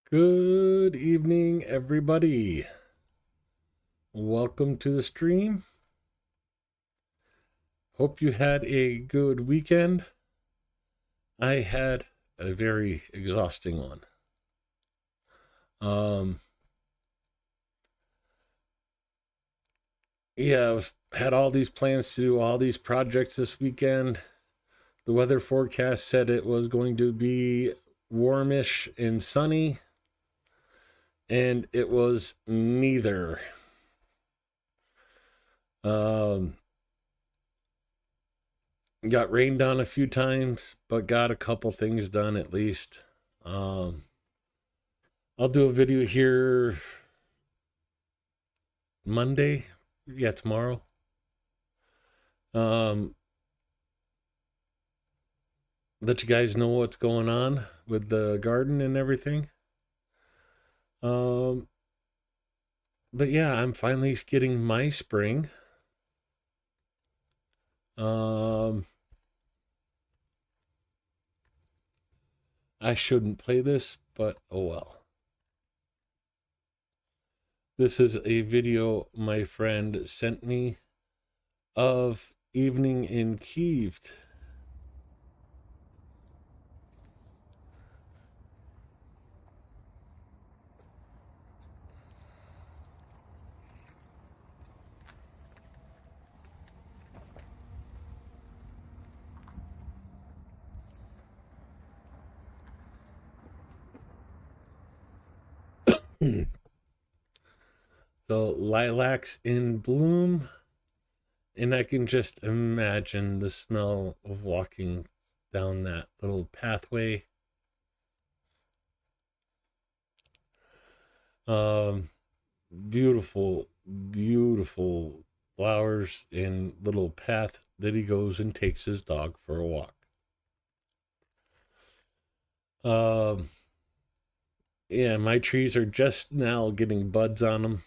Good evening, everybody. Welcome to the stream. Hope you had a good weekend. I had a very exhausting one. Had all these plans to do all these projects this weekend. The weather forecast said it was going to be warmish and sunny, and it was neither. Got rained on a few times, but got a couple things done at least. I'll do a video here Monday. Yeah, tomorrow. Let you guys know what's going on with the garden and everything. But yeah, I'm finally getting my spring. I shouldn't play this, but oh well. This is a video my friend sent me of evening in Kiev. So lilacs in bloom, and I can just imagine the smell of walking down that little pathway. Beautiful, beautiful flowers and little path that he goes and takes his dog for a walk. Yeah, my trees are just now getting buds on them.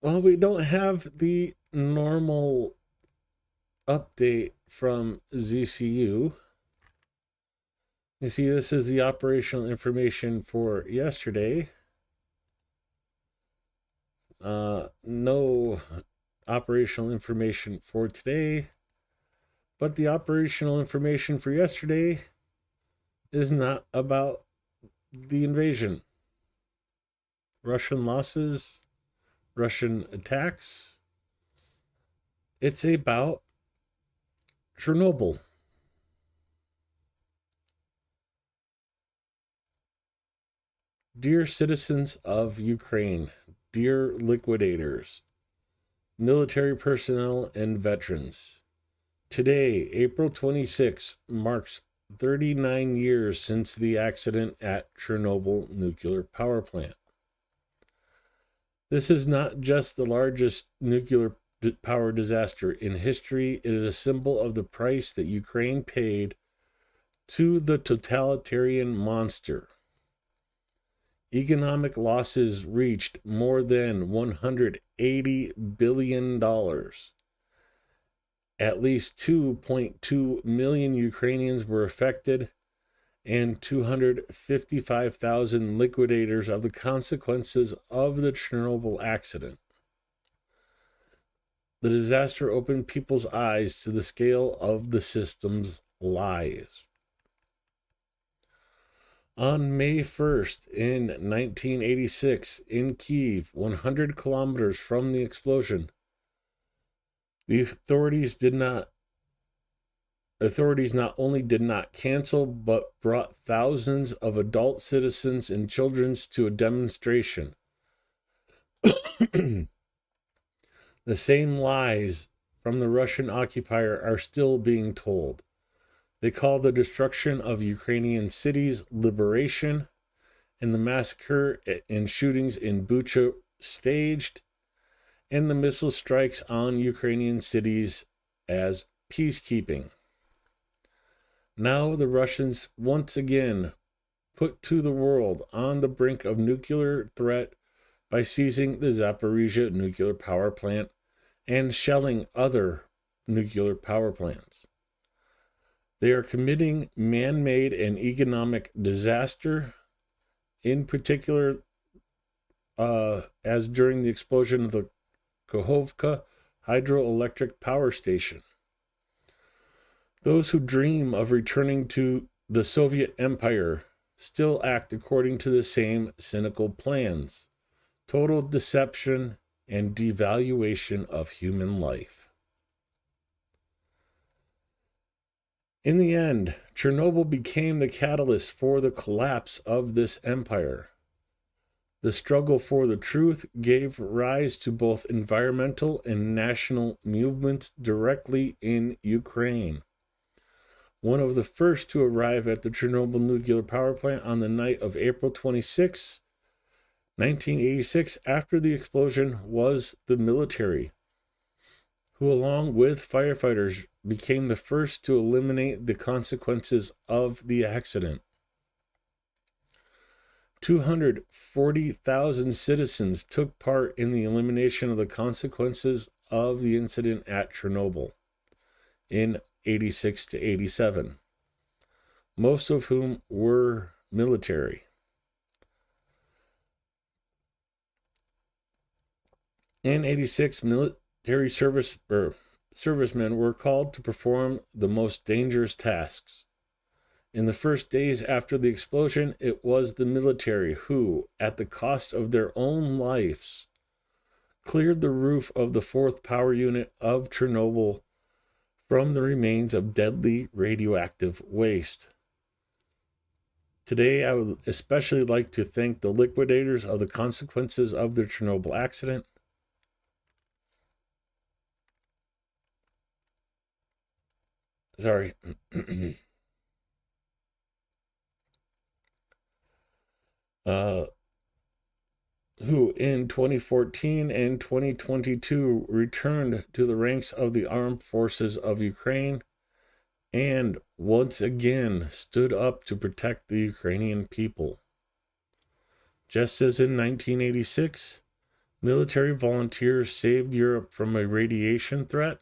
Well, we don't have the normal update from ZCU. You see, this is the operational information for yesterday. No operational information for today, but the operational information for yesterday is not about the invasion. Russian losses, Russian attacks. It's about Chernobyl. Dear citizens of Ukraine, dear liquidators, military personnel, and veterans, today, April 26th, marks 39 years since the accident at Chernobyl nuclear power plant. This is not just the largest nuclear power disaster in history, it is a symbol of the price that Ukraine paid to the totalitarian monster. Economic losses reached more than $180 billion. At least 2.2 million Ukrainians were affected, and 255,000 liquidators of the consequences of the Chernobyl accident. The disaster opened people's eyes to the scale of the system's lies. On May 1st, in 1986, in Kiev, 100 kilometers from the explosion, the authorities not only did not cancel, but brought thousands of adult citizens and children to a demonstration. The same lies from the Russian occupier are still being told. They call the destruction of Ukrainian cities liberation, and the massacre and shootings in Bucha staged, and the missile strikes on Ukrainian cities as peacekeeping. Now the Russians once again put to the world on the brink of nuclear threat by seizing the Zaporizhia nuclear power plant and shelling other nuclear power plants. They are committing man-made and economic disaster, in particular, as during the explosion of the Kakhovka hydroelectric power station. Those who dream of returning to the Soviet Empire still act according to the same cynical plans: total deception and devaluation of human life. In the end, Chernobyl became the catalyst for the collapse of this empire. The struggle for the truth gave rise to both environmental and national movements directly in Ukraine. One of the first to arrive at the Chernobyl nuclear power plant on the night of April 26, 1986, after the explosion, was the military, who, along with firefighters, became the first to eliminate the consequences of the accident. 240,000 citizens took part in the elimination of the consequences of the incident at Chernobyl in 86 to 87, most of whom were military. In 86, military servicemen were called to perform the most dangerous tasks. In the first days after the explosion, it was the military who, at the cost of their own lives, cleared the roof of the 4th power unit of Chernobyl from the remains of deadly radioactive waste. Today, I would especially like to thank the liquidators of the consequences of the Chernobyl accident. Sorry. Who in 2014 and 2022 returned to the ranks of the armed forces of Ukraine and once again stood up to protect the Ukrainian people. Just as in 1986, military volunteers saved Europe from a radiation threat,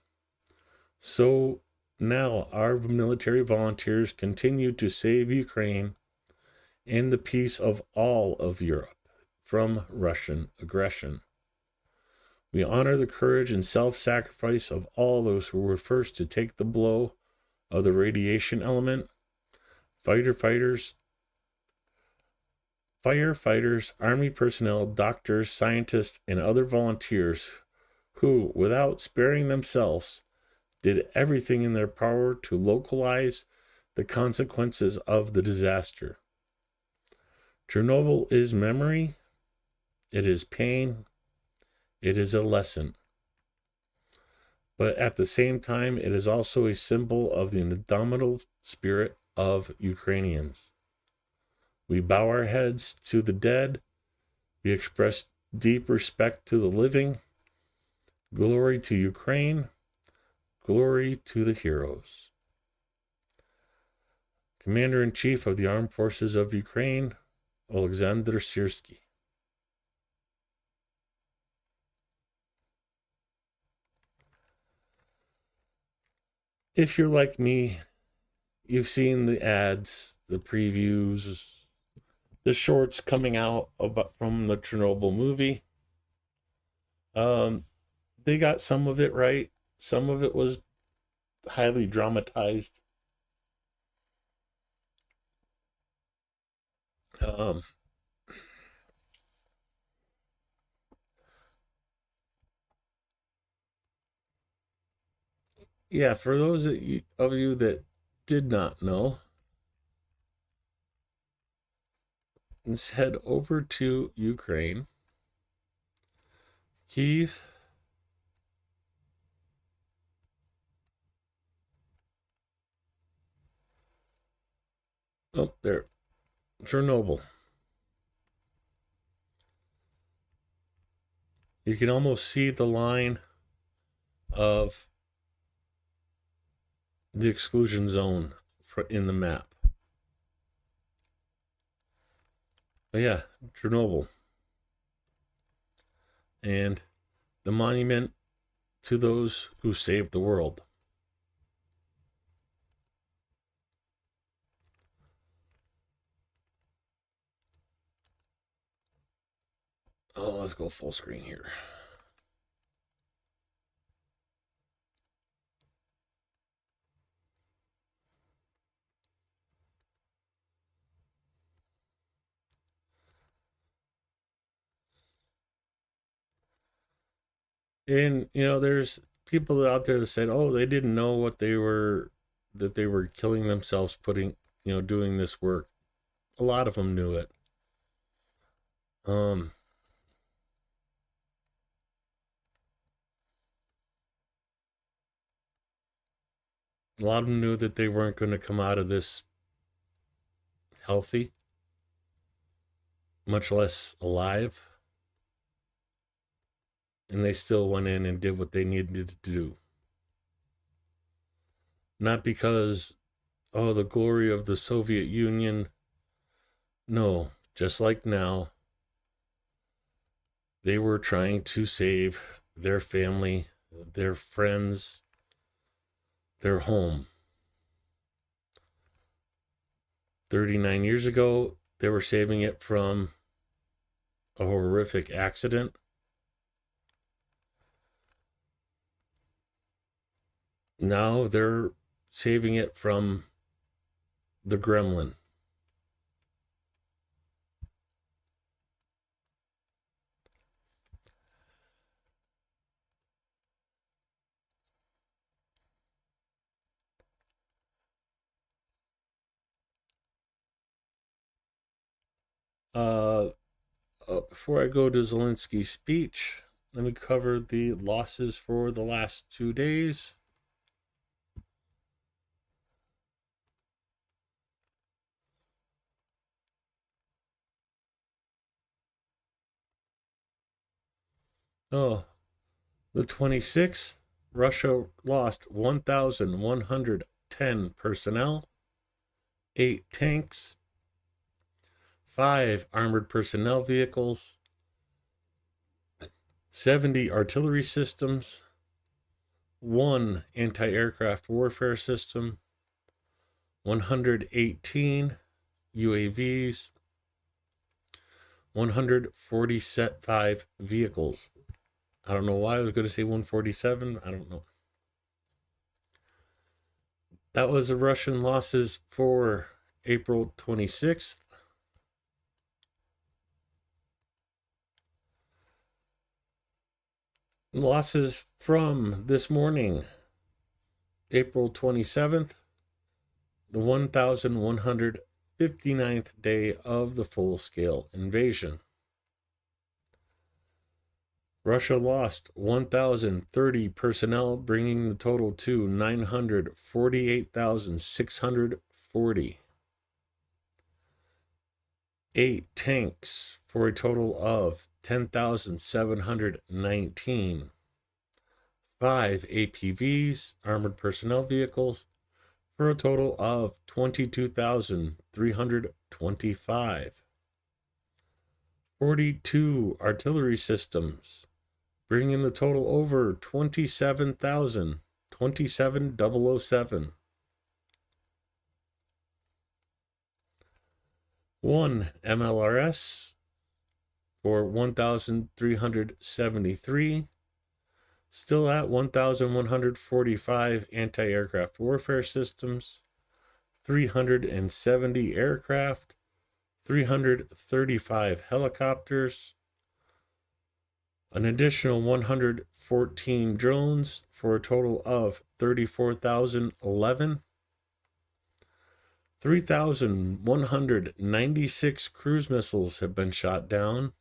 so now our military volunteers continue to save Ukraine and the peace of all of Europe from Russian aggression. We honor the courage and self-sacrifice of all those who were first to take the blow of the radiation element: firefighters, army personnel, doctors, scientists, and other volunteers who, without sparing themselves, did everything in their power to localize the consequences of the disaster. Chernobyl is memory. It is pain. It is a lesson. But at the same time, it is also a symbol of the indomitable spirit of Ukrainians. We bow our heads to the dead. We express deep respect to the living. Glory to Ukraine. Glory to the heroes. Commander-in-Chief of the Armed Forces of Ukraine, Alexander Syrskyi. If you're like me, you've seen the ads, the previews, the shorts coming out from the Chernobyl movie. They got some of it right. Some of it was highly dramatized. Yeah, for those of you that did not know, let's head over to Ukraine. Kyiv. Oh, there. Chernobyl. You can almost see the line of the exclusion zone in the map. But yeah, Chernobyl. And the monument to those who saved the world. Oh, let's go full screen here. And there's people out there that said, "Oh, they didn't know that they were killing themselves doing this work." A lot of them knew it. Um, a lot of them knew that they weren't going to come out of this healthy, much less alive, and they still went in and did what they needed to do. Not because, oh, the glory of the Soviet Union. No, just like now, they were trying to save their family, their friends, their home. 39 years ago, they were saving it from a horrific accident. Now they're saving it from the gremlin. Uh, Before I go to Zelensky's speech, let me cover the losses for the last 2 days. Oh, the 26th, Russia lost 1,110 personnel, 8 tanks, 5 armored personnel vehicles, 70 artillery systems, 1 anti-aircraft warfare system, 118 UAVs, 145 vehicles. I don't know why I was going to say 147. I don't know. That was the Russian losses for April 26th. Losses from this morning, April 27th, the 1,159th day of the full-scale invasion. Russia lost 1,030 personnel, bringing the total to 948,640. 8 tanks for a total of 10,719. 5 APVs, armored personnel vehicles, for a total of 22,325. 42 artillery systems, bringing the total over 27,000, 27,007. 1 MLRS for 1,373. Still at 1,145 anti-aircraft warfare systems, 370 aircraft, 335 helicopters, an additional 114 drones for a total of 34,011, 3,196 cruise missiles have been shot down,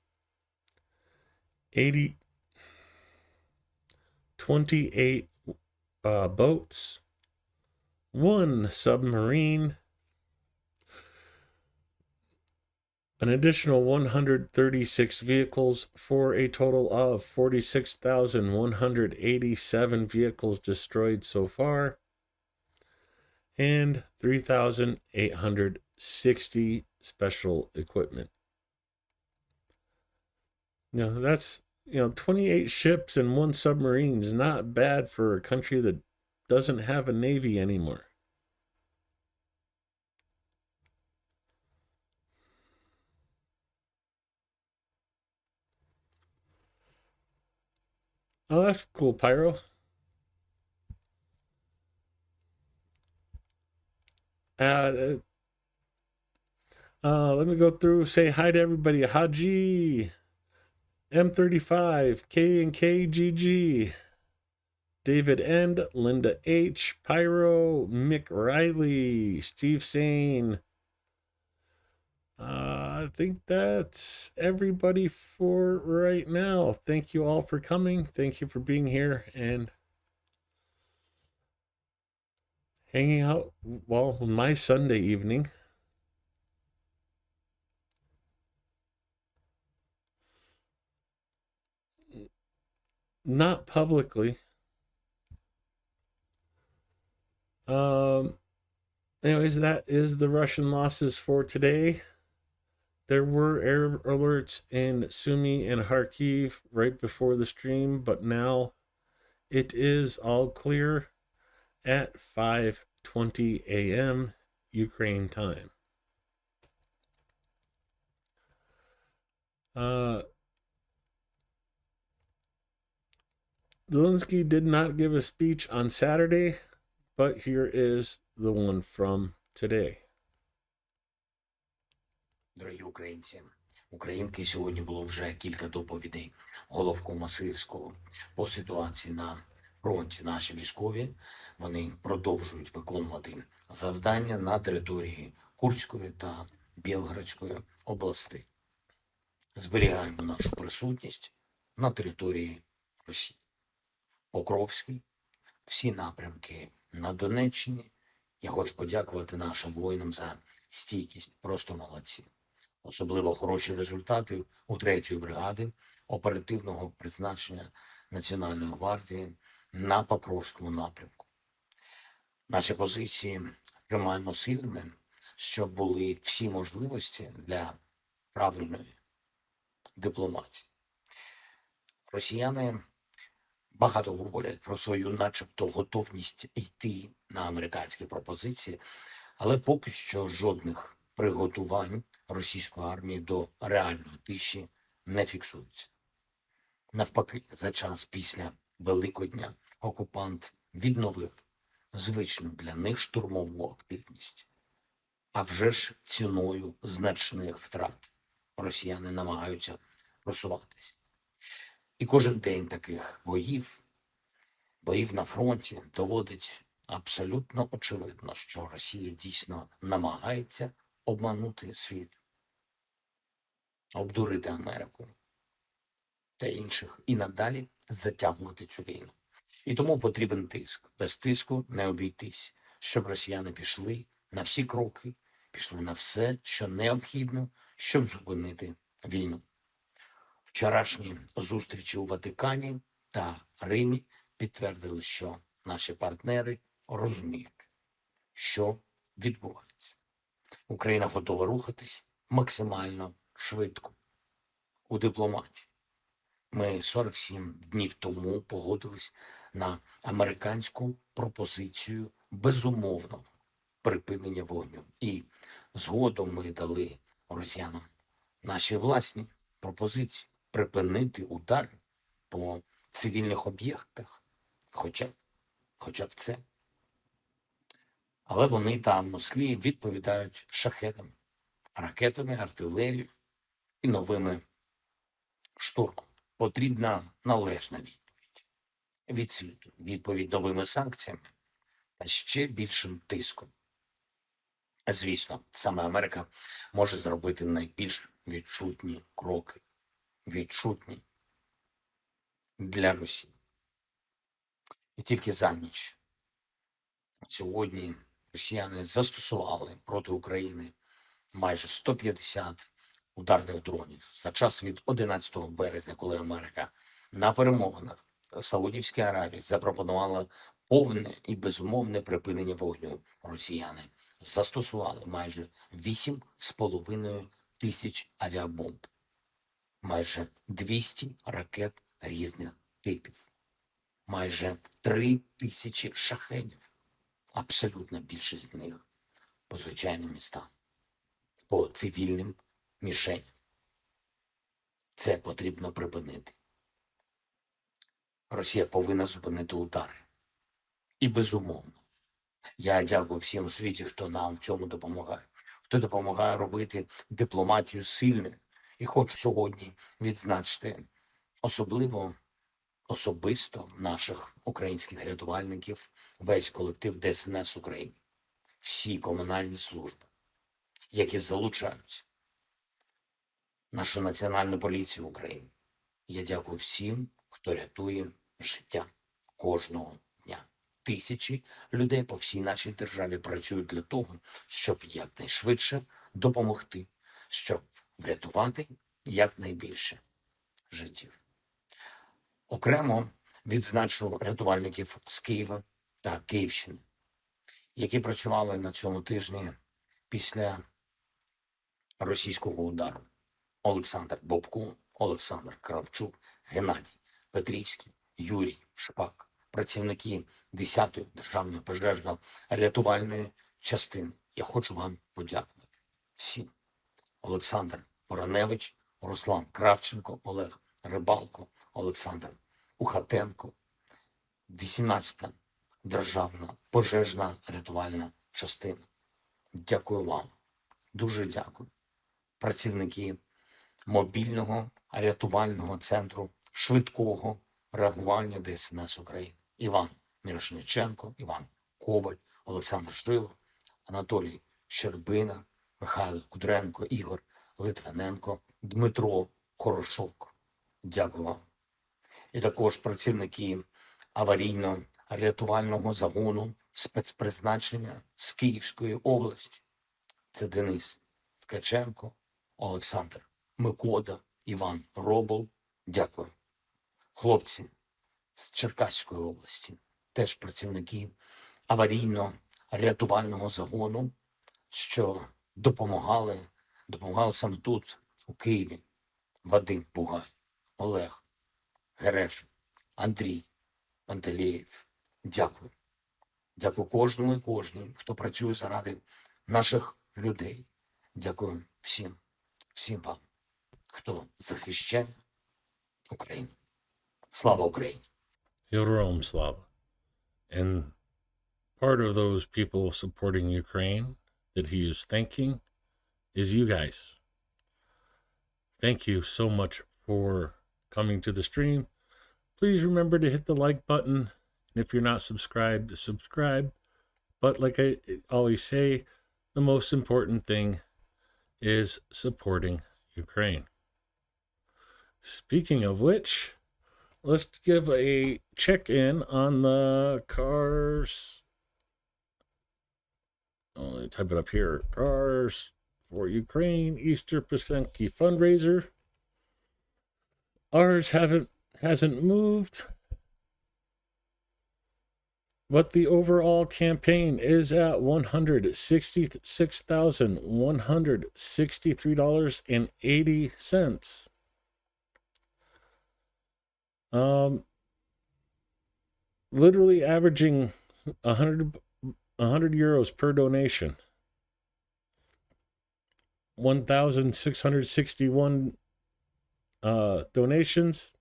28 boats, 1 submarine, an additional 136 vehicles for a total of 46,187 vehicles destroyed so far, and 3,860 special equipment. That's 28 ships and 1 submarine is not bad for a country that doesn't have a navy anymore. Oh, that's cool, Pyro. Uh, Let me go through. Say hi to everybody. Haji, M35, K and KGG, David End, Linda H, Pyro, Mick Riley, Steve Sane. I think that's everybody for right now. Thank you all for coming. Thank you for being here and hanging out. Well, my Sunday evening. Not publicly. Um, Anyways, that is the Russian losses for today. There were air alerts in Sumy and Kharkiv right before the stream, but now it is all clear at 5:20 a.m. Ukraine time. Uh, Zelensky did not give a speech on Saturday, but here is the one from today. Дорогі українці, українки, сьогодні було вже кілька доповідей головкома Сирського по ситуації на фронті. Наші військові, вони продовжують виконувати завдання на території Курської та Білградської областей. Зберігаємо нашу присутність на території Росії. Покровський, всі напрямки на Донеччині. Я хочу подякувати нашим воїнам за стійкість. Просто молодці. Особливо хороші результати у 3-ї бригади оперативного призначення Національної гвардії на Покровському напрямку. Наші позиції тримаємо сильними, щоб були всі можливості для правильної дипломатії. Росіяни багато говорять про свою начебто готовність йти на американські пропозиції, але поки що жодних приготувань російської армії до реальної тиші не фіксується. Навпаки, за час після Великодня окупант відновив звичну для них штурмову активність. А вже ж ціною значних втрат росіяни намагаються просуватися. І кожен день таких боїв на фронті доводить абсолютно очевидно, що Росія дійсно намагається обманути світ, обдурити Америку та інших і надалі затягувати цю війну. І тому потрібен тиск. Без тиску не обійтись, щоб росіяни пішли на всі кроки, пішли на все, що необхідно, щоб зупинити війну. Вчорашні зустрічі у Ватикані та Римі підтвердили, що наші партнери розуміють, що відбувається. Україна готова рухатись максимально швидко у дипломатії. Ми 47 днів тому погодились на американську пропозицію безумовного припинення вогню. І згодом ми дали росіянам наші власні пропозиції припинити удари по цивільних об'єктах, хоча б це. Але вони там в Москві відповідають шахедами, ракетами, артилерією і новими штурмами. Потрібна належна відповідь від світу, відповідь новими санкціями та ще більшим тиском. Звісно, саме Америка може зробити найбільш відчутні кроки, відчутні для Росії. І тільки за ніч сьогодні росіяни застосували проти України майже 150 ударних дронів за час від 11 березня, коли Америка на перемовинах в Саудівській Аравії запропонувала повне і безумовне припинення вогню. Росіяни застосували майже 8,5 тисяч авіабомб, майже 200 ракет різних типів, майже 3 тисячі шахедів. Абсолютна більшість з них по звичайним містам, по цивільним мішеням. Це потрібно припинити. Росія повинна зупинити удари. І безумовно, я дякую всім у світі, хто нам в цьому допомагає, хто допомагає робити дипломатію сильною. І хочу сьогодні відзначити особисто наших українських рятувальників, весь колектив ДСНС України, всі комунальні служби, які залучаються, нашу Національну поліцію України. Я дякую всім, хто рятує життя кожного дня. Тисячі людей по всій нашій державі працюють для того, щоб якнайшвидше допомогти, щоб врятувати якнайбільше життів. Окремо відзначу рятувальників з Києва та Київщини, які працювали на цьому тижні після російського удару. Олександр Бобко, Олександр Кравчук, Геннадій Петрівський, Юрій Шпак, працівники 10-ї державної пожежно-рятувальної частини. Я хочу вам подякувати всім. Олександр Вороневич, Руслан Кравченко, Олег Рибалко, Олександр Ухатенко, 18-та державна пожежна рятувальна частина. Дякую вам. Дуже дякую. Працівники мобільного рятувального центру швидкого реагування ДСНС України. Іван Мірошниченко, Іван Коваль, Олександр Шило, Анатолій Щербина, Михайло Кудренко, Ігор Литвиненко, Дмитро Хорошок. Дякую вам. І також працівники аварійно-рятувального загону спецпризначення з Київської області. Це Денис Ткаченко, Олександр Микода, Іван Робол. Дякую. Хлопці з Черкаської області, теж працівники аварійно-рятувального загону, що допомагали саме тут, у Києві. Вадим Бугай, Олег Гереш, Андрій Пантелеєв. Дякую. Дякую кожному і кожній, хто працює заради наших людей. Дякую всім вам, хто захищає Україну. Слава Україні! Героям слава. And part of those people supporting Ukraine that he is thanking is you guys. Thank you so much for coming to the stream. Please remember to hit the like button. And if you're not subscribed, subscribe. But like I always say, the most important thing is supporting Ukraine. Speaking of which, let's give a check-in on the Cars. Oh, let me type it up here. Cars for Ukraine Easter Pasenki fundraiser. Ours hasn't moved, but the overall campaign is at $166,163.80. Literally averaging 100 euros per donation. 1,661 donations.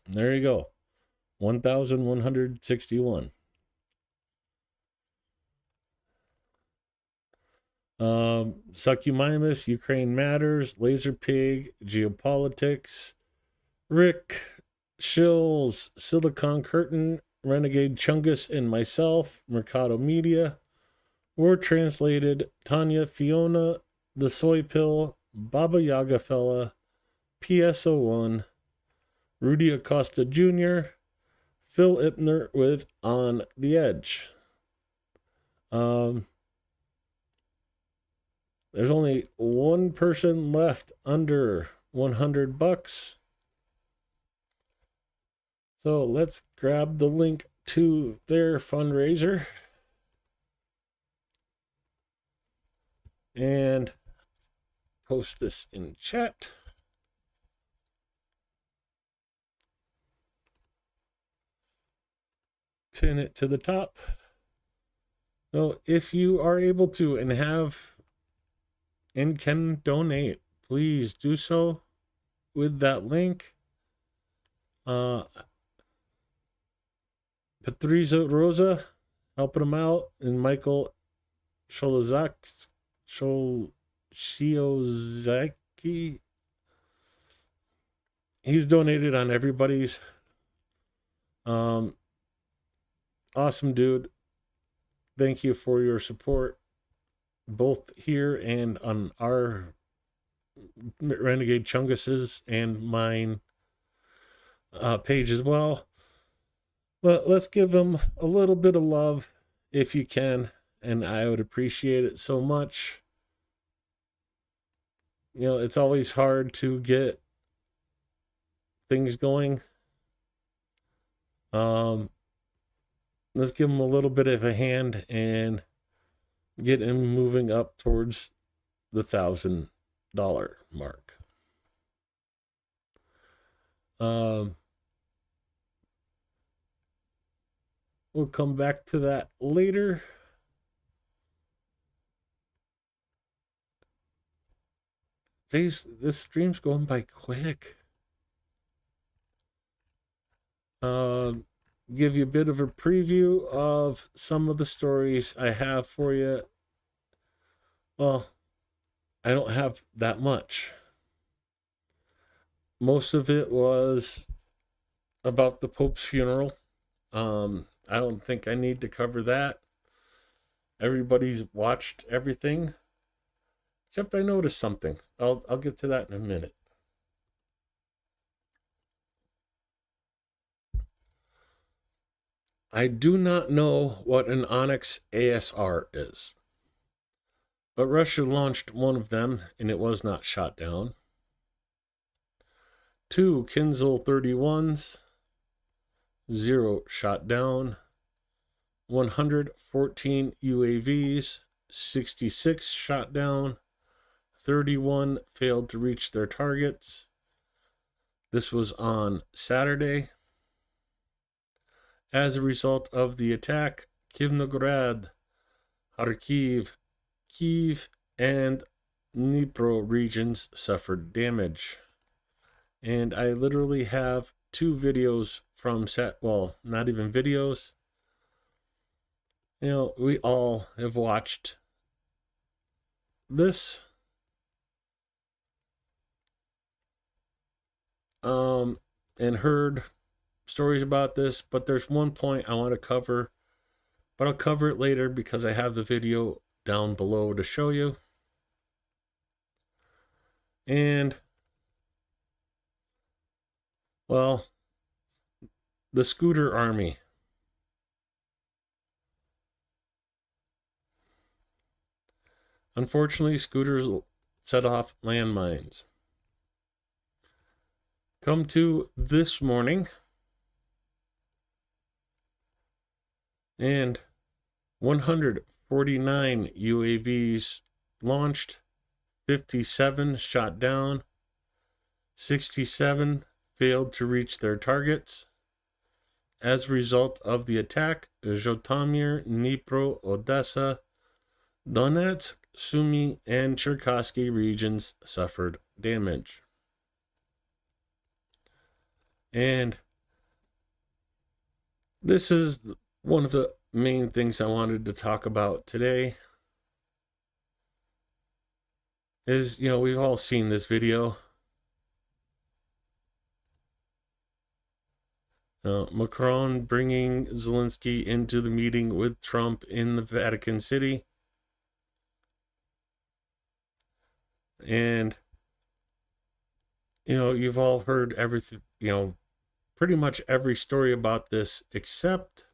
There you go. 1,161. Succumimus, Ukraine Matters, Laser Pig, Geopolitics, Rick, Shills, Silicon Curtain, Renegade Chungus, and myself, Mercado Media. Were translated Tanya Fiona, The Soy Pill, Baba Yaga Fella, PSO1, Rudy Acosta Jr., Phil Ipner with On the Edge. There's only one person left under $100. So let's grab the link to their fundraiser and post this in chat. Pin it to the top. So if you are able to and have and can donate, please do so with that link. Patrizia Rosa helping him out, and Michael Shiozaki. He's donated on everybody's. Awesome dude. Thank you for your support, both here and on our Renegade Chungus's and mine page as well. But let's give him a little bit of love if you can, and I would appreciate it so much. You know, it's always hard to get things going. Let's give him a little bit of a hand and get him moving up towards the $1,000 mark. We'll come back to that later. This stream's going by quick. Give you a bit of a preview of some of the stories I have for you. Well, I don't have that much. Most of it was about the Pope's funeral. I don't think I need to cover that. Everybody's watched everything, except I noticed something. I'll get to that in a minute. I do not know what an Onyx ASR is, but Russia launched one of them and it was not shot down. 2 Kinzhal 31s, 0 shot down. 114 UAVs, 66 shot down. 31 failed to reach their targets. This was on Saturday. As a result of the attack, Kivnograd, Kharkiv, Kyiv, and Dnipro regions suffered damage. And I literally have 2 videos from not even videos. You know, we all have watched this. And heard stories about this, but there's one point I want to cover, but I'll cover it later because I have the video down below to show you. And, well, the scooter army. Unfortunately, scooters set off landmines. Come to this morning, and 149 UAVs launched, 57 shot down, 67 failed to reach their targets. As a result of the attack, Zhytomyr, Dnipro, Odessa, Donetsk, Sumy, and Cherkasy regions suffered damage. And this is one of the main things I wanted to talk about today. Is, you know, we've all seen this video. Macron bringing Zelensky into the meeting with Trump in the Vatican City. And, you know, you've all heard everything, you know, pretty much every story about this, except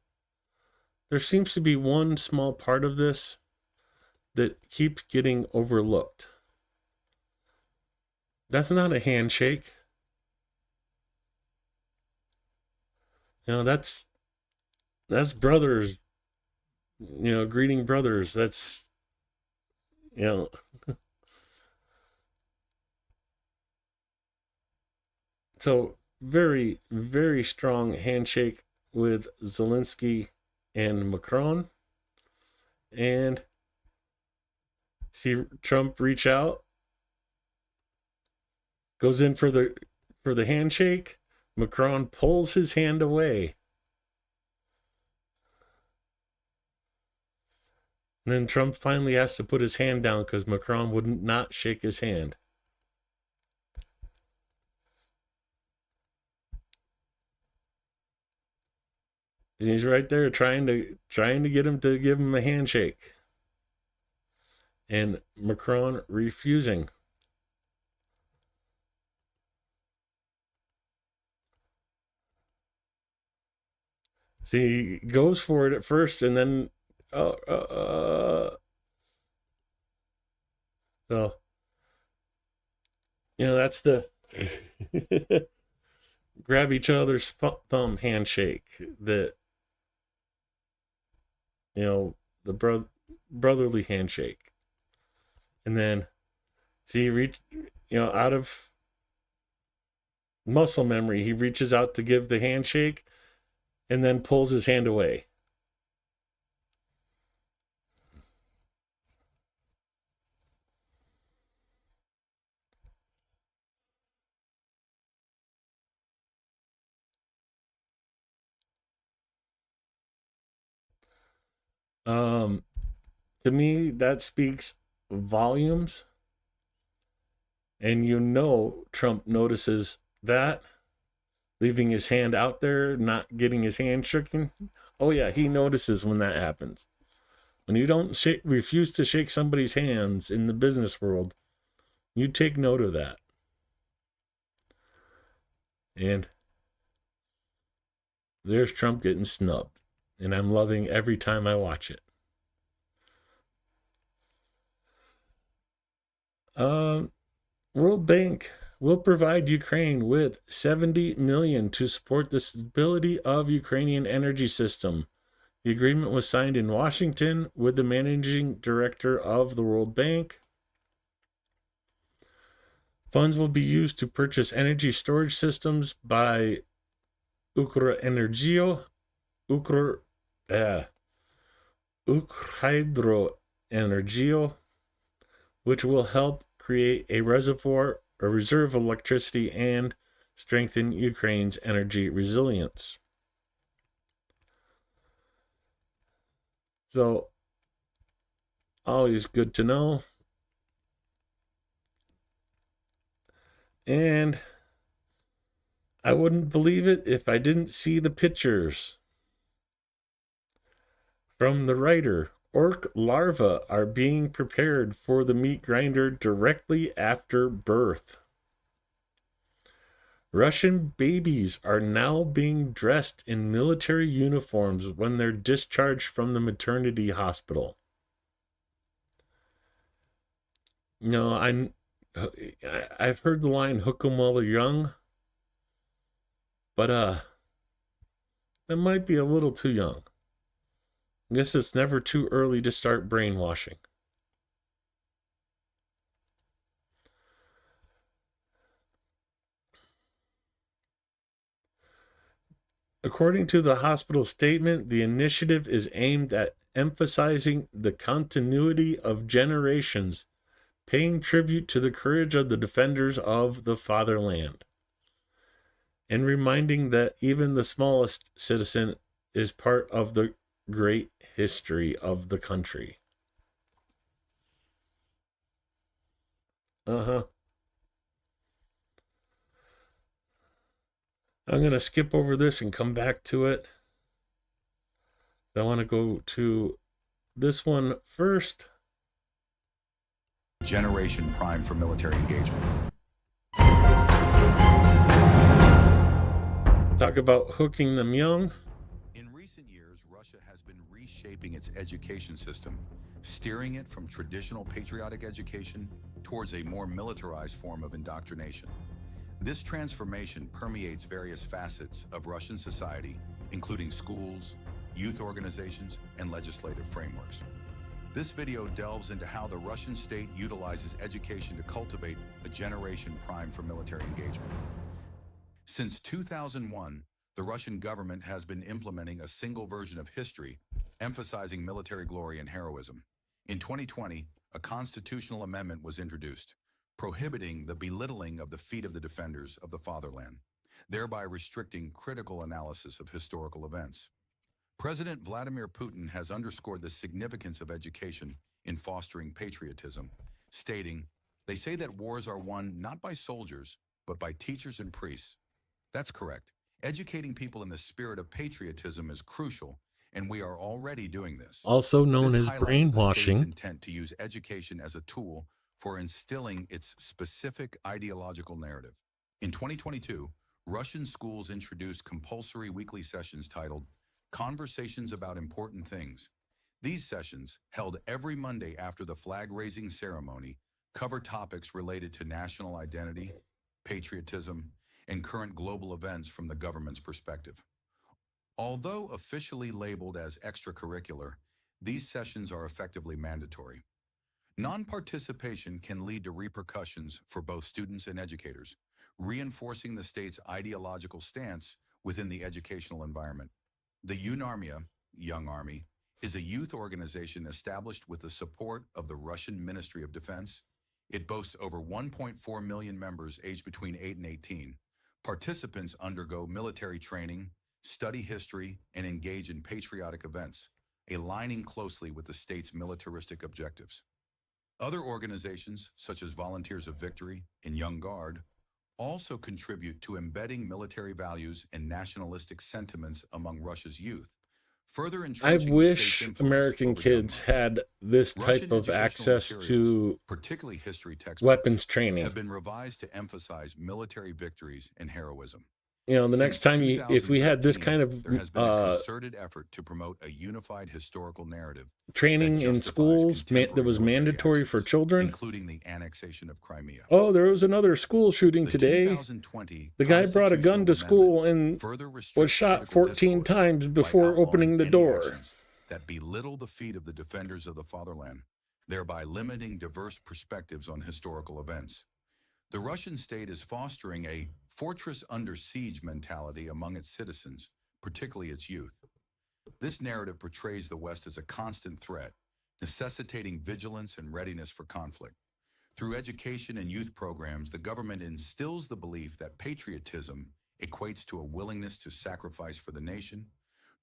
there seems to be one small part of this that keeps getting overlooked. That's not a handshake. You know, that's brothers, you know, greeting brothers. That's, you know, so very, very strong handshake with Zelensky and Macron. And see Trump reach out, goes in for the handshake. Macron pulls his hand away. And then Trump finally has to put his hand down because Macron wouldn't not shake his hand. He's right there trying to get him to give him a handshake. And Macron refusing. See, he goes for it at first and then so that's the grab each other's thumb handshake that the brotherly handshake. And then see, reach out of muscle memory, he reaches out to give the handshake and then pulls his hand away. To me, that speaks volumes. And Trump notices that, leaving his hand out there, not getting his hand shaken. Oh yeah, he notices when that happens. When you don't refuse to shake somebody's hands in the business world, you take note of that. And there's Trump getting snubbed. And I'm loving every time I watch it. World Bank will provide Ukraine with 70 million to support the stability of Ukrainian energy system. The agreement was signed in Washington with the managing director of the World Bank. Funds will be used to purchase energy storage systems by Ukrhydroenergio, which will help create a reserve of electricity and strengthen Ukraine's energy resilience. So, always good to know. And I wouldn't believe it if I didn't see the pictures. From the writer, orc larvae are being prepared for the meat grinder directly after birth. Russian babies are now being dressed in military uniforms when they're discharged from the maternity hospital. I've heard the line "hook 'em while they're young," but that might be a little too young. I guess it's never too early to start brainwashing. According to the hospital statement, the initiative is aimed at emphasizing the continuity of generations, paying tribute to the courage of the defenders of the fatherland, and reminding that even the smallest citizen is part of the great history of the country. I'm going to skip over this and come back to it. I want to go to this one first. Generation prime for military engagement. Talk about hooking them young. In recent years, Russia has been reshaping its education system, steering it from traditional patriotic education towards a more militarized form of indoctrination. This transformation permeates various facets of Russian society, including schools, youth organizations, and legislative frameworks. This video delves into how the Russian state utilizes education to cultivate a generation primed for military engagement. Since 2001, the Russian government has been implementing a single version of history, emphasizing military glory and heroism. In 2020, a constitutional amendment was introduced, prohibiting the belittling of the feat of the defenders of the fatherland, thereby restricting critical analysis of historical events. President Vladimir Putin has underscored the significance of education in fostering patriotism, stating, "They say that wars are won not by soldiers, but by teachers and priests." That's correct. Educating people in the spirit of patriotism is crucial, and we are already doing this. Also known This as highlights the state's brainwashing. intent to use education as a tool for instilling its specific ideological narrative. In 2022, Russian schools introduced compulsory weekly sessions titled Conversations About Important Things. These sessions, held every Monday after the flag-raising ceremony, cover topics related to national identity, patriotism, and current global events from the government's perspective. Although officially labeled as extracurricular, these sessions are effectively mandatory. Non-participation can lead to repercussions for both students and educators, reinforcing the state's ideological stance within the educational environment. The UNARMIA, Young Army, is a youth organization established with the support of the Russian Ministry of Defense. It boasts over 1.4 million members aged between 8 and 18. Participants undergo military training, study history, and engage in patriotic events, aligning closely with the state's militaristic objectives. Other organizations, such as Volunteers of Victory and Young Guard, also contribute to embedding military values and nationalistic sentiments among Russia's youth, further I entrenching the wish state's influence American over young kids minds. had this type Russian of educational access materials, to particularly history textbooks, weapons training. have been revised to emphasize military victories and heroism. You know, the next time if we had this 2013, kind of there has been a concerted effort to promote a unified historical narrative training that in justifies schools that contemporary was military mandatory for actions, children. including the annexation of Crimea. Oh, there was another school shooting The today. 2020 The guy brought a gun to constitutional school amendment and further was restricts shot critical 14 discourse times by before outlawing opening the any door. actions that belittle the feat of the defenders of the fatherland, thereby limiting diverse perspectives on historical events. The Russian state is fostering a fortress under siege mentality among its citizens, particularly its youth. This narrative portrays the West as a constant threat, necessitating vigilance and readiness for conflict. Through education and youth programs, the government instills the belief that patriotism equates to a willingness to sacrifice for the nation,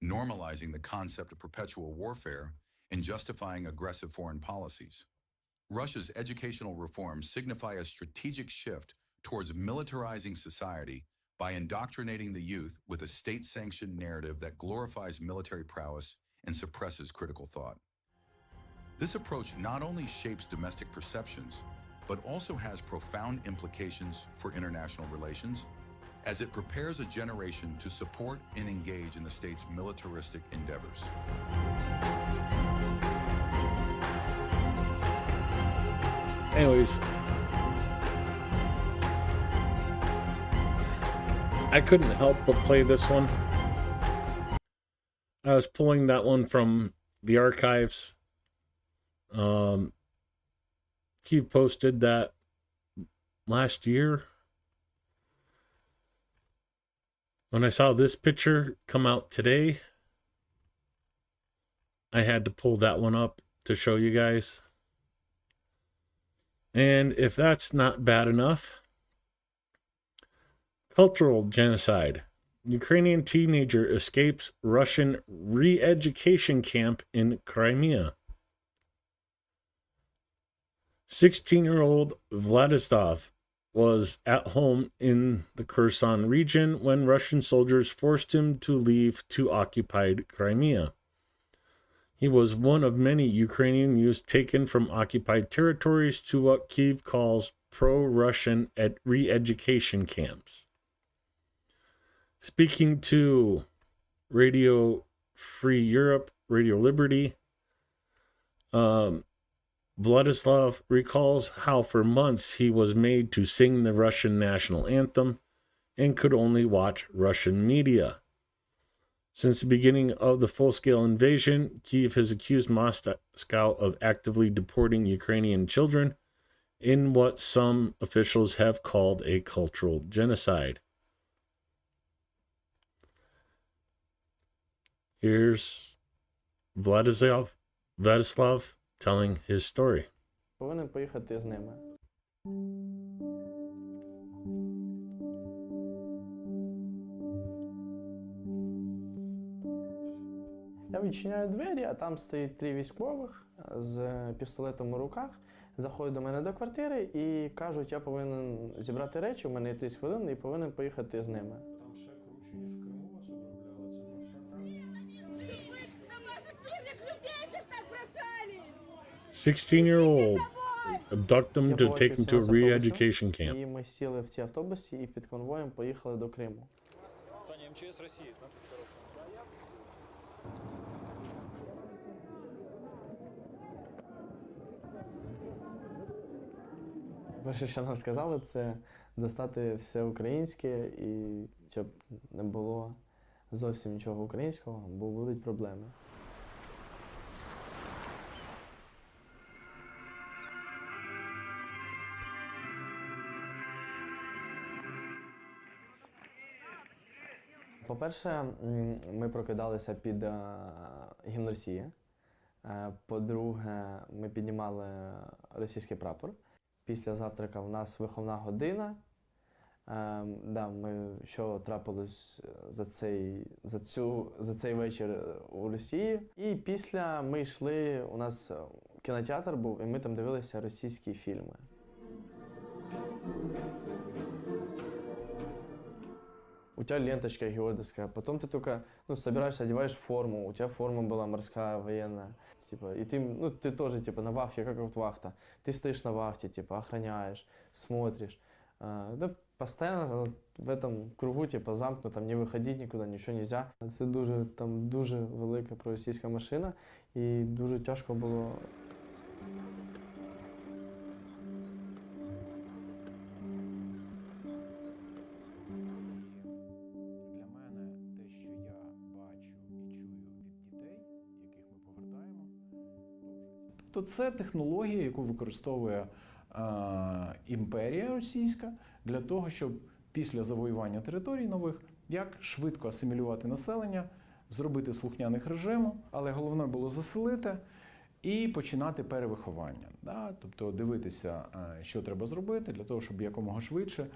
normalizing the concept of perpetual warfare and justifying aggressive foreign policies. Russia's educational reforms signify a strategic shift towards militarizing society by indoctrinating the youth with a state-sanctioned narrative that glorifies military prowess and suppresses critical thought. This approach not only shapes domestic perceptions, but also has profound implications for international relations, as it prepares a generation to support and engage in the state's militaristic endeavors. Anyways, I couldn't help but play this one. I was pulling that one from the archives. Keith posted that last year. When I saw this picture come out today, I had to pull that one up to show you guys. And if that's not bad enough, cultural genocide. Ukrainian teenager escapes Russian re-education camp in Crimea. 16-year-old Vladislav was at home in the Kherson region when Russian soldiers forced him to leave to occupied Crimea. He was one of many Ukrainian youths taken from occupied territories to what Kyiv calls pro-Russian re-education camps. Speaking to Radio Free Europe, Radio Liberty, Vladislav recalls how for months he was made to sing the Russian national anthem and could only watch Russian media. Since the beginning of the full-scale invasion, Kyiv has accused Moscow of actively deporting Ukrainian children in what some officials have called a cultural genocide. Here's Vladislav telling his story. Повинен поїхати з ними. відчиняю двері, а там стоїть 3 військових з пістолетом у руках. Заходять до мене до квартири і кажуть, я повинен зібрати речі, у мене є 30 хвилин і повинен поїхати з ними. Там ще круче, ніж в Криму вас обробляли. 16-year-old. Abduct them to take them to a re-education camp. І ми сіли в ці автобуси і під конвоєм поїхали до Криму. Саня, МЧС России, да? Перше, що нам сказали, це достати все українське і щоб не було зовсім нічого українського, бо будуть проблеми. По-перше, ми прокидалися під гімн Росії. По-друге, ми піднімали російський прапор. Після завтрака в нас виховна година. Що трапилось за цей вечір у Росії. І після ми йшли, у нас кінотеатр був, і ми там дивилися російські фільми. У тебя ленточка георгиевская, потом ты только, собираешься, одеваешь форму, у тебя форма была морская, военная, и ты тоже, на вахте, как вот вахта, ты стоишь на вахте, охраняешь, смотришь, постоянно в этом кругу, замкнуто, не виходити нікуди, нічого нельзя. Це дуже велика проросійська машина, і дуже тяжко було. То це технологія, яку використовує імперія російська для того, щоб після завоювання територій нових, як швидко асимілювати населення, зробити слухняних режиму, але головне було заселити і починати перевиховання. Да? Тобто дивитися, що треба зробити для того, щоб якомога швидше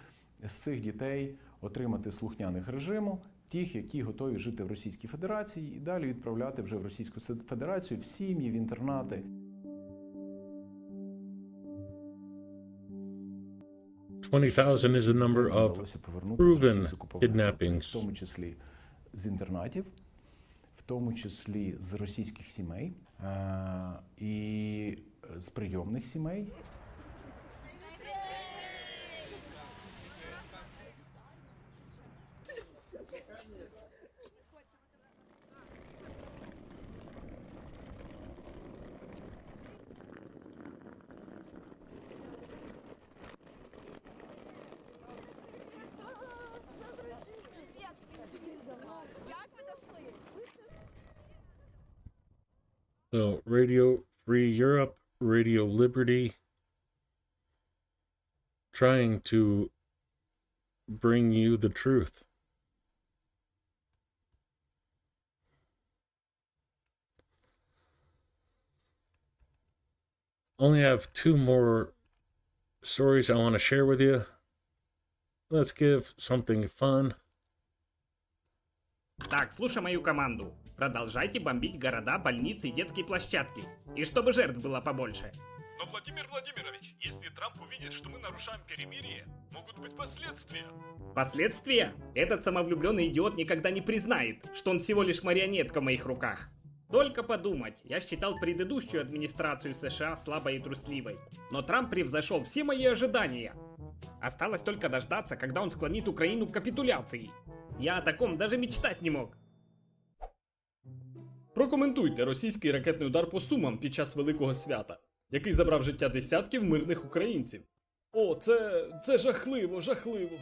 з цих дітей отримати слухняних режиму, тих, які готові жити в Російській Федерації, і далі відправляти вже в Російську Федерацію, в сім'ї, в інтернати. 20,000 is the number of proven kidnappings. В тому числі з інтернатів, в тому числі з російських сімей і з прийомних сімей. So, Radio Free Europe, Radio Liberty, trying to bring you the truth. Only have 2 more stories I want to share with you. Let's give something fun. Так, слушай мою команду. Продолжайте бомбить города, больницы и детские площадки. И чтобы жертв было побольше. Но, Владимир Владимирович, если Трамп увидит, что мы нарушаем перемирие, могут быть последствия. Последствия? Этот самовлюбленный идиот никогда не признает, что он всего лишь марионетка в моих руках. Только подумать, я считал предыдущую администрацию США слабой и трусливой. Но Трамп превзошел все мои ожидания. Осталось только дождаться, когда он склонит Украину к капитуляции. Я о таком даже мечтать не мог. Прокоментуйте російський ракетний удар по Сумам під час Великого Свята, який забрав життя десятків мирних українців. О, це жахливо, жахливо.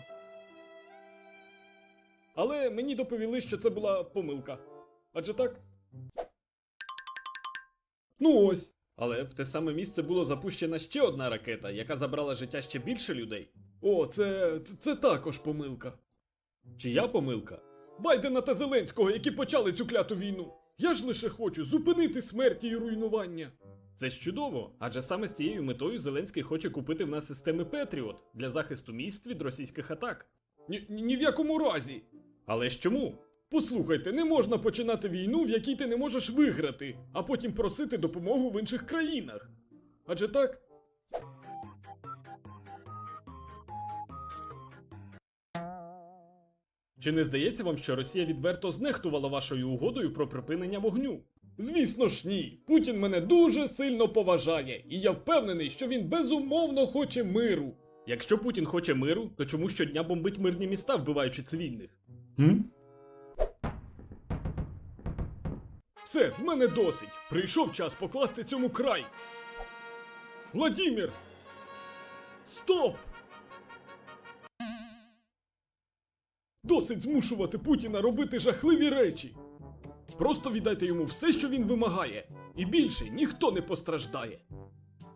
Але мені доповіли, що це була помилка. Адже так? Ну ось. Але в те саме місце було запущена ще одна ракета, яка забрала життя ще більше людей. О, це також помилка. Чия помилка? Байдена та Зеленського, які почали цю кляту війну. Я ж лише хочу зупинити смерті і руйнування. Це ж чудово, адже саме з цією метою Зеленський хоче купити в нас системи Петріот для захисту міст від російських атак. Ні в якому разі. Але ж чому? Послухайте, не можна починати війну, в якій ти не можеш виграти, а потім просити допомогу в інших країнах. Адже так? Чи не здається вам, що Росія відверто знехтувала вашою угодою про припинення вогню? Звісно ж ні. Путін мене дуже сильно поважає, і я впевнений, що він безумовно хоче миру. Якщо Путін хоче миру, то чому щодня бомбить мирні міста, вбиваючи цивільних? Все, з мене досить. Прийшов час покласти цьому край. Владімір! Стоп! Досить змушувати Путіна робити жахливі речі. Просто віддайте йому все, що він вимагає, і більше ніхто не постраждає.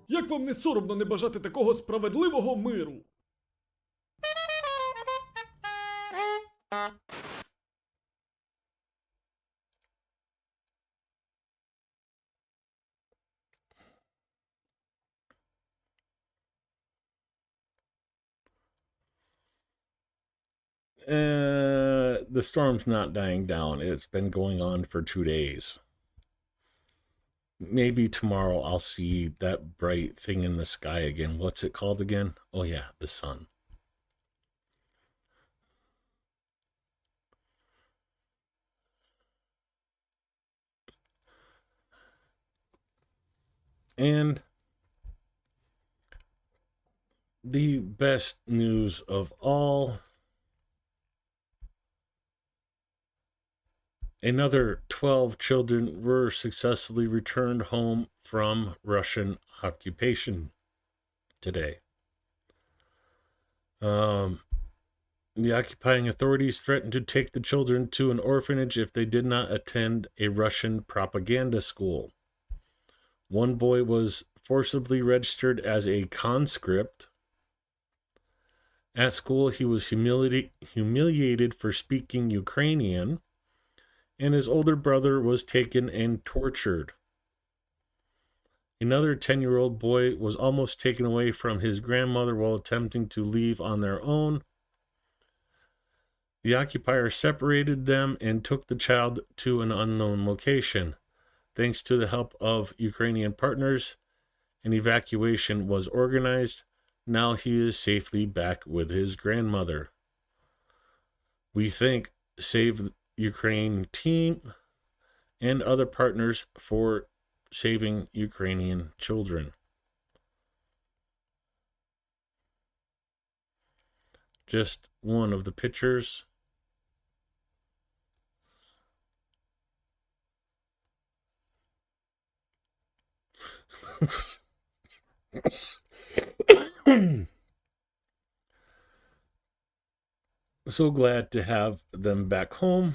Як вам не соромно не бажати такого справедливого миру? The storm's not dying down. It's been going on for 2 days. Maybe tomorrow I'll see that bright thing in the sky again. What's it called again? Oh yeah, the sun. And the best news of all, another 12 children were successfully returned home from Russian occupation today. The occupying authorities threatened to take the children to an orphanage if they did not attend a Russian propaganda school. One boy was forcibly registered as a conscript. At school, he was humiliated for speaking Ukrainian, and his older brother was taken and tortured. Another 10-year-old boy was almost taken away from his grandmother while attempting to leave on their own. The occupier separated them and took the child to an unknown location. Thanks to the help of Ukrainian partners, an evacuation was organized. Now he is safely back with his grandmother. We thank Save Ukraine team and other partners for saving Ukrainian children. Just one of the pictures. So glad to have them back home.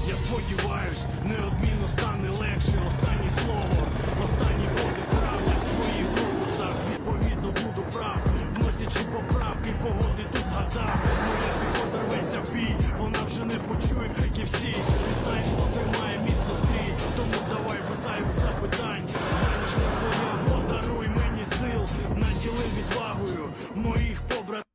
Я сподіваюсь, неодмінно стане легше. Останнє слово, останній подих травня в своїх голосах. Відповідно буду прав, вносячи поправки, кого ти тут згадав. Моя піхота рветься в бій, вона вже не почує криків всі. Ти знаєш, що тримає міцно стрій, тому давай без зайвих запитань. Глянеш на своє, подаруй мені сил, наділи відвагою моїх побратимів.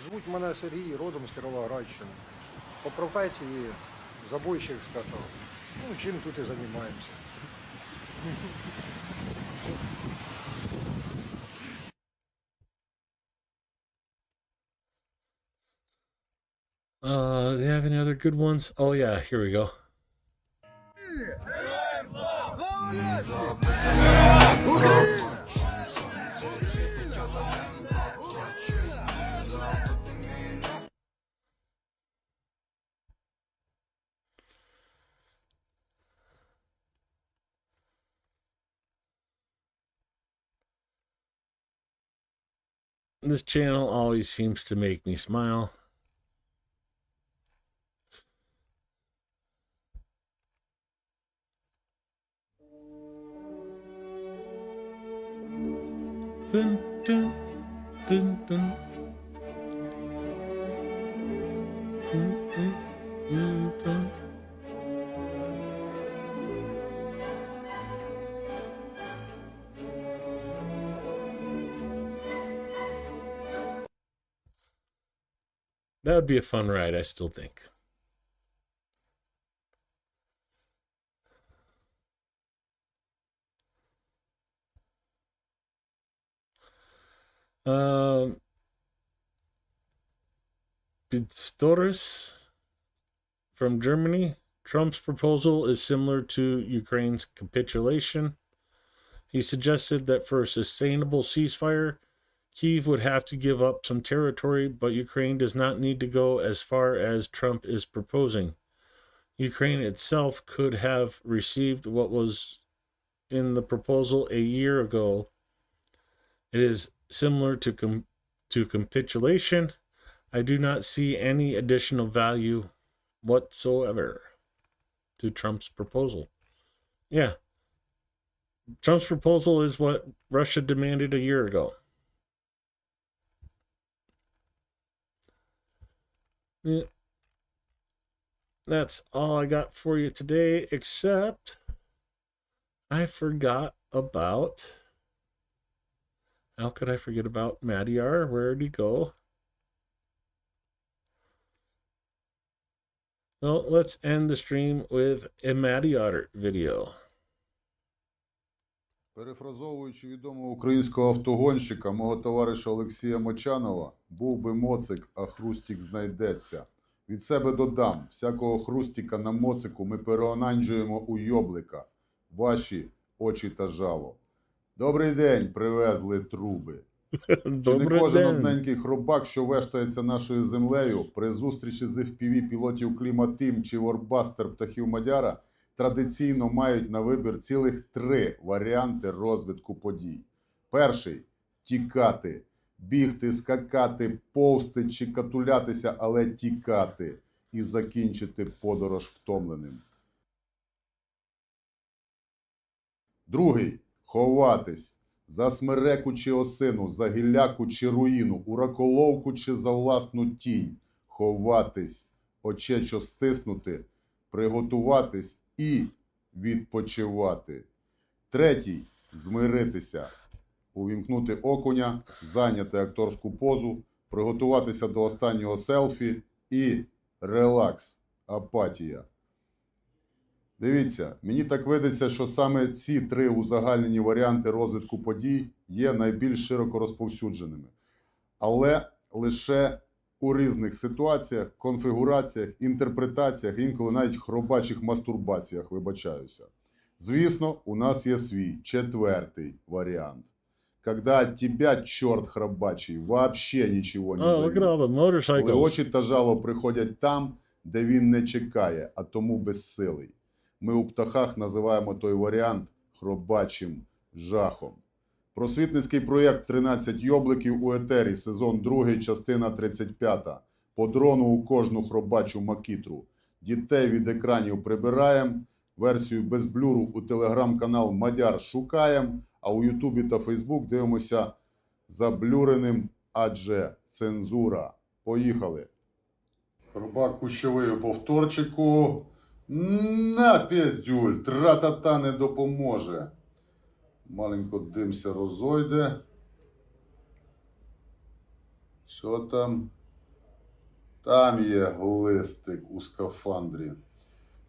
Звуть мене Сергій, родом з Кіровоградщини. По професії забойщик скотов. Ну, чим тут і займаємося. Do they have any other good ones? Oh yeah, here we go. This channel always seems to make me smile. Dun, dun, dun, dun. Dun, dun, dun, dun. That would be a fun ride, I still think. Um, Pistorius from Germany. Trump's proposal is similar to Ukraine's capitulation. He suggested that for a sustainable ceasefire, Kyiv would have to give up some territory, but Ukraine does not need to go as far as Trump is proposing. Ukraine itself could have received what was in the proposal a year ago. It is similar to capitulation. I do not see any additional value whatsoever to Trump's proposal. Yeah, Trump's proposal is what Russia demanded a year ago. Yeah. That's all I got for you today, except I forgot about. How could I forget about Madiar? Where did he go? Well, let's end the stream with a Madiar video. Перефразовуючи відомого українського автогонщика, мого товариша Олексія Мочанова, був би моцик, а хрустік знайдеться. Від себе додам, всякого хрустіка на моцику ми переонанджуємо у йоблика. Ваші очі та жало. Добрий день, привезли труби. Чи не кожен одненький хробак, що вештається нашою землею, при зустрічі з FPV пілотів Кліматим чи Ворбастер птахів Мадяра, традиційно мають на вибір цілих 3 варіанти розвитку подій. Перший – тікати. Бігти, скакати, повзти чи катулятися, але тікати. І закінчити подорож втомленим. Другий – ховатись. За смереку чи осину, за гілляку чи руїну, у раколовку чи за власну тінь. Ховатись, очечо стиснути, приготуватись і відпочивати. Третій – змиритися. Увімкнути окуня, зайняти акторську позу, приготуватися до останнього селфі і релакс, апатія. Дивіться, мені так видиться, що саме ці 3 узагальнені варіанти розвитку подій є найбільш широко розповсюдженими. Але лише у різних ситуаціях, конфігураціях, інтерпретаціях, інколи навіть хробачих мастурбаціях, вибачаюся. Звісно, у нас є свій 4-й варіант. Когда от тебя, черт хробачий, вообще нічого не зависит. Коли очі та жало приходять там, де він не чекає, а тому безсилий. Ми у птахах називаємо той варіант хробачим жахом. Просвітницький проєкт «13 йобликів у етері», сезон 2, частина 35. По дрону у кожну хробачу макітру. Дітей від екранів прибираєм, версію без блюру у телеграм-канал Мадяр шукаєм, а у Ютубі та Фейсбук дивимося заблюреним, адже цензура. Поїхали. Хробак кущовий у повторчику. На, піздюль, тра-та-та не допоможе. Маленько димся розойде. Що там? Там є глистик у скафандрі.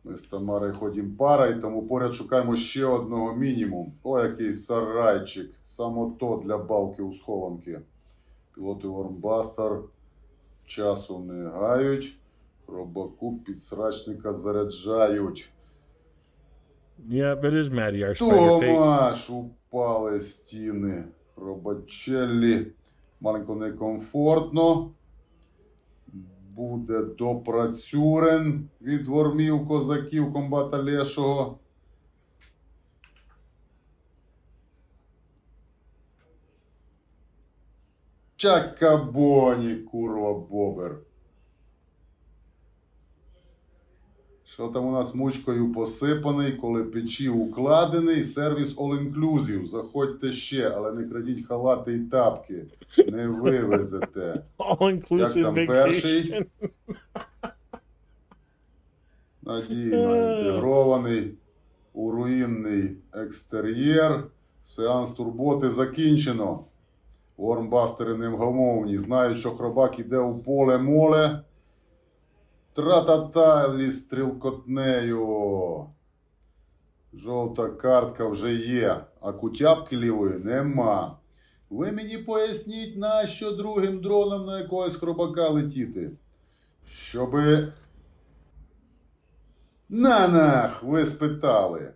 Ми з Тамарою ходимо пара, і тому поряд шукаємо ще одного мінімум. О, який сарайчик. Само то для балки у схованки. Пілоти Вормбастер часу не гають. Хробаку підсрачника заряджають. Yeah, but it is Madiar Spider Pig. Томаш, упали стіни. Хробачеллі. Маленько некомфортно. Буде допрацюрен від вормів козаків комбата Лешого. Чакабоні, курва бобер. Що там у нас мучкою посипаний, коли печі укладений, сервіс all-inclusive. Заходьте ще, але не крадіть халати і тапки. Не вивезете. Як All-inclusive там перший? vacation. Надійно інтегрований у руїнний екстер'єр. Сеанс турботи закінчено. Вормбастери невгамовні. Знають, що хробак іде у поле-моле. Тра-та-та стрілкотнею. Жовта картка вже є, а кутяпки лівої нема. Ви мені поясніть, нащо другим дроном на якогось хробака летіти? Щоби... Нанах, ви спитали.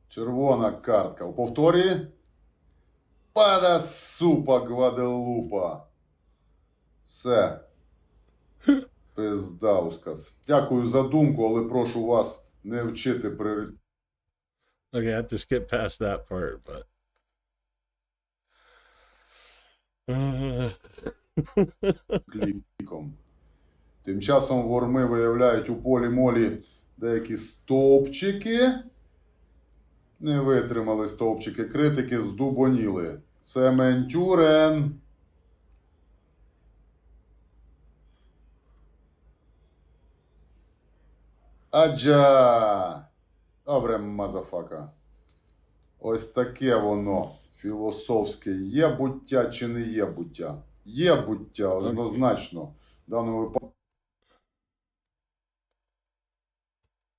Червона картка. У повторі? Пада супа Гваделупа. Все. Пиздаускас. Дякую за думку, але прошу вас не вчити пріоритет. Okay, I have to skip past that part, but. Кліком. Тим часом ворми виявляють у полі-молі деякі стовпчики. Не витримали стовпчики критики, здубоніли. Цементюрен. Аджа! Добре, мазафака. Ось таке воно філософське. Є буття чи не є буття? Є буття, однозначно. В даному випадку.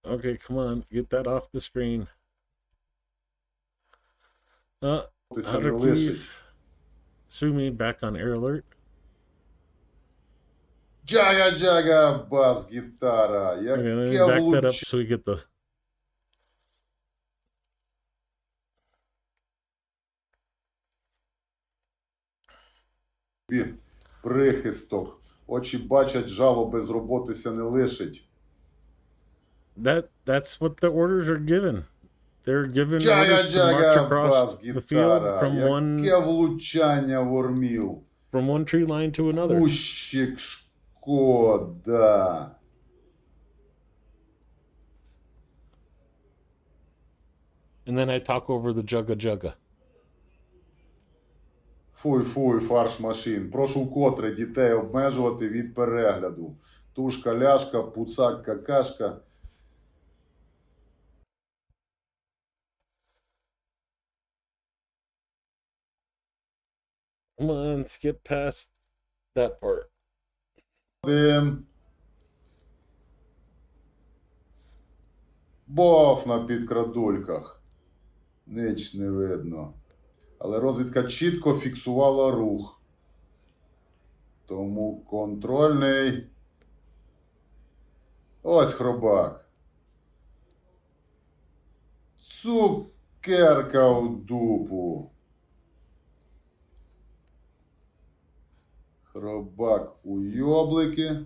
Okay, come on, get that off the screen. Це не лишить. Autoclave. Sue me back on air alert. Джага-джага, бас-гітара. Okay, let me Яке back that up влучання. so we get the. Прихисток. Очі бачать, жало без роботися не лишить. That's what the orders are given. They're given orders to march Джага-джага, across the field бас-гітара. Яке влучання вормів. from one tree line to another. Кущик шкода. And then I talk over the jugga jugga. Фуй-фуй, фарш машин. Прошу вкотре дітей обмежувати від перегляду. Тушка, ляшка, пуцак, какашка. Come on, skip past that part. Дим. Бов на підкрадульках. Ніч не видно. Але розвідка чітко фіксувала рух. Тому контрольний. Ось хробак. Цукерка у дупу. Хробак у йоблики.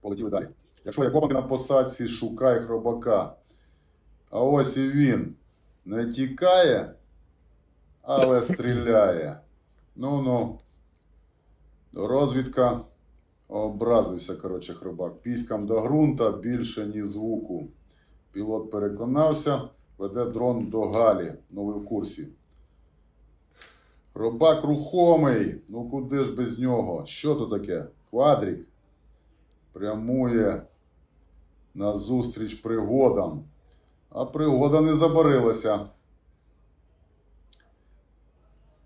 Полетіли далі. Якщо є бомби на посадці, шукай хробака. А ось і він. Не тікає, але стріляє. Ну-ну. Розвідка. Образився, коротше, хробак. Піськам до ґрунта більше, ні звуку. Пілот переконався, веде дрон до Галі. Ну, ви в курсі. Хробак рухомий. Ну, куди ж без нього? Що то таке? Квадрик. Прямує назустріч пригодам. А пригода не забарилася.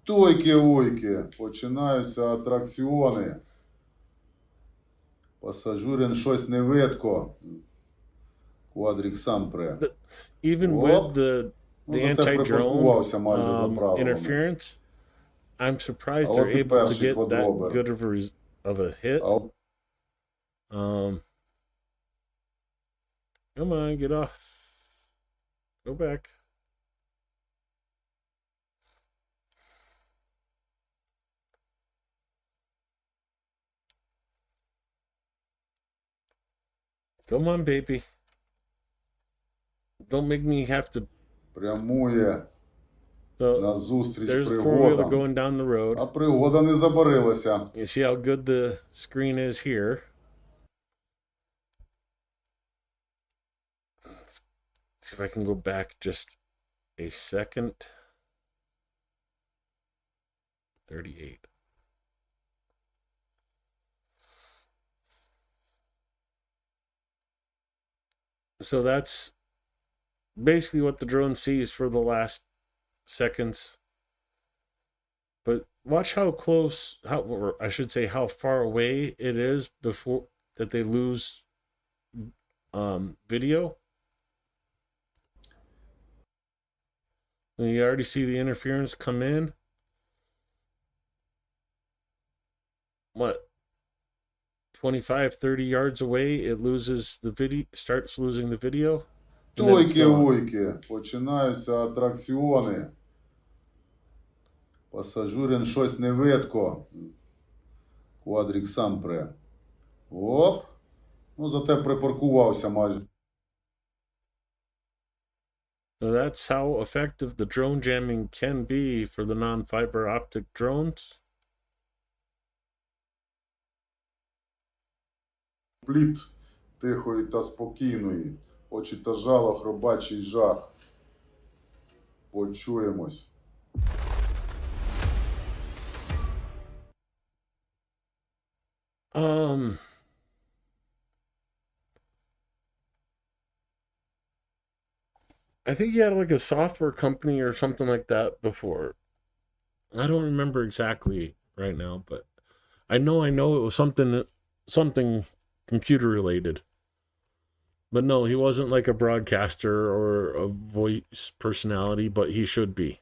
Тойки-уйки. Починаються атракціони. Пасажирин щось не видко. Квадрик сам пре. Even Оп. with the Ну, зате anti-drone припаркувався майже за правилами. interference, I'm surprised А they're от і able to перший get that квадробер. good of a hit. А от Come on, get off. Go back. Come on, baby. Don't make me have to. прямує So назустріч there's a four-wheeler пригодам. going down the road. А пригода не забарилася. You see how good the screen is here. See if I can go back just a second. 38. So that's basically what the drone sees for the last seconds. But watch how close, or I should say how far away it is before that they lose video. And you already see the interference come in. What? 25, 30 yards away, it loses the video, starts losing the video. And then it's gone. Тойки-ойки, починаються атракціони. Пасажирин щось не видко. Квадрик сам пре. Оп. Ну, зате припаркувався майже. So that's how effective the drone jamming can be for the non-fiber optic drones. Пліт тихої та спокійної. Очі та жало, хробачий жах. Почуємось. I think he had like a software company or something like that before. I don't remember exactly right now, but I know it was something computer related. But no, he wasn't like a broadcaster or a voice personality, but he should be.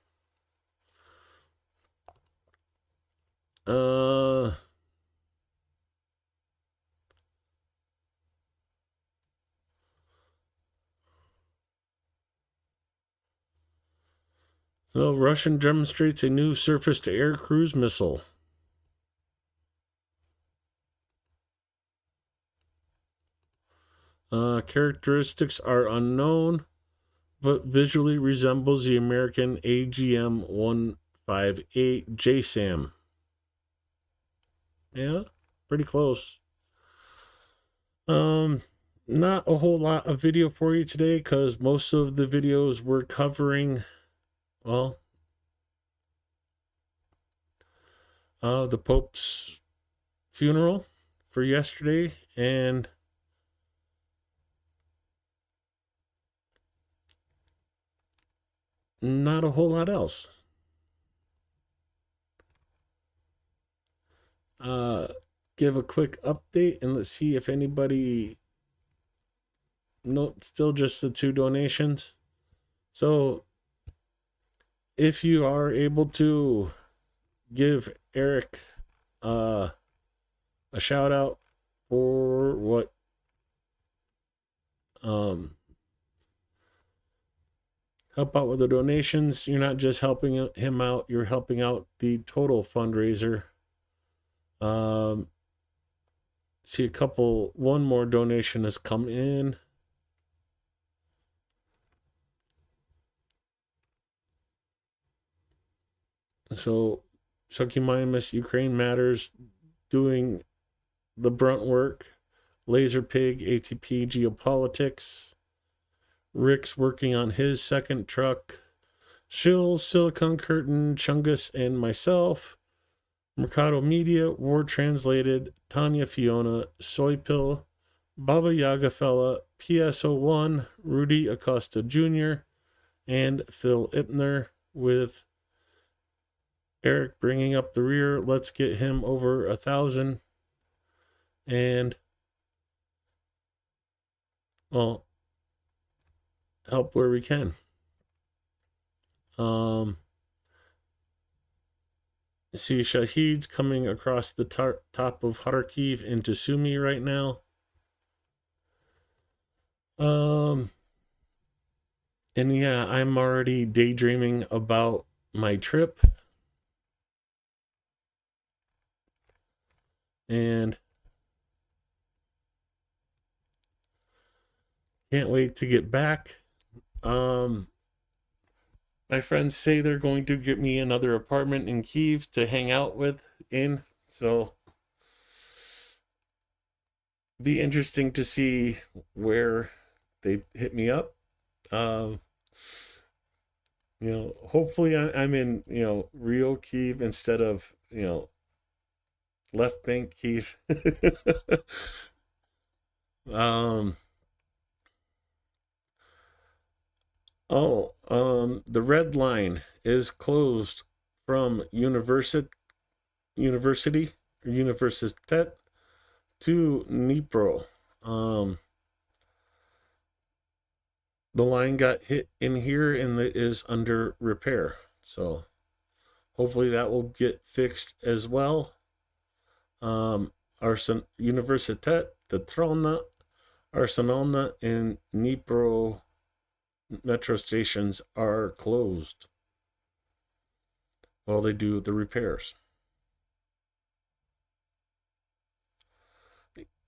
So Russian demonstrates a new surface-to-air cruise missile. Characteristics are unknown, but visually resembles the American AGM-158 JSAM. Yeah, pretty close. Not a whole lot of video for you today because most of the videos we're covering, well, the Pope's funeral for yesterday and not a whole lot else. Give a quick update and let's see if anybody. No, still just the 2 donations. So if you are able to give Eric a shout out for what help out with the donations, you're not just helping him out, you're helping out the total fundraiser. See one more donation has come in. So Succumimus Ukraine Matters doing the brunt work. Laser Pig ATP Geopolitics. Rick's working on his second truck. Shill, Silicon Curtain, Chungus, and myself. Mercado Media, War Translated, Tanya Fiona, Soy Pill, Baba Yaga Fella, PSO1, Rudy Acosta Jr., and Phil Ipner with Eric bringing up the rear. Let's get him over 1,000. And, well, help where we can. See Shahid's coming across the top of Kharkiv into Sumy right now. And yeah, I'm already daydreaming about my trip. And can't wait to get back. My friends say they're going to get me another apartment in Kyiv to hang out in. So be interesting to see where they hit me up. Um, hopefully I'm in, real Kiev instead of, left bank Kiev. um, the red line is closed from university or universitet to Dnipro. The line got hit in here and is under repair. So hopefully that will get fixed as well. Universitet, Tetrona, Arsenalna, and Dnipro metro stations are closed while they do the repairs.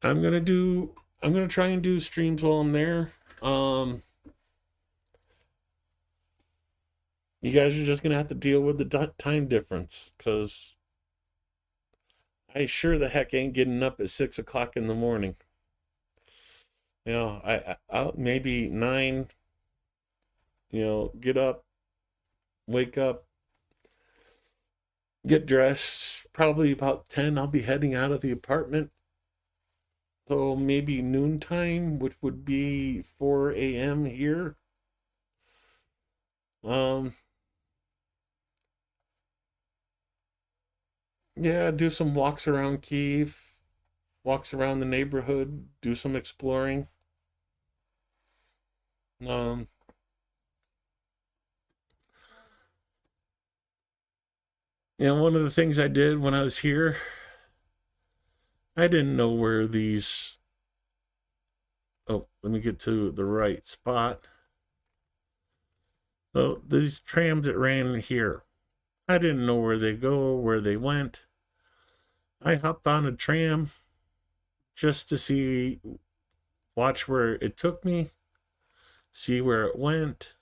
I'm gonna try and do streams while I'm there. You guys are just gonna have to deal with the time difference, because I sure the heck ain't getting up at 6 o'clock in the morning. I'll maybe 9. Get up, wake up, get dressed. Probably about 10, I'll be heading out of the apartment. So maybe noontime, which would be 4 a.m. here. Yeah, do some walks around Kiev, walks around the neighborhood, do some exploring. One of the things I did when I was here, I didn't know where these. Oh, let me get to the right spot. So these trams that ran here, I didn't know where they go, where they went. I hopped on a tram just to watch where it took me, see where it went.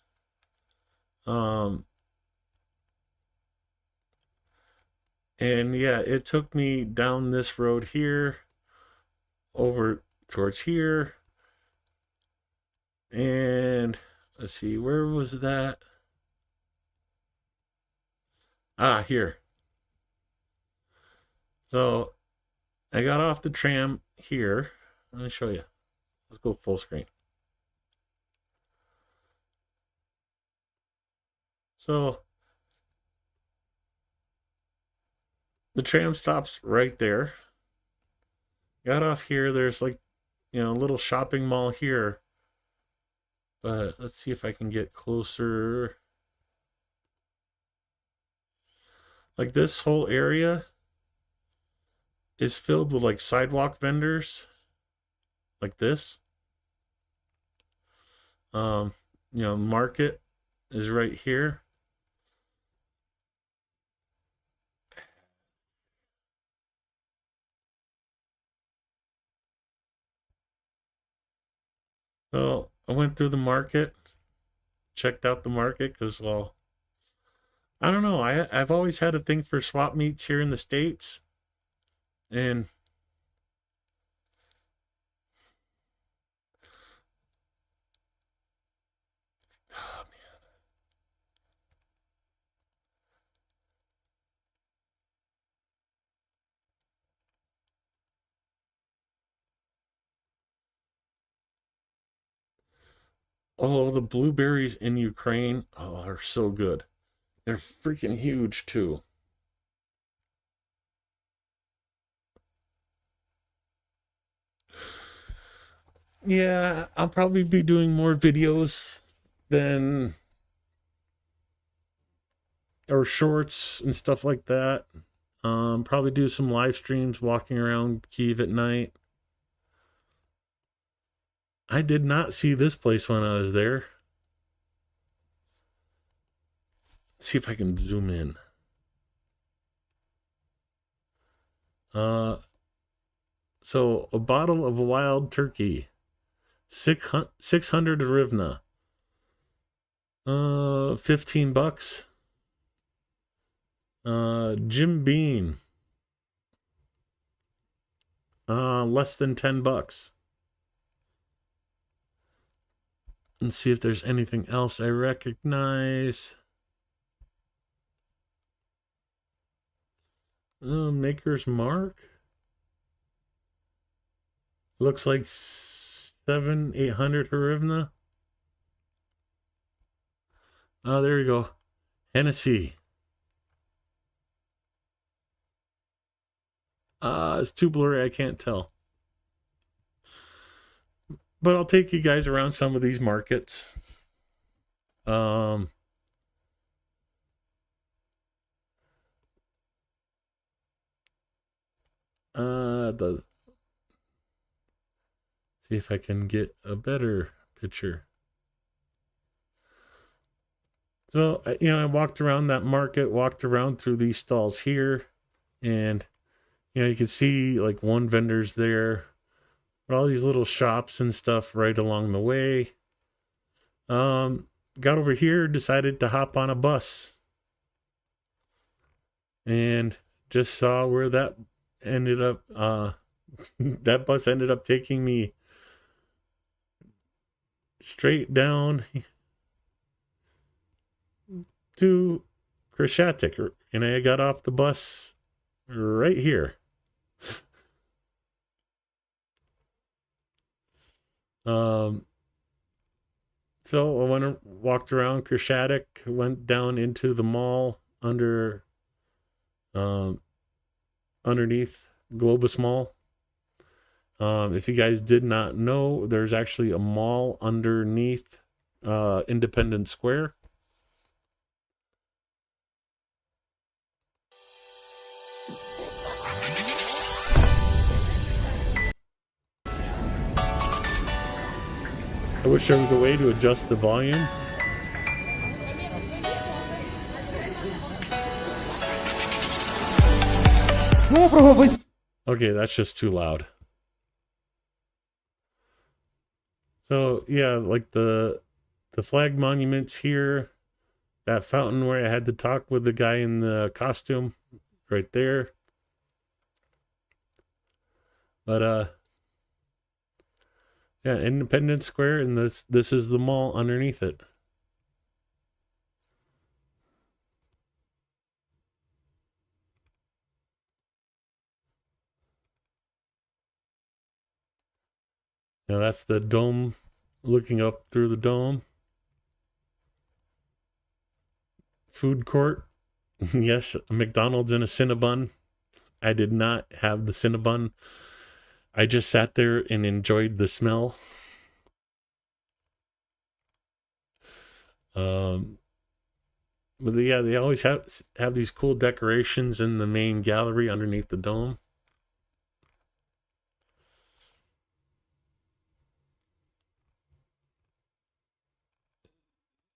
And yeah, it took me down this road here, over towards here. And let's see, where was that? Here. So I got off the tram here. Let me show you. Let's go full screen. So the tram stops right there. Got off here. There's like, a little shopping mall here. But let's see if I can get closer. Like this whole area is filled with like sidewalk vendors. Like this. Market is right here. So I went through the market, checked out the market because, well, I don't know. I've always had a thing for swap meets here in the States. And oh, man. Oh, the blueberries in Ukraine, are so good. They're freaking huge too. Yeah, I'll probably be doing more videos than or shorts and stuff like that. Probably do some live streams walking around Kiev at night. I did not see this place when I was there. Let's see if I can zoom in. So a bottle of wild turkey, 600 hryvnia. 15 bucks. Jim Beam. Less than 10 bucks. and see if there's anything else I recognize. Maker's Mark. Looks like 800 Harivna. Oh, there we go. Hennessy. It's too blurry, I can't tell. But I'll take you guys around some of these markets. See if I can get a better picture. So, I walked around that market, walked around through these stalls here, and, you can see like one vendor's there, but all these little shops and stuff right along the way. Got over here, decided to hop on a bus, and just saw where that ended up. That bus ended up taking me straight down to Krishatik, and I got off the bus right here. So I went and walked around Krishatik, went down into the mall underneath Globus Mall. If you guys did not know, there's actually a mall underneath Independence Square. I wish there was a way to adjust the volume. Okay, that's just too loud. So yeah, like the flag monuments here, that fountain where I had to talk with the guy in the costume, right there. But yeah, Independence Square, and this is the mall underneath it. Now that's the dome, looking up through the dome. Food court. Yes, a McDonald's and a Cinnabon. I did not have the Cinnabon. I just sat there and enjoyed the smell. But yeah, they always have these cool decorations in the main gallery underneath the dome.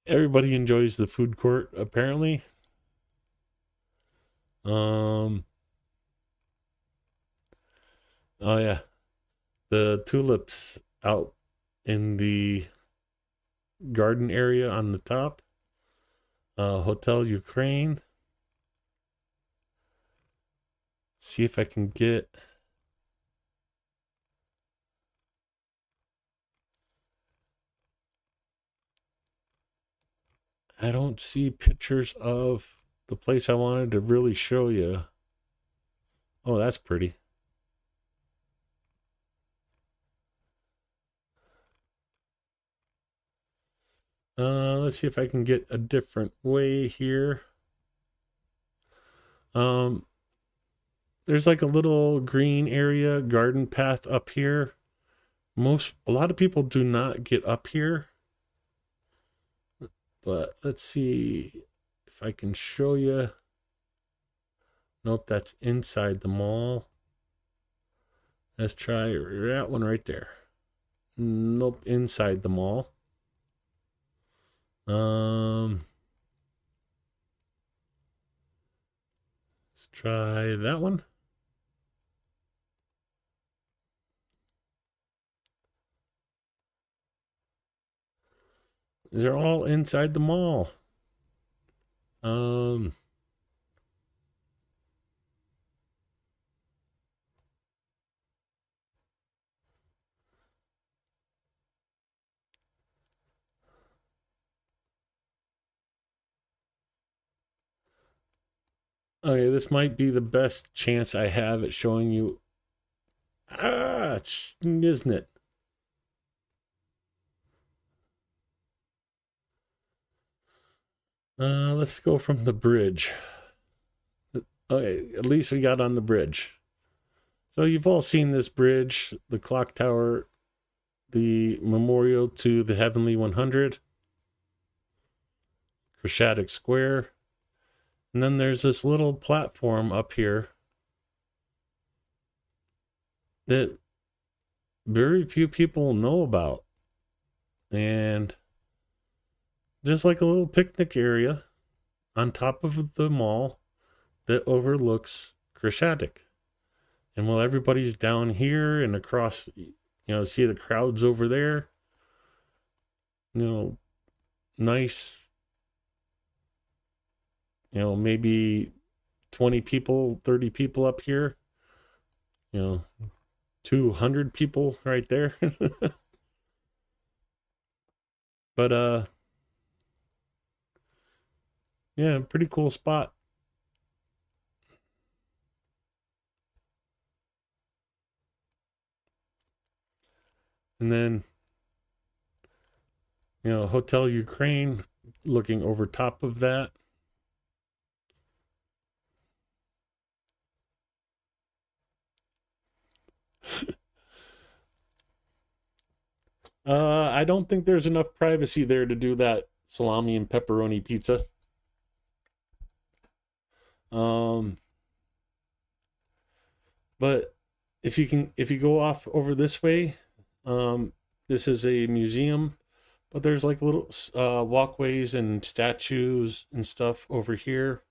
Everybody enjoys the food court, apparently. Oh yeah, the tulips out in the garden area on the top. Hotel Ukraine. See if I can get I don't see pictures of the place I wanted to really show you. Oh, that's pretty. Let's see if I can get a different way here. There's like a little green area, garden path up here. A lot of people do not get up here. But let's see if I can show you. Nope, that's inside the mall. Let's try that one right there. Nope, inside the mall. Let's try that one. They're all inside the mall. Okay, this might be the best chance I have at showing you. Isn't it? Let's go from the bridge. Okay, at least we got on the bridge. So you've all seen this bridge, the clock tower, the memorial to the Heavenly 100, Crescadic Square, and then there's this little platform up here that very few people know about. And just like a little picnic area on top of the mall that overlooks Crescadic. And while everybody's down here and across, see the crowds over there, nice, maybe 20 people, 30 people up here, 200 people right there. But, yeah, pretty cool spot. And then, Hotel Ukraine looking over top of that. I don't think there's enough privacy there to do that salami and pepperoni pizza. But if you go off over this way, this is a museum, but there's like little walkways and statues and stuff over here.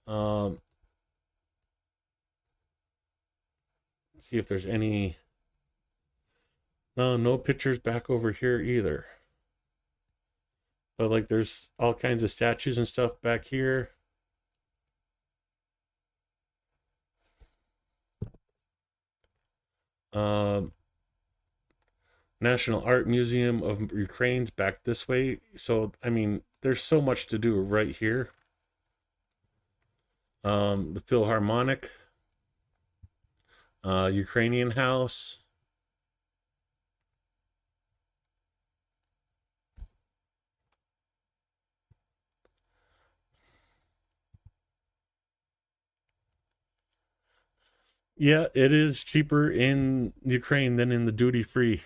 Let's see if there's any. No pictures back over here either. But like there's all kinds of statues and stuff back here. National Art Museum of Ukraine's back this way. So, I mean, there's so much to do right here. The Philharmonic, Ukrainian House. Yeah, it is cheaper in Ukraine than in the duty free.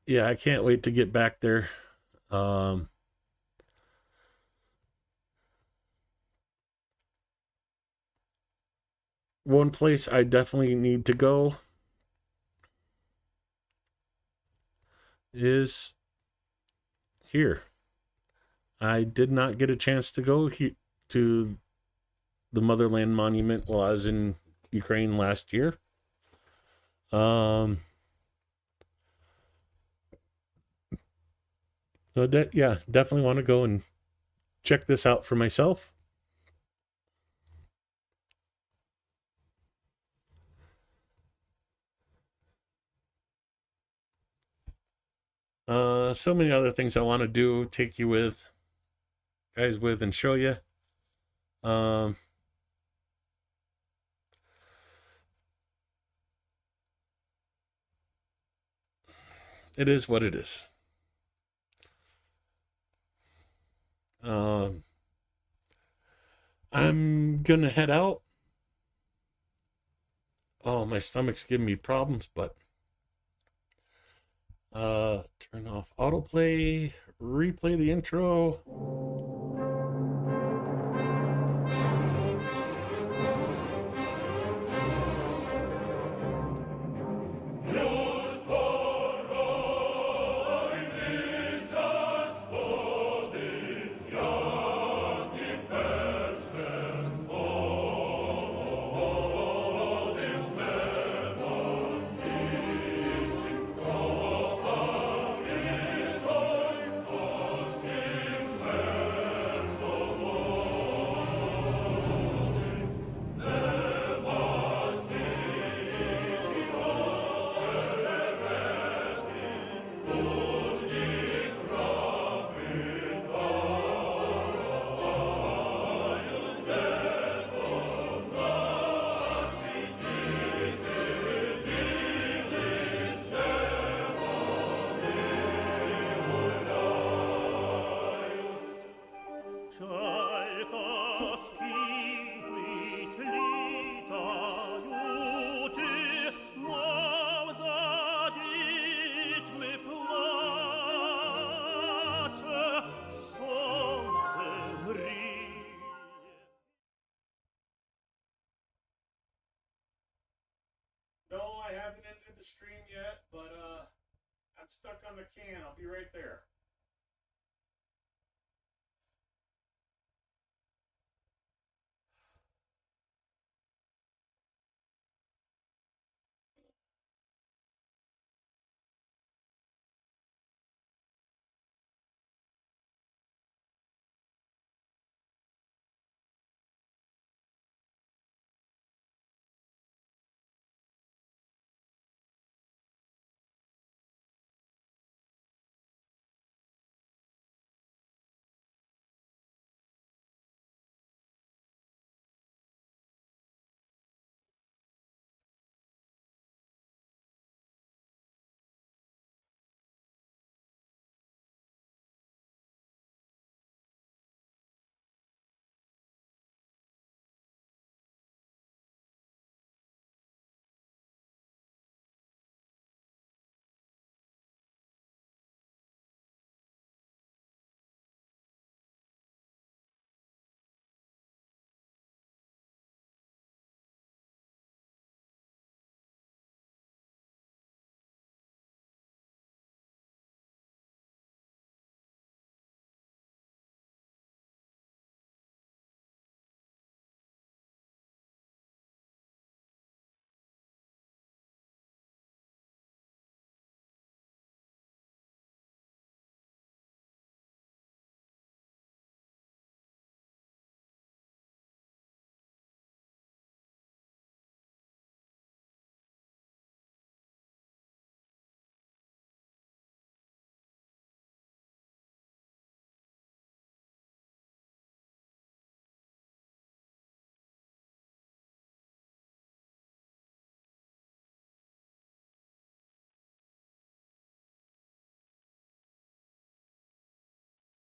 Yeah, I can't wait to get back there. One place I definitely need to go is here. I did not get a chance to go to the Motherland Monument while I was in Ukraine last year. So definitely want to go and check this out for myself. So many other things I want to do, take you guys with, and show you. It is what it is. I'm gonna head out. Oh, my stomach's giving me problems, but turn off autoplay, replay the intro. the stream yet, but I'm stuck on the can. I'll be right there.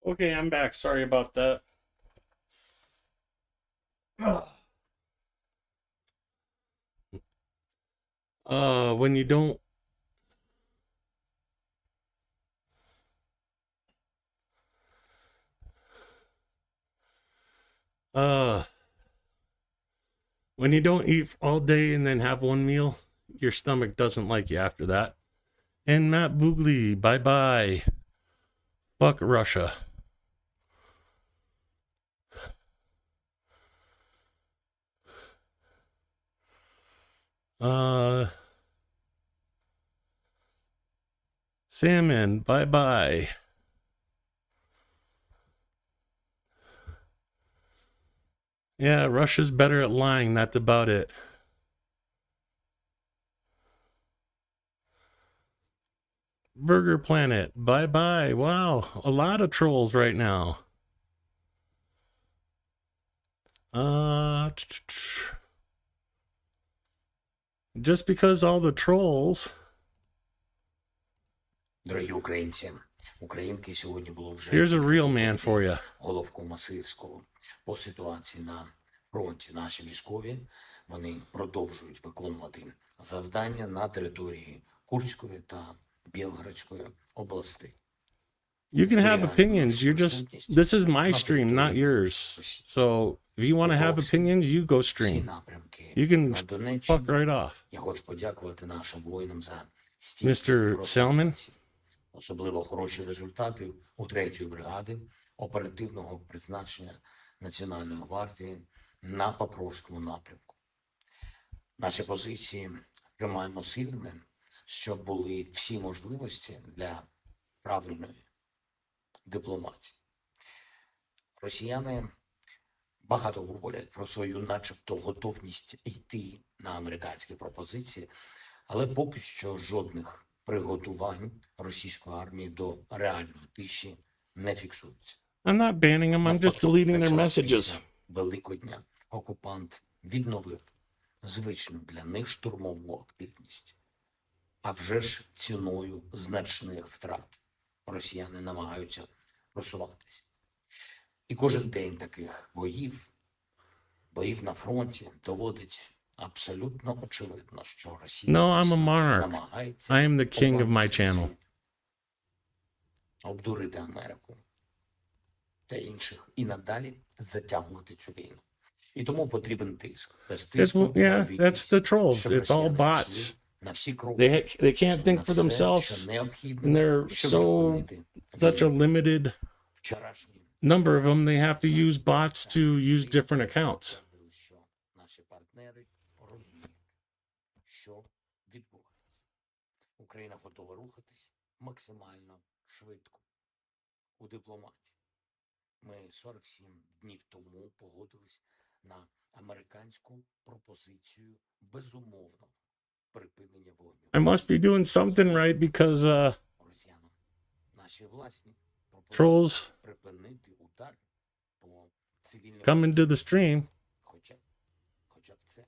Okay, I'm back. Sorry about that. When you don't uh when you don't eat all day and then have one meal, your stomach doesn't like you after that. And Matt Boogly, bye-bye. Fuck Russia. Salmon, bye-bye. Yeah, Russia's better at lying, that's about it. Burger Planet, bye-bye. Wow, a lot of trolls right now. Just because all the trolls. Дорогі українці, українки, сьогодні було вже Here's a real man for you. головкома Сирського. По ситуації на фронті наші військові, вони продовжують виконувати завдання на території Курської та Білградської областей. You can have opinions. This is my stream, not yours. So if you want to have opinions, you go stream. You can fuck right off. Я хочу подякувати нашим воїнам за Mr. Selman? Особливо хороші результати у 3-ї бригади оперативного призначення Національної гвардії на Покровському напрямку. Наші позиції тримаємо сильними, щоб були всі можливості для правильної дипломатії. Росіяни багато говорять про свою начебто готовність йти на американські пропозиції, але поки що жодних приготувань російської армії до реальної тиші не фіксується. I'm not banning them, I'm just deleting their messages. Великодня окупант відновив звичну для них штурмову активність. А вже ж ціною значних втрат росіяни намагаються просуватися. І кожен день таких боїв на фронті доводить абсолютно очевидно, що Росія намагається I am the king of my channel. обдурити Америку та інших і надалі затягувати цю війну. І тому потрібен тиск. Без тиску Yeah, that's the trolls. It's all bots. на всі кроки, They can't think на for все, themselves, що необхідно, and they're щоб so зупинити such a війну. limited Вчорашній number of them. They have to use bots to use different accounts. що наші партнери розуміють, що відбувається. Україна готова рухатись максимально швидко у дипломатії. Ми 47 днів тому погодились на американську пропозицію безумовного припинення вогню. I must be doing something right because Росіянам наші власні пропозиції trolls припинити удар по цивільним coming to the stream. хоча б це.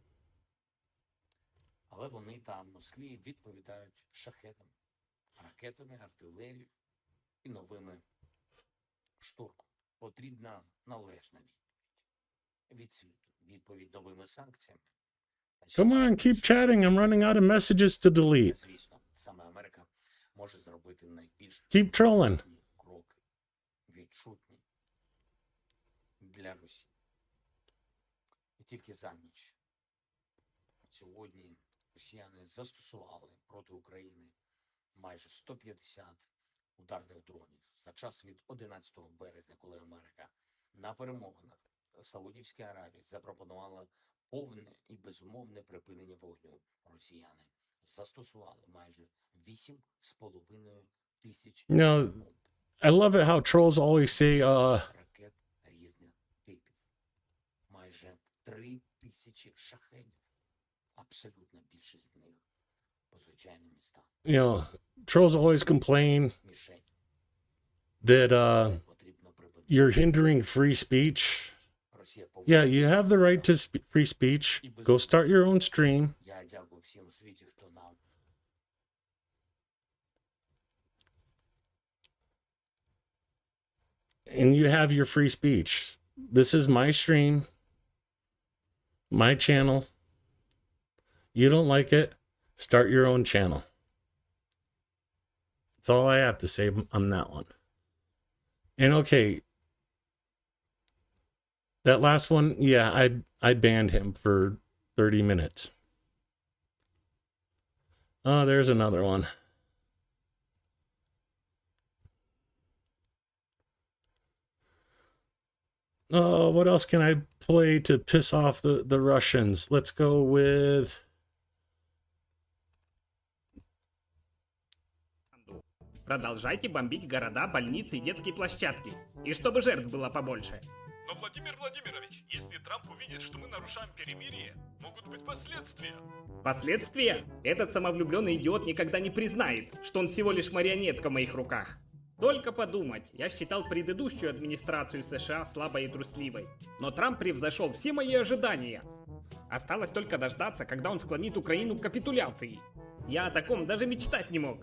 Але вони там в Москві відповідають шахедами, ракетами, артилерією і новими штурмами. Потрібна належна відповідь від світу. Відповідь новими санкціями. Come on, keep chatting. I'm running out of messages to delete. Звісно, саме Америка може зробити найбільш Keep trolling. кроки, відчутні для Росії. І тільки за ніч сьогодні росіяни застосували проти України майже 150 ударних дронів за час від 11 березня, коли Америка на перемовинах в Саудівській Аравії запропонувала повне і безумовне припинення вогню. Росіяни застосували майже 8,5 тисяч No, бомб, I love it how trolls always say, ракет різних типів, майже 3 тисячі шахедів. Абсолютна більшість з них по звичайним містам. trolls always complain Мішень. that Це потрібно припинити. you're hindering free speech. Росія Yeah, you have the right to free speech. Go start your own stream. Я дякую всім у світі, хто нам And you have your free speech. This is my stream, my channel. You don't like it, start your own channel. That's all I have to say on that one. And okay, that last one, yeah, I banned him for 30 minutes. Oh, there's another one. Oh, what else can I play to piss off the Russians? Let's go with... Продолжайте бомбить города, больницы и детские площадки. И чтобы жертв было побольше. Но, Владимир Владимирович, если Трамп увидит, что мы нарушаем перемирие, могут быть последствия. Последствия? Этот самовлюбленный идиот никогда не признает, что он всего лишь марионетка в моих руках. Только подумать, я считал предыдущую администрацию США слабой и трусливой. Но Трамп превзошел все мои ожидания. Осталось только дождаться, когда он склонит Украину к капитуляции. Я о таком даже мечтать не мог.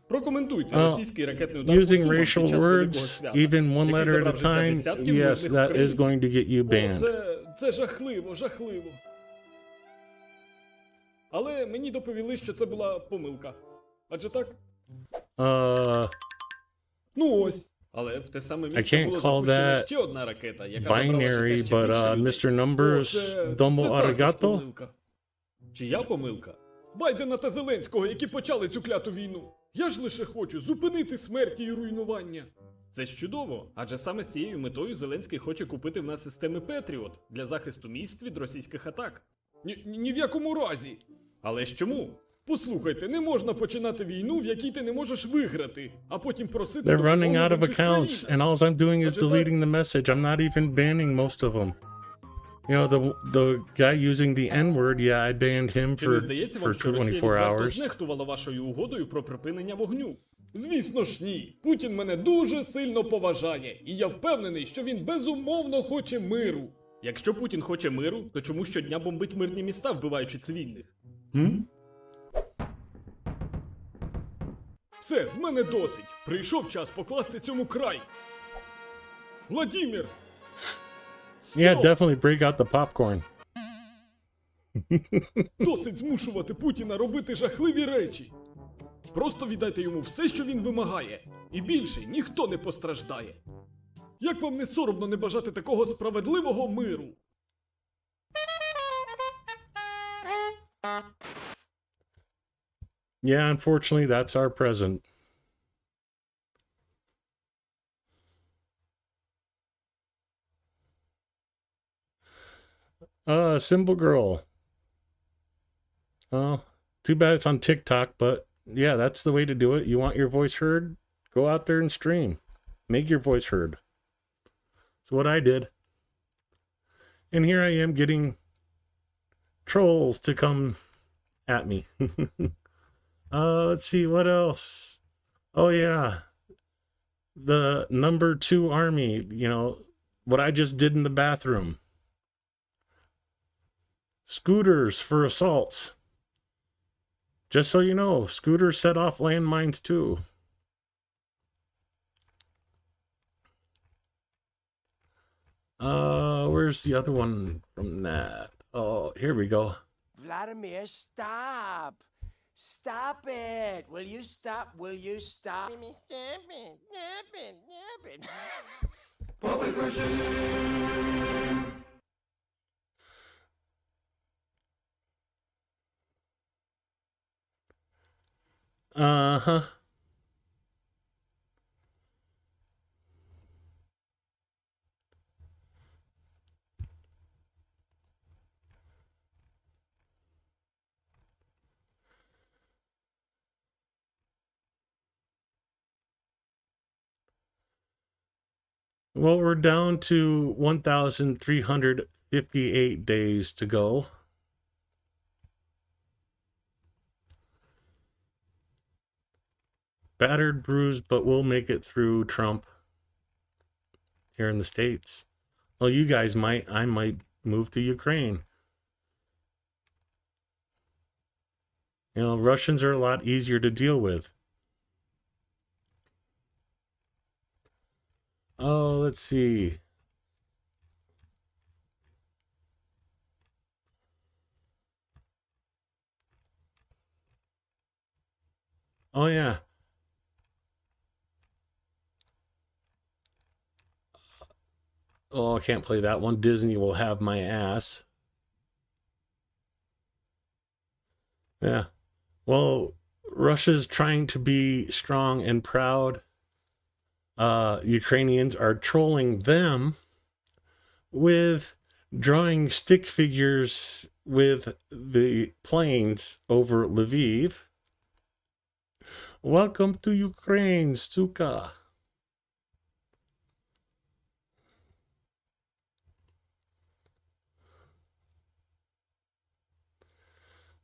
Прокоментуйте російський ракетний удар Using по Сумам racial під час Великого words, свята, even one який letter at забрав a життя time, десятків yes, мирних that is українців. going to get you О, banned. це жахливо, жахливо. Але мені доповіли, що це була помилка. Адже так? Ну ось. Але в те саме місце can't було call запущена that ще одна ракета, яка забрала binary, життя ще but більше людей. Mr. Numbers, О, domo це також arigato. помилка. Чия помилка? Байдена та Зеленського, які почали цю кляту війну. Я ж лише хочу зупинити смерті і руйнування. Це ж чудово, адже саме з цією метою Зеленський хоче купити в нас системи Петріот для захисту міст від російських атак. Ні в якому разі. Але ж чому? Послухайте, не можна починати війну, в якій ти не можеш виграти, а потім просити... They're running допомоги out of в інших accounts, країнах. and all I'm doing is Адже так? deleting the message. I'm not even banning most of them. You know, the guy using the N-word, yeah, I banned him Чи не for здається вам, що 24 Росія відверто hours. знехтувала вашою угодою про припинення вогню? Звісно ж ні. Путін мене дуже сильно поважає, і я впевнений, що він безумовно хоче миру. Якщо Путін хоче миру, то чому щодня бомбить мирні міста, вбиваючи цивільних? Все, з мене досить. Прийшов час покласти цьому край. Владімір! Yeah, Стоп! definitely break out the popcorn. Досить змушувати Путіна робити жахливі речі. Просто віддайте йому все, що він вимагає, і більше ніхто не постраждає. Як вам не соромно не бажати такого справедливого миру? Yeah, unfortunately, that's our present. Symbol Girl. Oh, too bad it's on TikTok, but yeah, that's the way to do it. You want your voice heard? Go out there and stream. Make your voice heard. That's what I did. And here I am getting trolls to come at me. Let's see, what else? Oh, yeah. The number 2 army, you know, what I just did in the bathroom. Scooters for assaults. Just so you know, scooters set off landmines too. Where's the other one from that? Oh, here we go. Vladimir, stop. Stop it. Will you stop? Will you stop? Stop it. Stop it. Public Uh-huh. Well, we're down to 1,358 days to go. Battered, bruised, but we'll make it through Trump here in the States. Well, you guys might. I might move to Ukraine. You know, Russians are a lot easier to deal with. Oh, let's see. Oh, yeah. Oh, I can't play that one. Disney will have my ass. Yeah. Well, Russia's trying to be strong and proud. Ukrainians are trolling them with drawing stick figures with the planes over Lviv. Welcome to Ukraine, suka.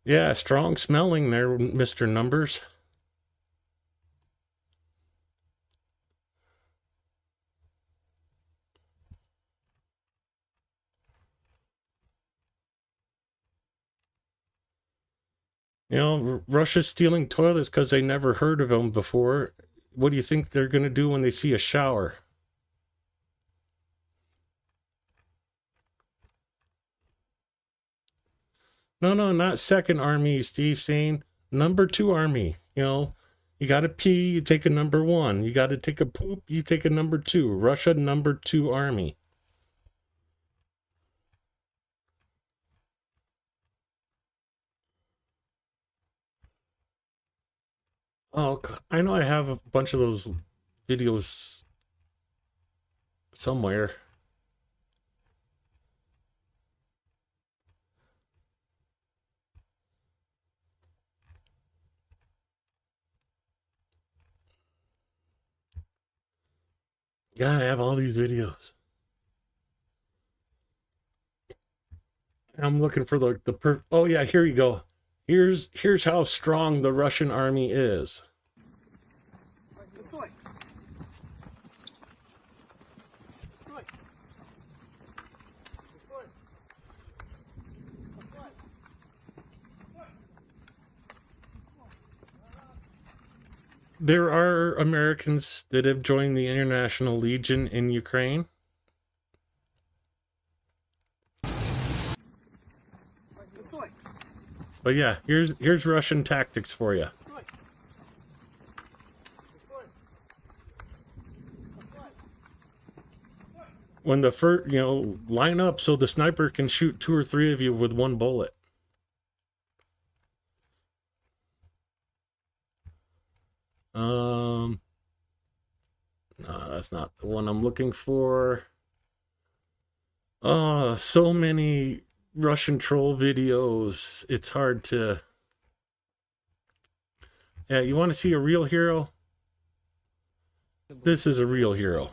Yeah, strong smelling there, Mr. Numbers. You know, Russia's stealing toilets because they never heard of them before. What do you think they're going to do when they see a shower? No, not second army, Steve saying number 2 army. You know, you got to pee, you take a number 1. You got to take a poop, you take a number 2. Russia, number 2 army. Oh, I know I have a bunch of those videos somewhere. Yeah, I have all these videos. I'm looking for oh yeah, here you go. Here's how strong the Russian army is. There are Americans that have joined the International Legion in Ukraine. But yeah, here's Russian tactics for you. When the first, you know, line up so the sniper can shoot 2 or 3 of you with 1 bullet. No, that's not the one I'm looking for. Oh, so many Russian troll videos. It's hard to. Yeah, you want to see a real hero? This is a real hero.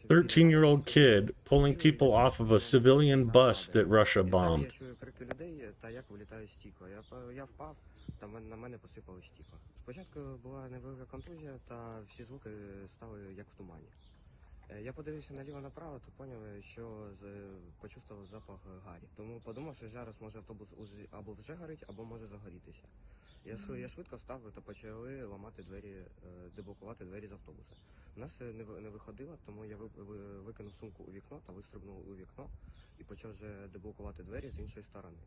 13-year-old kid pulling people off of a civilian bus that Russia bombed. На мене посипали стікла. Спочатку була невелика контузія, та всі звуки стали як в тумані. Я подивився наліво-направо, то поняв, що почувствував запах гарі. Тому подумав, що зараз може автобус або вже горить, або може загорітися. Я швидко встав та почали ламати двері, деблокувати двері з автобуса. У нас не виходило, тому я викинув сумку у вікно та вистрибнув у вікно і почав вже деблокувати двері з іншої сторони.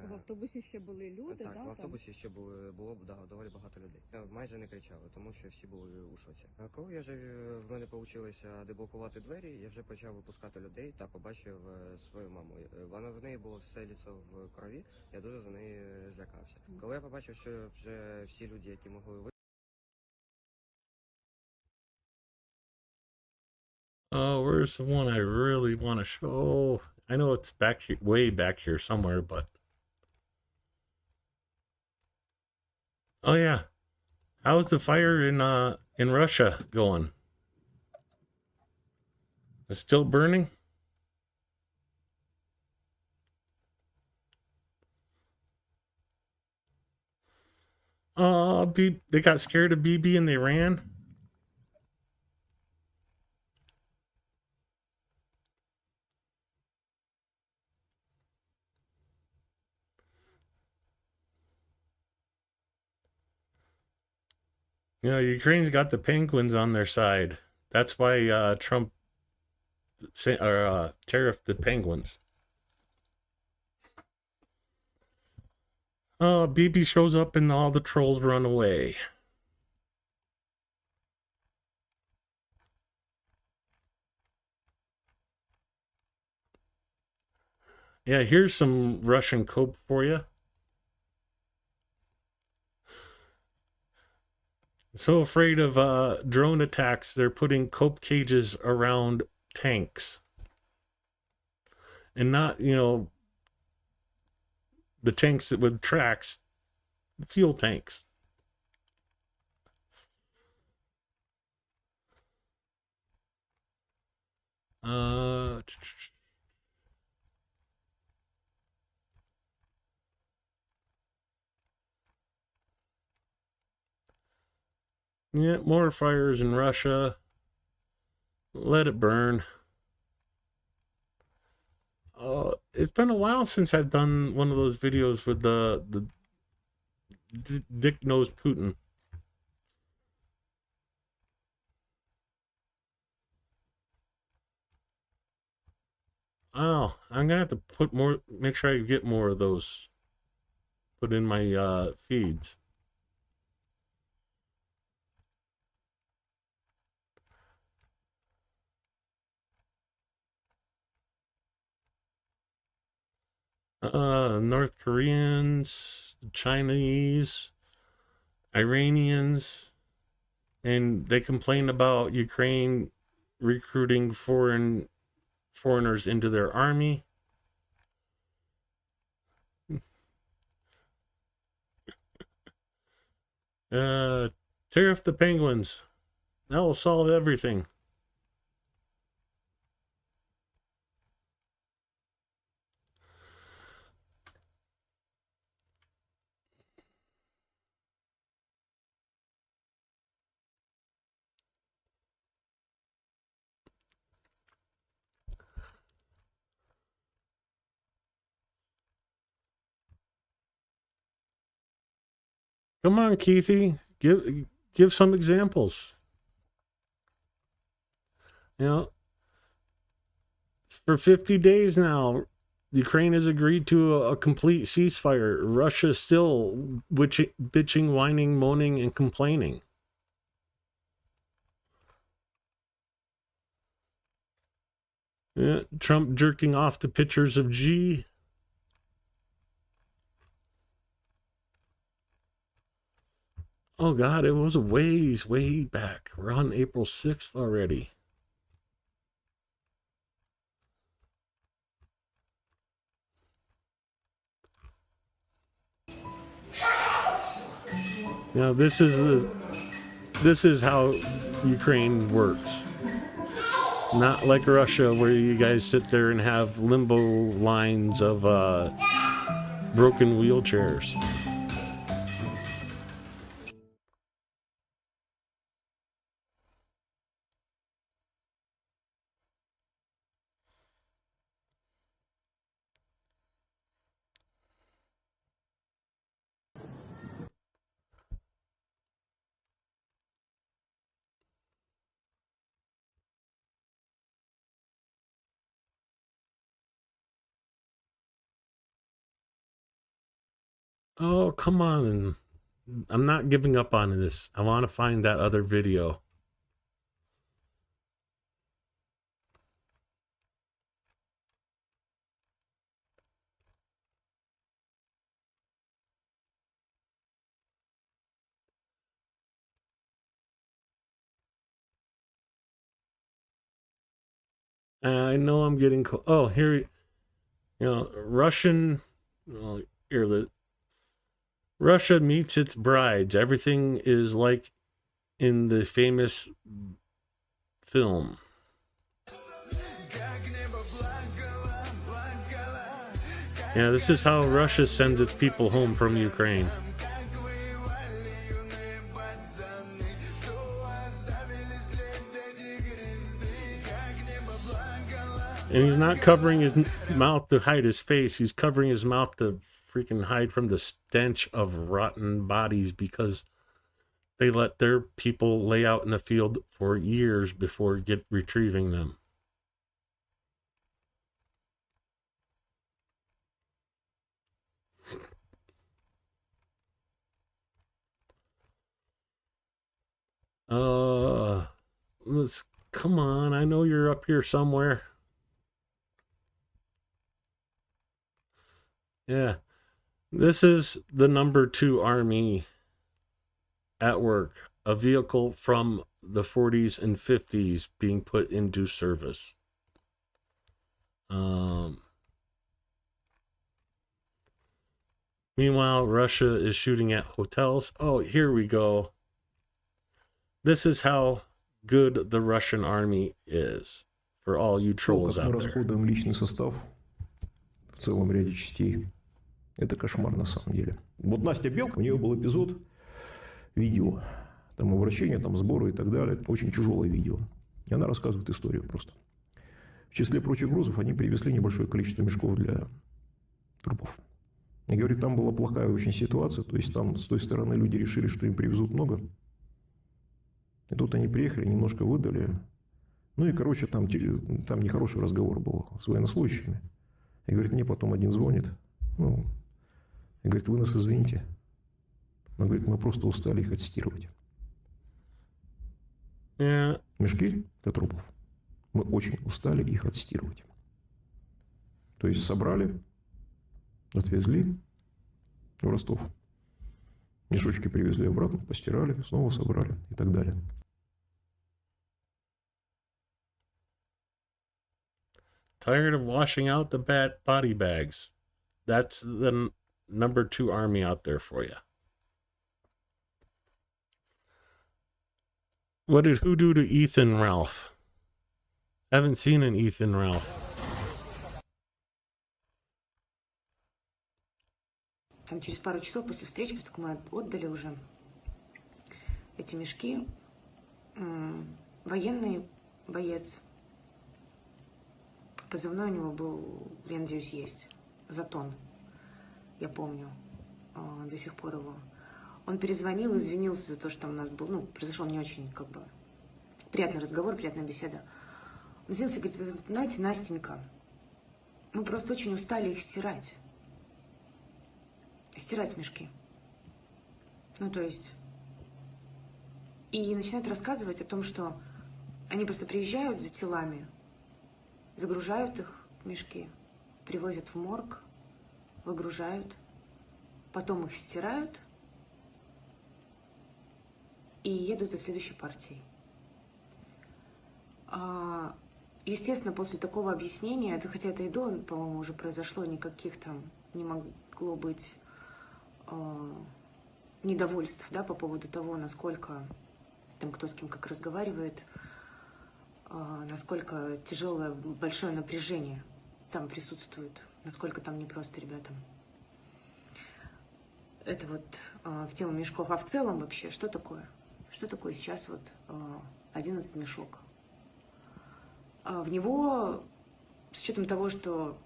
В автобусі ще були люди, так? Так, в автобусі ще було доволі багато людей. Майже не кричали, тому що всі були у шоці. Коли в мене вийшло деблокувати двері, я вже почав випускати людей та побачив свою маму. В неї було все лицо в крові, я дуже за неї злякався. Коли я побачив, що вже всі люди, які могли Oh, where's the one I really want to show? I know it's back here, way back here somewhere, but. Oh yeah, how's the fire in Russia going? It's still burning? Oh, they got scared of BB and they ran? You know, Ukraine's got the penguins on their side. That's why Trump tariffed the penguins. Oh, BB shows up and all the trolls run away. Yeah, here's some Russian cope for you. So afraid of drone attacks, they're putting cope cages around tanks. And not, the tanks that with tracks, fuel tanks. Yeah, more fires in Russia. Let it burn. It's been a while since I've done one of those videos with the Dick Knows Putin. Oh, I'm gonna have to put more. Make sure I get more of those. Put in my feeds. North Koreans, Chinese, Iranians, and they complain about Ukraine recruiting foreigners into their army. Tariff the penguins. That will solve everything. Come on, Keithy. Give some examples. For 50 days now, Ukraine has agreed to a complete ceasefire. Russia's still bitching, whining, moaning, and complaining. Yeah, Trump jerking off to pictures of G. Oh God, it was a way back. We're on April 6th already. Now this is how Ukraine works. Not like Russia, where you guys sit there and have limbo lines of broken wheelchairs. Oh, come on. I'm not giving up on this. I want to find that other video. I know I'm getting close. Oh, here, you know, Russian. Well, here, Russia meets its brides. Everything is like in the famous film. Yeah, this is how Russia sends its people home from Ukraine. And he's not covering his mouth to hide his face. He's covering his mouth to freaking hide from the stench of rotten bodies, because they let their people lay out in the field for years before retrieving them. Come on. I know you're up here somewhere. Yeah. This is the number 2 army at work. A vehicle from the 40s and 50s being put into service. Meanwhile, Russia is shooting at hotels. Oh, here we go. This is how good the Russian army is, for all you trolls out there. Мы расходуем личный состав в целом ряде частей. Это кошмар на самом деле. Вот Настя Белка, у нее был эпизод видео, там обращение, там сборы и так далее. Очень тяжелое видео. И она рассказывает историю просто. В числе прочих грузов они привезли небольшое количество мешков для трупов. И говорит, там была плохая очень ситуация. То есть там с той стороны люди решили, что им привезут много. И тут они приехали, немножко выдали. Ну и, короче, там нехороший разговор был с военнослужащими. И говорит, мне потом один звонит. Ну, и говорит, вы нас извините. Он говорит, мы просто устали их отстирывать. Мешки для трупов. Мы очень устали их отстирывать. То есть собрали, отвезли в Ростов. Мешочки привезли обратно, постирали, снова собрали и так далее. Tired of washing out the bad body bags. That's the number 2 army out there for you. What did who do to Ethan Ralph? Haven't seen an Ethan Ralph. Там через пару часов после встречи, поскольку мы отдали уже эти мешки, военный боец, позывной у него был, я надеюсь, есть, Затон, я помню, до сих пор его. Он перезвонил, извинился за то, что там у нас был, произошел не очень, приятный разговор, приятная беседа. Он извинился и говорит, вы знаете, Настенька, мы просто очень устали их стирать. Стирать мешки. То есть... И начинает рассказывать о том, что они просто приезжают за телами, загружают их в мешки, привозят в морг, выгружают, потом их стирают, и едут за следующей партией. Естественно, после такого объяснения, хотя это и до, по-моему, уже произошло, никаких там не могло быть недовольств, да, по поводу того, насколько там кто с кем как разговаривает, насколько тяжелое, большое напряжение там присутствует, насколько там непросто ребятам. Это вот в тему мешков. А в целом вообще, что такое? Что такое сейчас вот 11 мешок? В него, с учетом того, что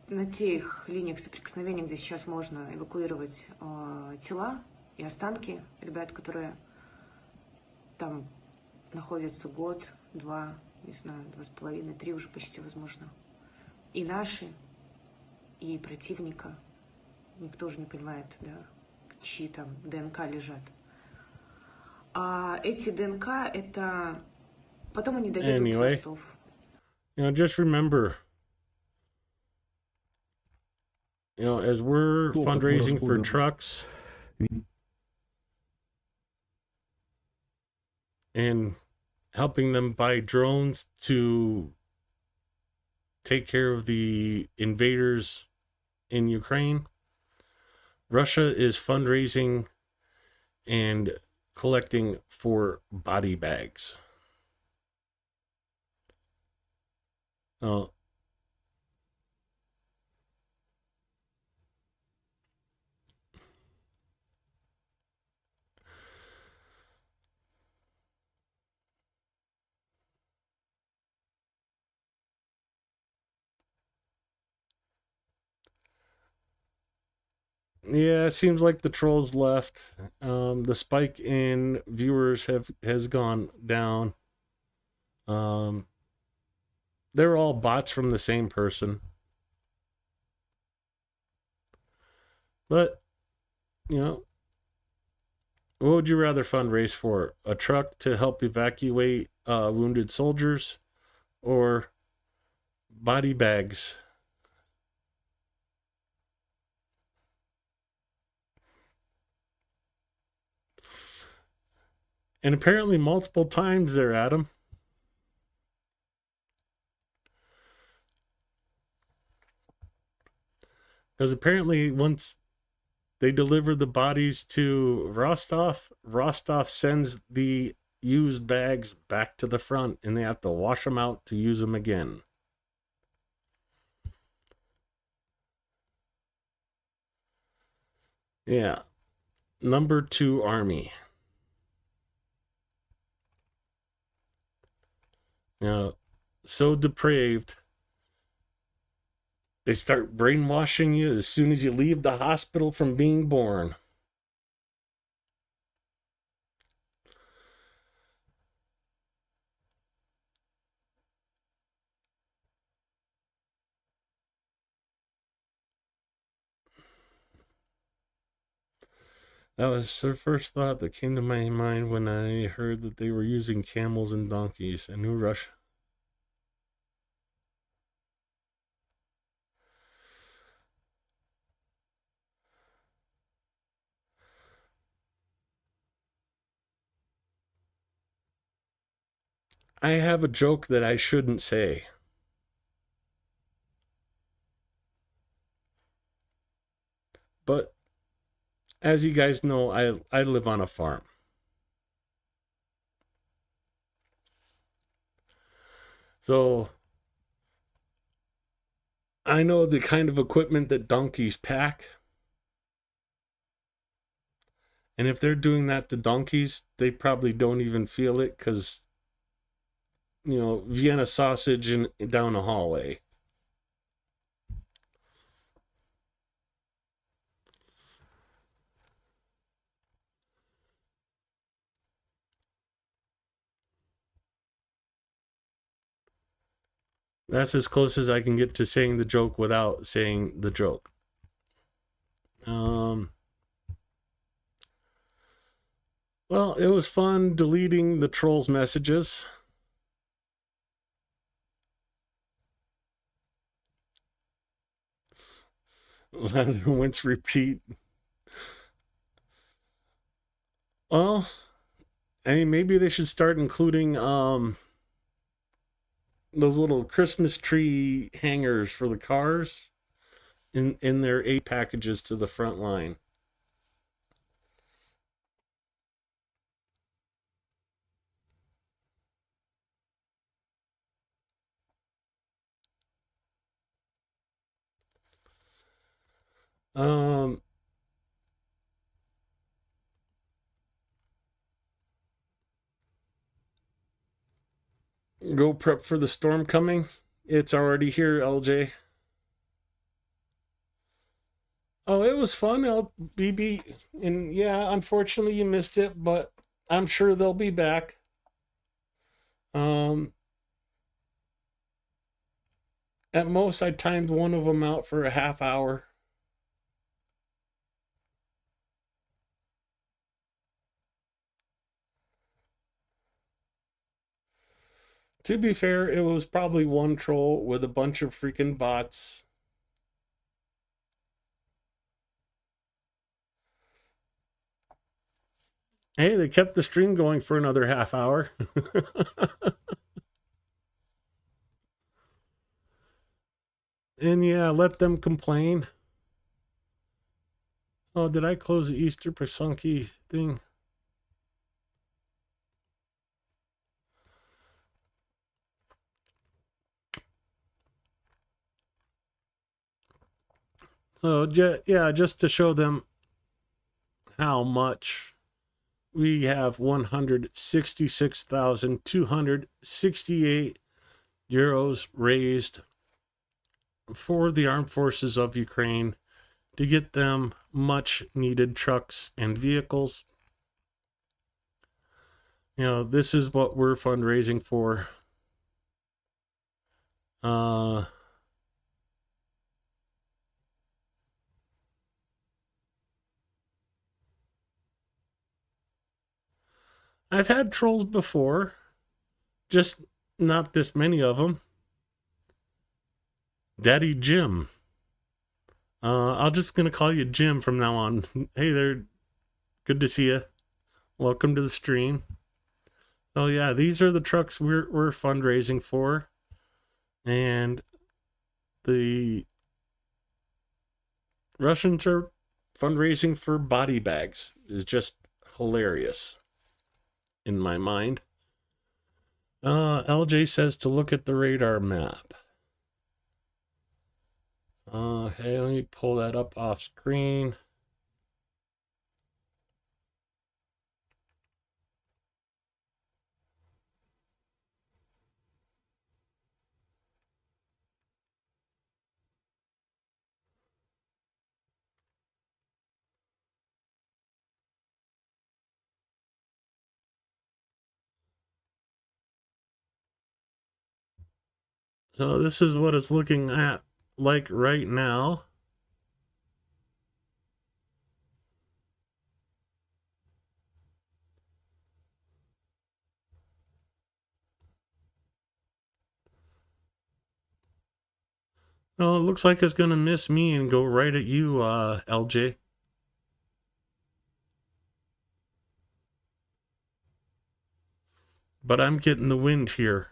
на тех линиях соприкосновения, где сейчас можно эвакуировать тела и останки ребят, которые там находятся год, два, не знаю, 2,5, 3 уже почти возможно. И наши, и противника. Никто же не понимает, да, чьи там ДНК лежат. А эти ДНК, это... Потом они доедут в Anyway, Ростов. just remember, as we're fundraising for trucks and helping them buy drones to take care of the invaders in Ukraine, Russia is fundraising and collecting for body bags. Yeah, it seems like the trolls left. The spike in viewers has gone down. They're all bots from the same person. But, what would you rather fundraise for? A truck to help evacuate wounded soldiers, or body bags? And apparently multiple times there, Adam. Because apparently once they deliver the bodies to Rostov, Rostov sends the used bags back to the front and they have to wash them out to use them again. Yeah. Number 2 Army. So depraved. They start brainwashing you as soon as you leave the hospital from being born. That was the first thought that came to my mind when I heard that they were using camels and donkeys. I knew Russia. I have a joke that I shouldn't say. But as you guys know, I live on a farm. So I know the kind of equipment that donkeys pack. And if they're doing that to donkeys, they probably don't even feel it because, Vienna sausage down a hallway. That's as close as I can get to saying the joke without saying the joke. Well, it was fun deleting the trolls' messages. Rinse, repeat. Well, I mean, maybe they should start including those little Christmas tree hangers for the cars in their aid packages to the front line. Um, go prep for the storm coming. It's already here, LJ. Oh, it was fun, LBB. And yeah, unfortunately you missed it, but I'm sure they'll be back. At most, I timed one of them out for a half hour. To be fair, it was probably one troll with a bunch of freaking bots. Hey, they kept the stream going for another half hour. And yeah, let them complain. Oh, did I close the Easter Pasunky thing? So, yeah, just to show them how much we have 166,268 euros raised for the armed forces of Ukraine to get them much needed trucks and vehicles. You know, this is what we're fundraising for. I've had trolls before, just not this many of them. Daddy Jim. I'm just going to call you Jim from now on. Hey there. Good to see you. Welcome to the stream. Oh yeah, these are the trucks we're fundraising for. And the Russians are fundraising for body bags. Is just hilarious in my mind. LJ says to look at the radar map. Hey, let me pull that up off screen. So this is what it's looking at like right now. Oh, it looks like it's gonna miss me and go right at you, LJ. But I'm getting the wind here.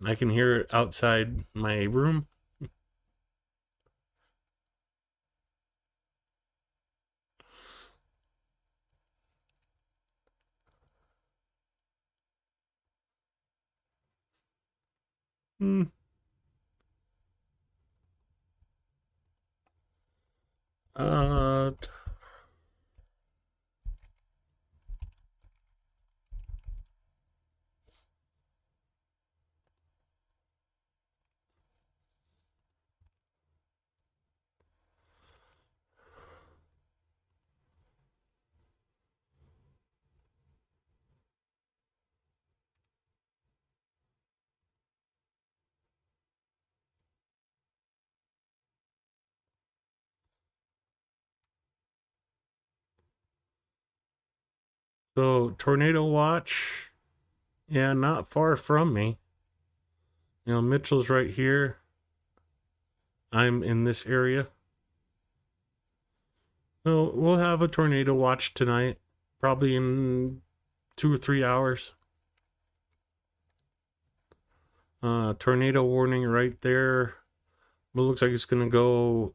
I can hear it outside my room. Hmm. Uh, so tornado watch. Yeah, not far from me. You know, Mitchell's right here. I'm in this area. So we'll have a tornado watch tonight, probably in 2 or 3 hours. Tornado warning right there. But it looks like it's going to go,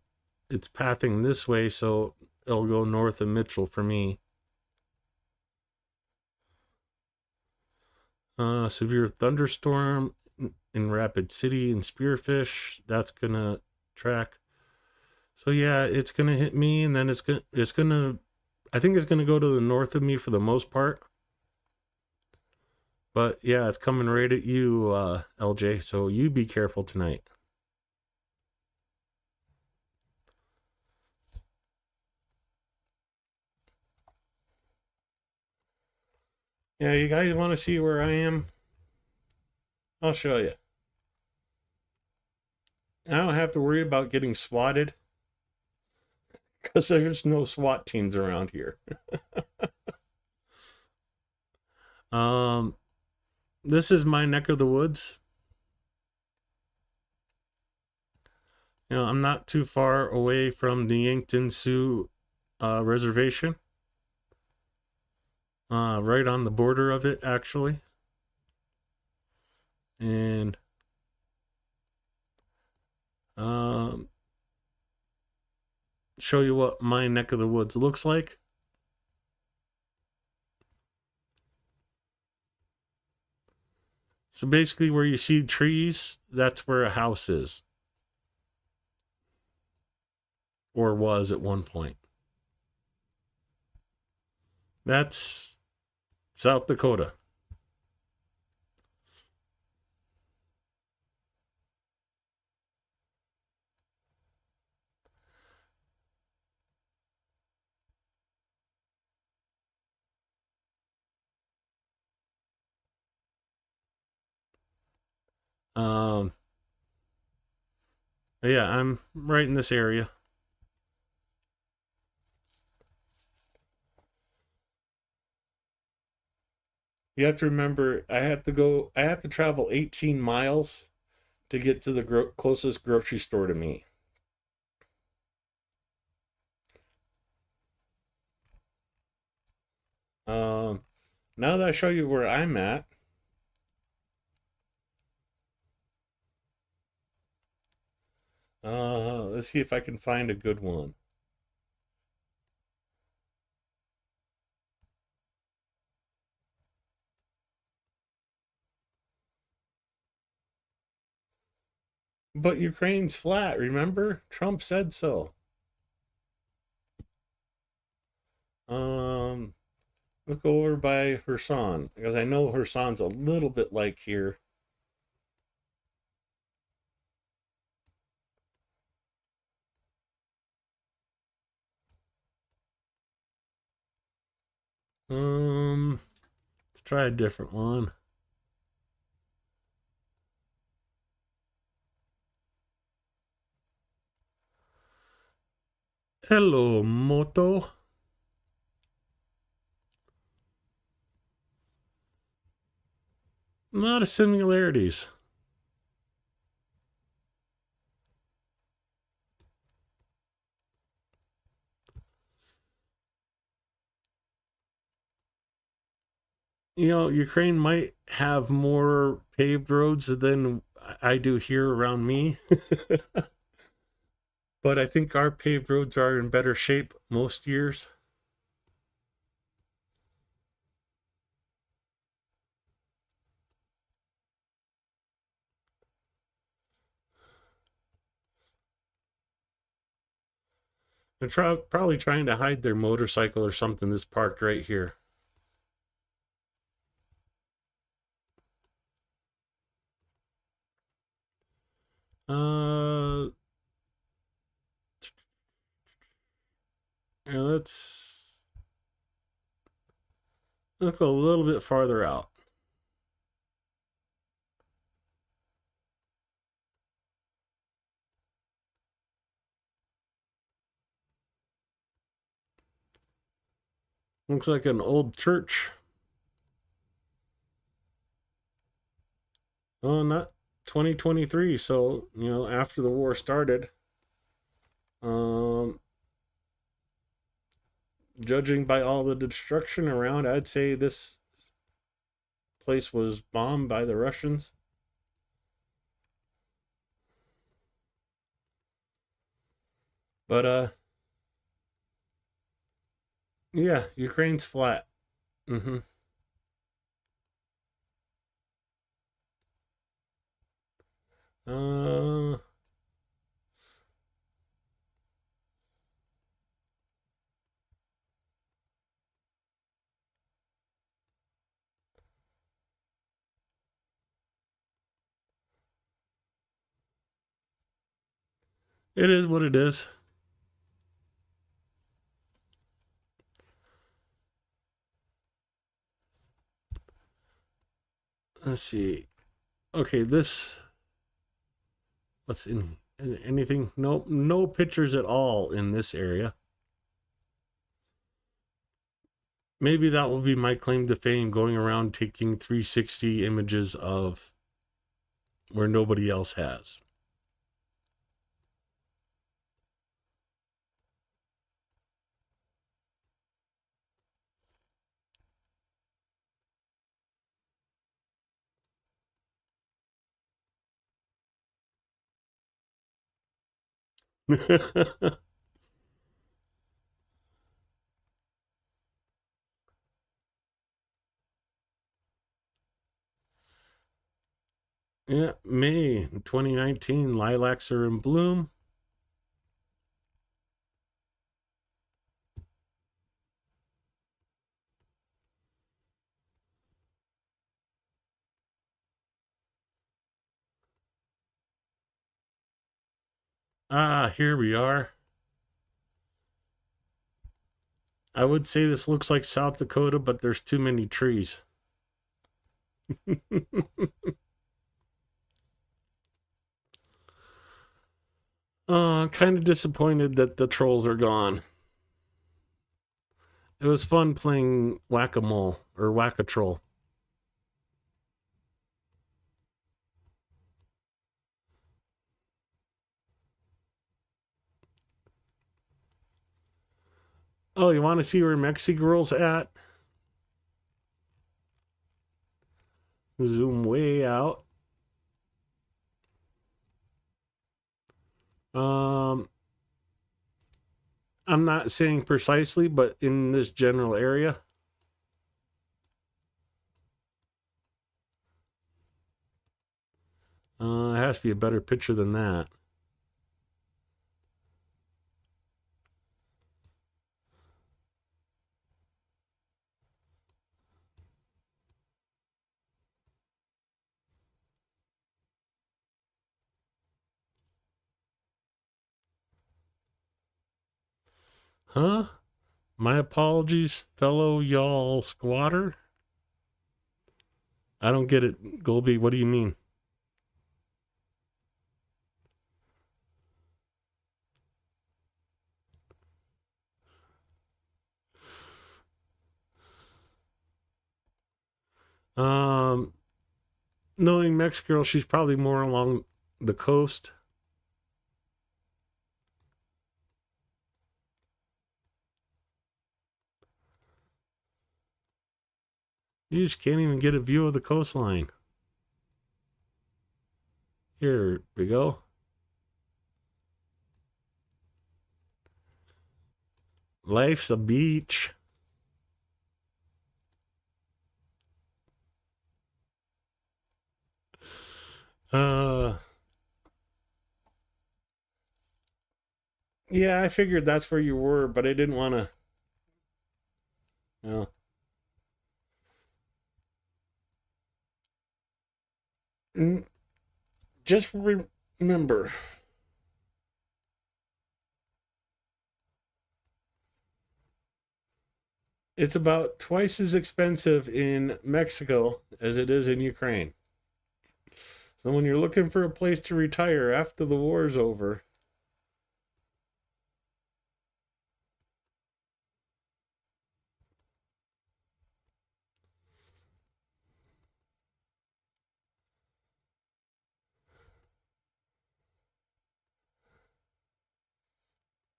it's pathing this way, so it'll go north of Mitchell for me. Severe thunderstorm in Rapid City and Spearfish. That's going to track. So yeah, it's going to hit me, and then it's going to, I think it's going to go to the north of me for the most part. But yeah, it's coming right at you, LJ. So you be careful tonight. Yeah, you guys want to see where I am? I'll show you. I don't have to worry about getting swatted because there's no SWAT teams around here. This is my neck of the woods. You know, I'm not too far away from the Yankton Sioux reservation. Right on the border of it, actually. And show you what my neck of the woods looks like. So basically where you see trees, that's where a house is. Or was at one point. That's South Dakota. Yeah, I'm right in this area. You have to remember, I have to travel 18 miles to get to the closest grocery store to me. Now that I show you where I'm at, let's see if I can find a good one. But Ukraine's flat, remember? Trump said so. Let's go over by Kherson, because I know Kherson's a little bit like here. Let's try a different one. Hello, Moto. A lot of similarities. You know, Ukraine might have more paved roads than I do here around me. But I think our paved roads are in better shape most years. They're probably trying to hide their motorcycle or something that's parked right here. Yeah, let's go a little bit farther out. Looks like an old church. Oh, not 2023. So, you know, after the war started. Judging by all the destruction around, I'd say this place was bombed by the Russians. But yeah, Ukraine's flat. Mm-hmm. Uh, it is what it is. Let's see. Okay, this. What's in anything? Nope, no pictures at all in this area. Maybe that will be my claim to fame, going around taking 360 images of where nobody else has. Yeah, May 2019, lilacs are in bloom. Ah, here we are. I would say this looks like South Dakota, but there's too many trees. I'm kind of disappointed that the trolls are gone. It was fun playing whack-a-mole or whack-a-troll. Oh, you want to see where Mexi Girl's at? Zoom way out. I'm not saying precisely, but in this general area. It has to be a better picture than that. Huh? My apologies, fellow y'all squatter. I don't get it, Golby. What do you mean? Knowing Mex Girl, she's probably more along the coast. You just can't even get a view of the coastline. Here we go. Life's a beach. Yeah, I figured that's where you were, but I didn't want to. You know. Just remember, it's about twice as expensive in Mexico as it is in Ukraine. So when you're looking for a place to retire after the war's over,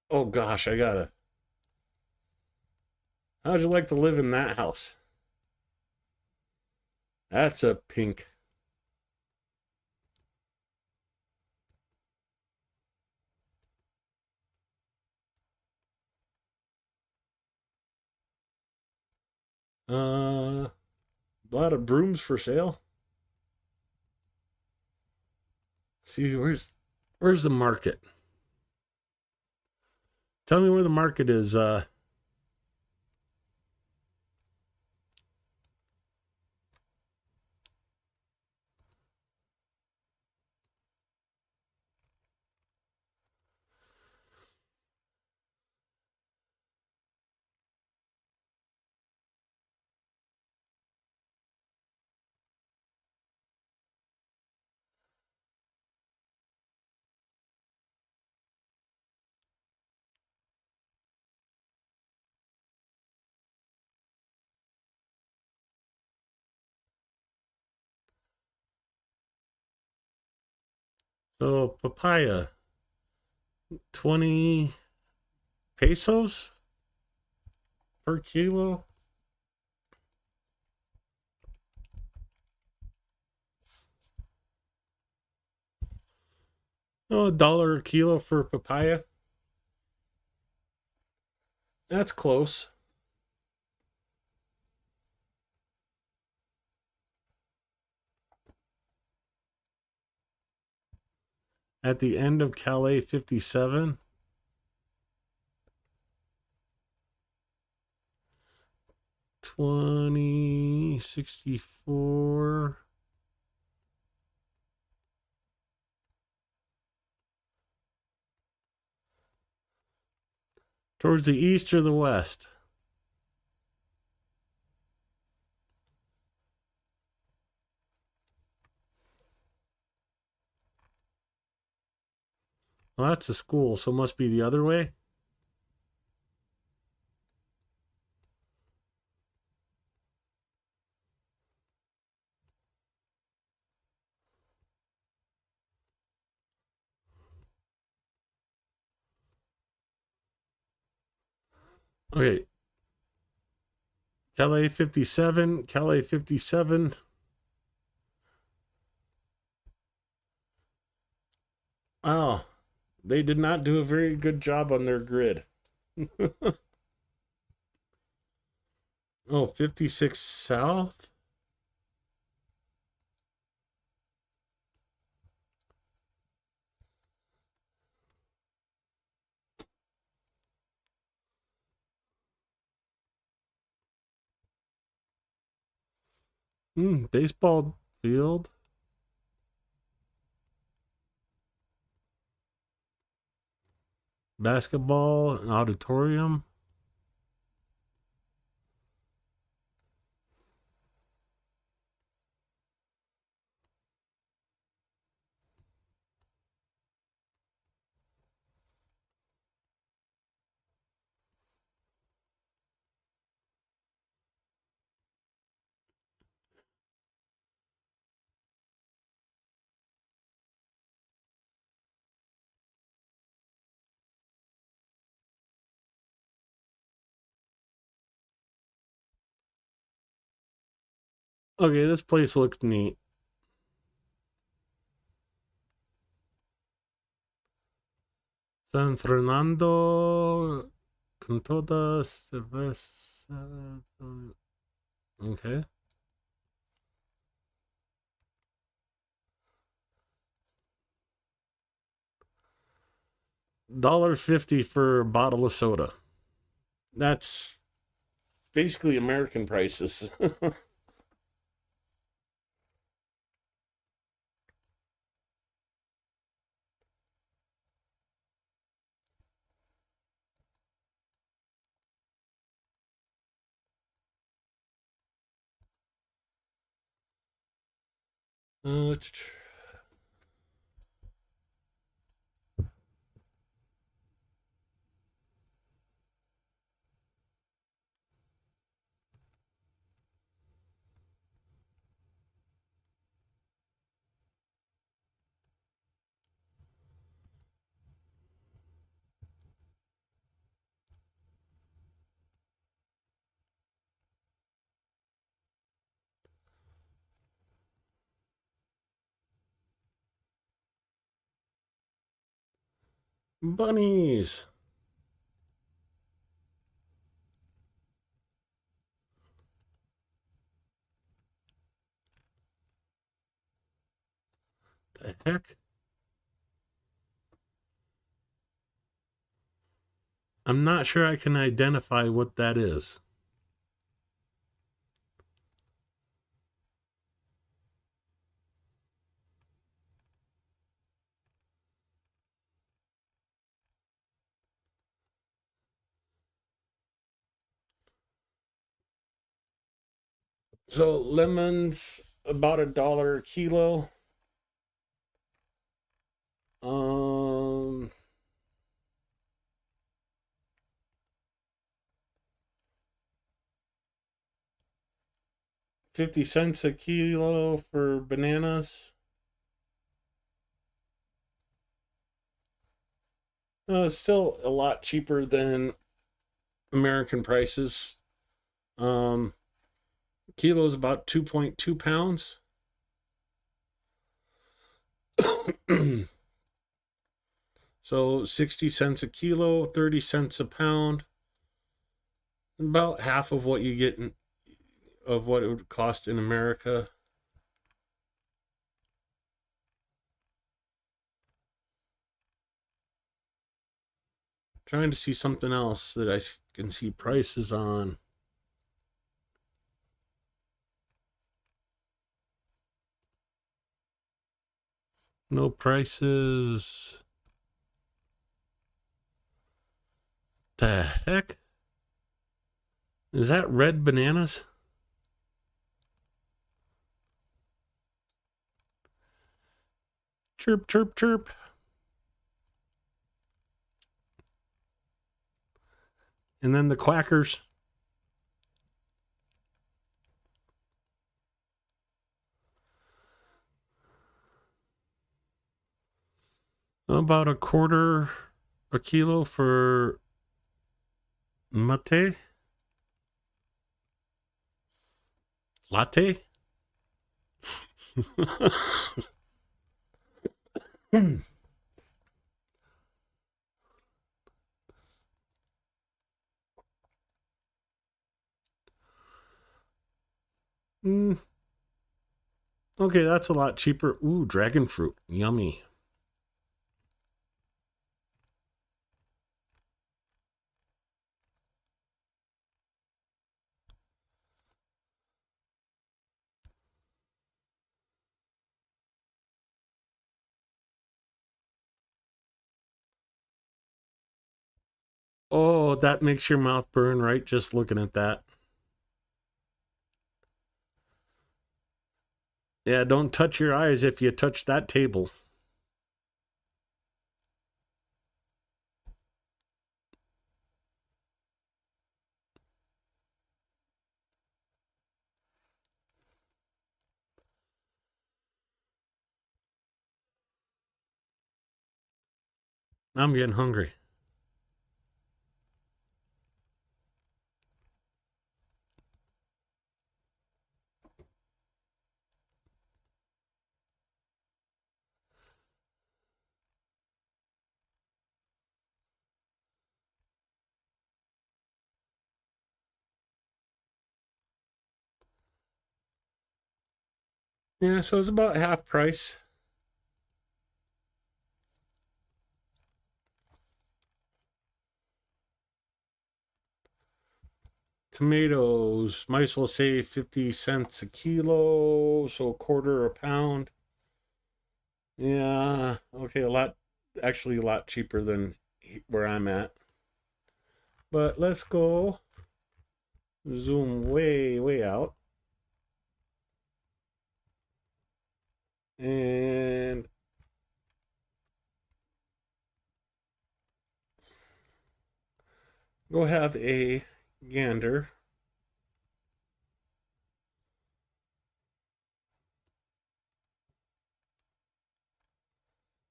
oh gosh, I gotta. How'd you like to live in that house? That's a pink. A lot of brooms for sale. See, where's the market? Tell me where the market is. So papaya, 20 pesos per kilo. Oh, $1 a kilo for papaya. That's close. At the end of Calais 57. $20.64. Towards the east or the west? Well, that's a school, so it must be the other way. Okay. Calais 57. Calais 57. Oh, they did not do a very good job on their grid. Oh, 56 south. Baseball field. Basketball, an auditorium. Okay, this place looks neat. San Fernando con todas cerveza. Okay. $1.50 for a bottle of soda. That's basically American prices. uh, Bunnies. The heck? I'm not sure I can identify what that is. So lemons about $1 a kilo. 50 cents a kilo for bananas. It's still a lot cheaper than American prices. Kilo is about 2.2 pounds. So 60 cents a kilo, 30 cents a pound. About half of what you get of what it would cost in America. Trying to see something else that I can see prices on. No prices. The heck? Is that red bananas? Chirp, chirp, chirp. And then the quackers. About $1/4 a kilo for mate. Latte. Okay, that's a lot cheaper. Ooh, dragon fruit. Yummy. Oh, that makes your mouth burn, right? Just looking at that. Yeah, don't touch your eyes if you touch that table. I'm getting hungry. Yeah, so it's about half price. Tomatoes, might as well say 50 cents a kilo, so $1/4 a pound. Yeah, okay, actually a lot cheaper than where I'm at. But let's go zoom way, way out. And go have a gander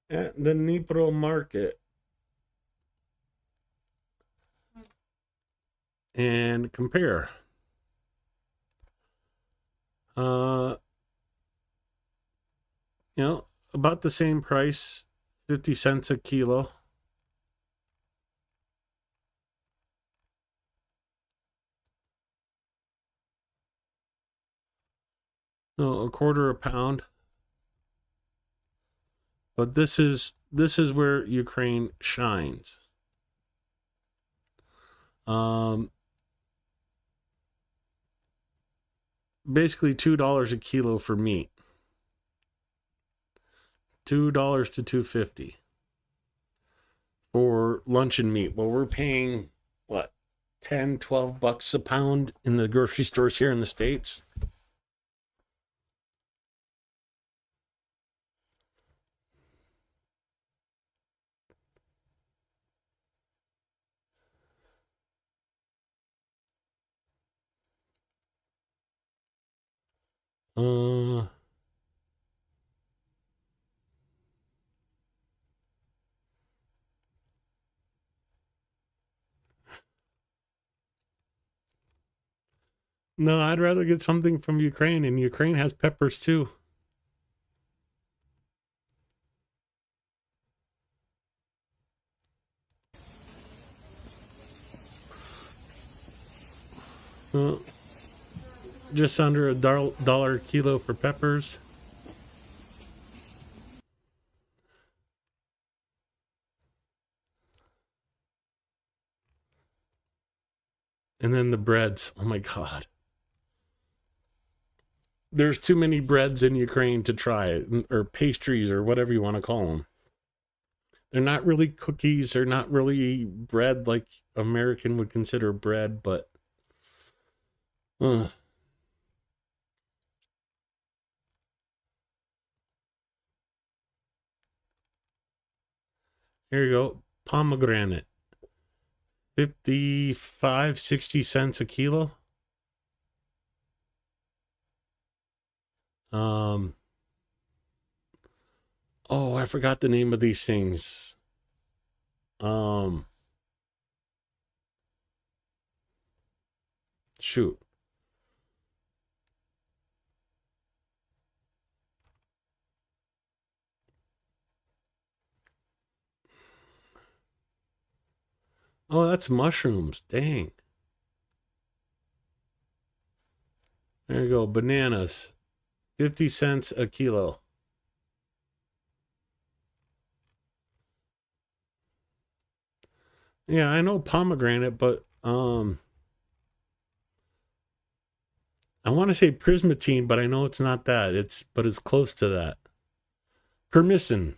at the Dnipro market and compare. You know, about the same price, 50 cents a kilo. No, a quarter a pound. But this is where Ukraine shines. Basically $2 a kilo for meat. $2 to $2.50 for luncheon meat. Well, we're paying what, 10, 12 bucks a pound in the grocery stores here in the States. No, I'd rather get something from Ukraine, and Ukraine has peppers too. Just under $1 a kilo for peppers. And then the breads. Oh my God. There's too many breads in Ukraine to try, or pastries, or whatever you want to call them. They're not really cookies. They're not really bread like American would consider bread, but here you go. Pomegranate. 55, 60 cents a kilo. Oh, I forgot the name of these things. Shoot. Oh, that's mushrooms. Dang. There you go. Bananas. 50 cents a kilo. Yeah, I know pomegranate, but I want to say prismatine, but I know it's not that. It's close to that. Permissin.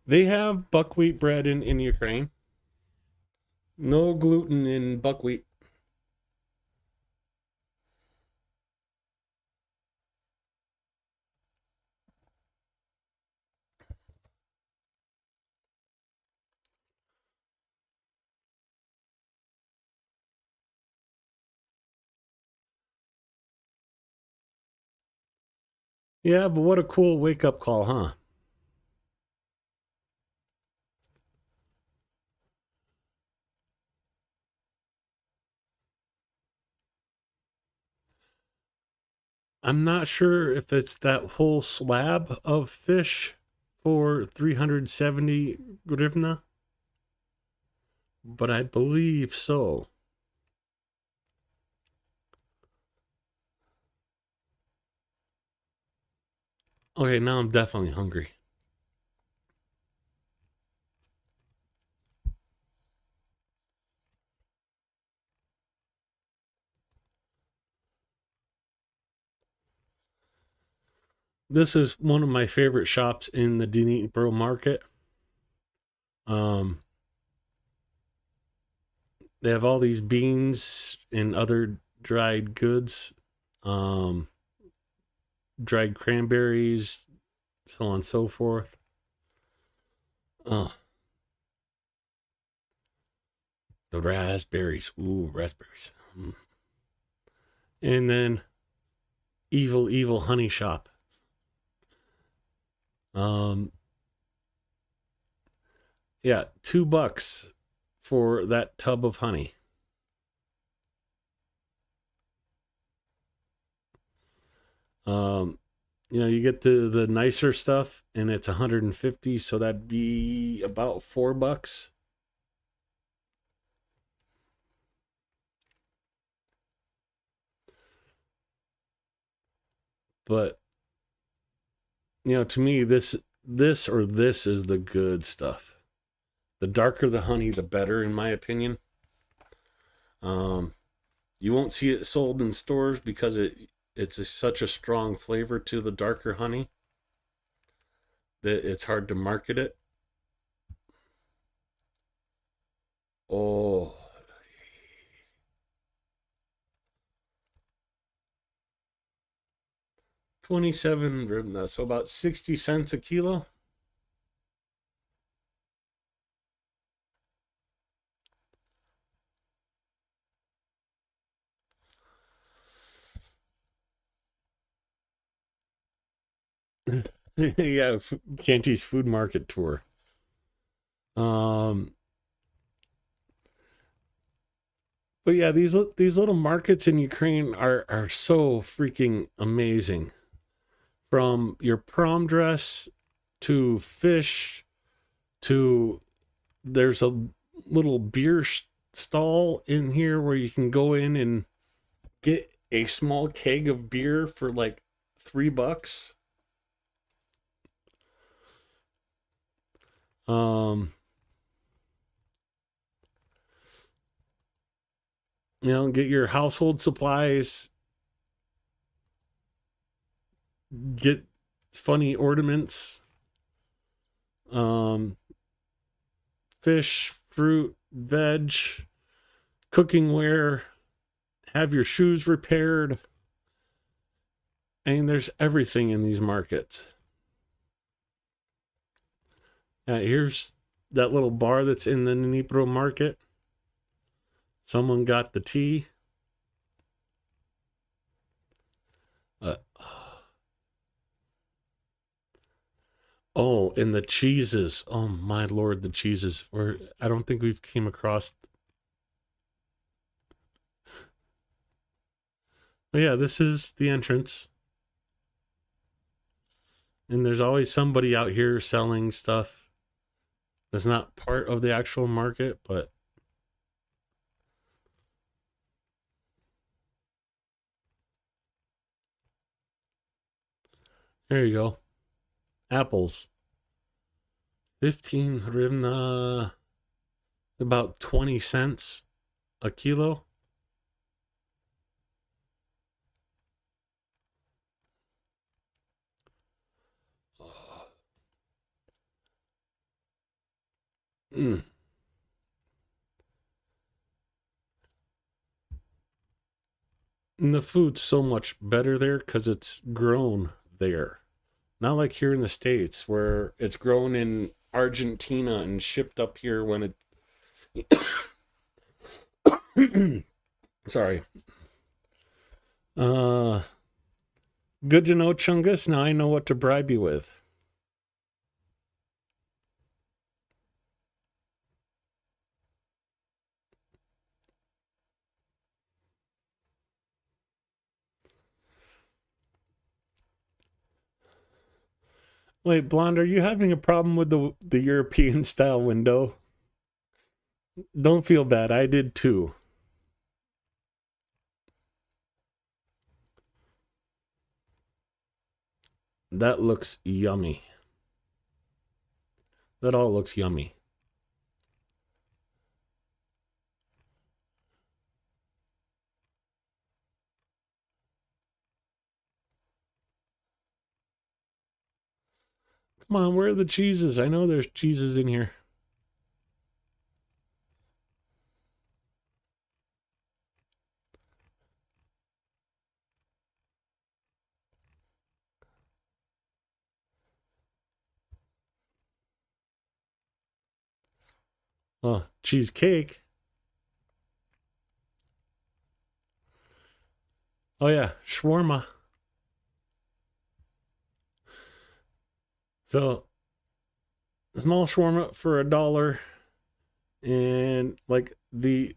They have buckwheat bread in Ukraine. No gluten in buckwheat. Yeah, but what a cool wake-up call, huh? I'm not sure if it's that whole slab of fish for 370 grivna, but I believe so. Okay, now I'm definitely hungry. This is one of my favorite shops in the Dnipro market. They have all these beans and other dried goods, dried cranberries, so on and so forth. The raspberries. Ooh, raspberries. And then evil honey shop. Yeah, $2 for that tub of honey. You get the nicer stuff and it's 150, so that'd be about $4. But to me, this is the good stuff. The darker the honey, the better, in my opinion. You won't see it sold in stores because it's such a strong flavor to the darker honey that it's hard to market it. Oh, 27, so about 60 cents a kilo. Yeah, Canty's food market tour. But yeah, these little markets in Ukraine are so freaking amazing. From your prom dress to fish to there's a little beer stall in here where you can go in and get a small keg of beer for like $3. Get your household supplies, get funny ornaments, fish, fruit, veg, cooking ware, have your shoes repaired. And there's everything in these markets. Here's that little bar that's in the Dnipro market. Someone got the tea. Oh, and the cheeses. Oh my Lord, the cheeses. I don't think we've came across. But yeah, this is the entrance. And there's always somebody out here selling stuff that's not part of the actual market, but there you go. Apples. 15 hryvnia, about 20 cents a kilo. And the food's so much better there because it's grown there. Not like here in the States where it's grown in Argentina and shipped up here when it... Sorry. Good to know, Chungus. Now I know what to bribe you with. Wait, Blonde, are you having a problem with the European style window? Don't feel bad. I did too. That looks yummy. That all looks yummy. Come on, where are the cheeses? I know there's cheeses in here. Oh, cheesecake. Oh yeah, shawarma. So, small shawarma for $1, and like the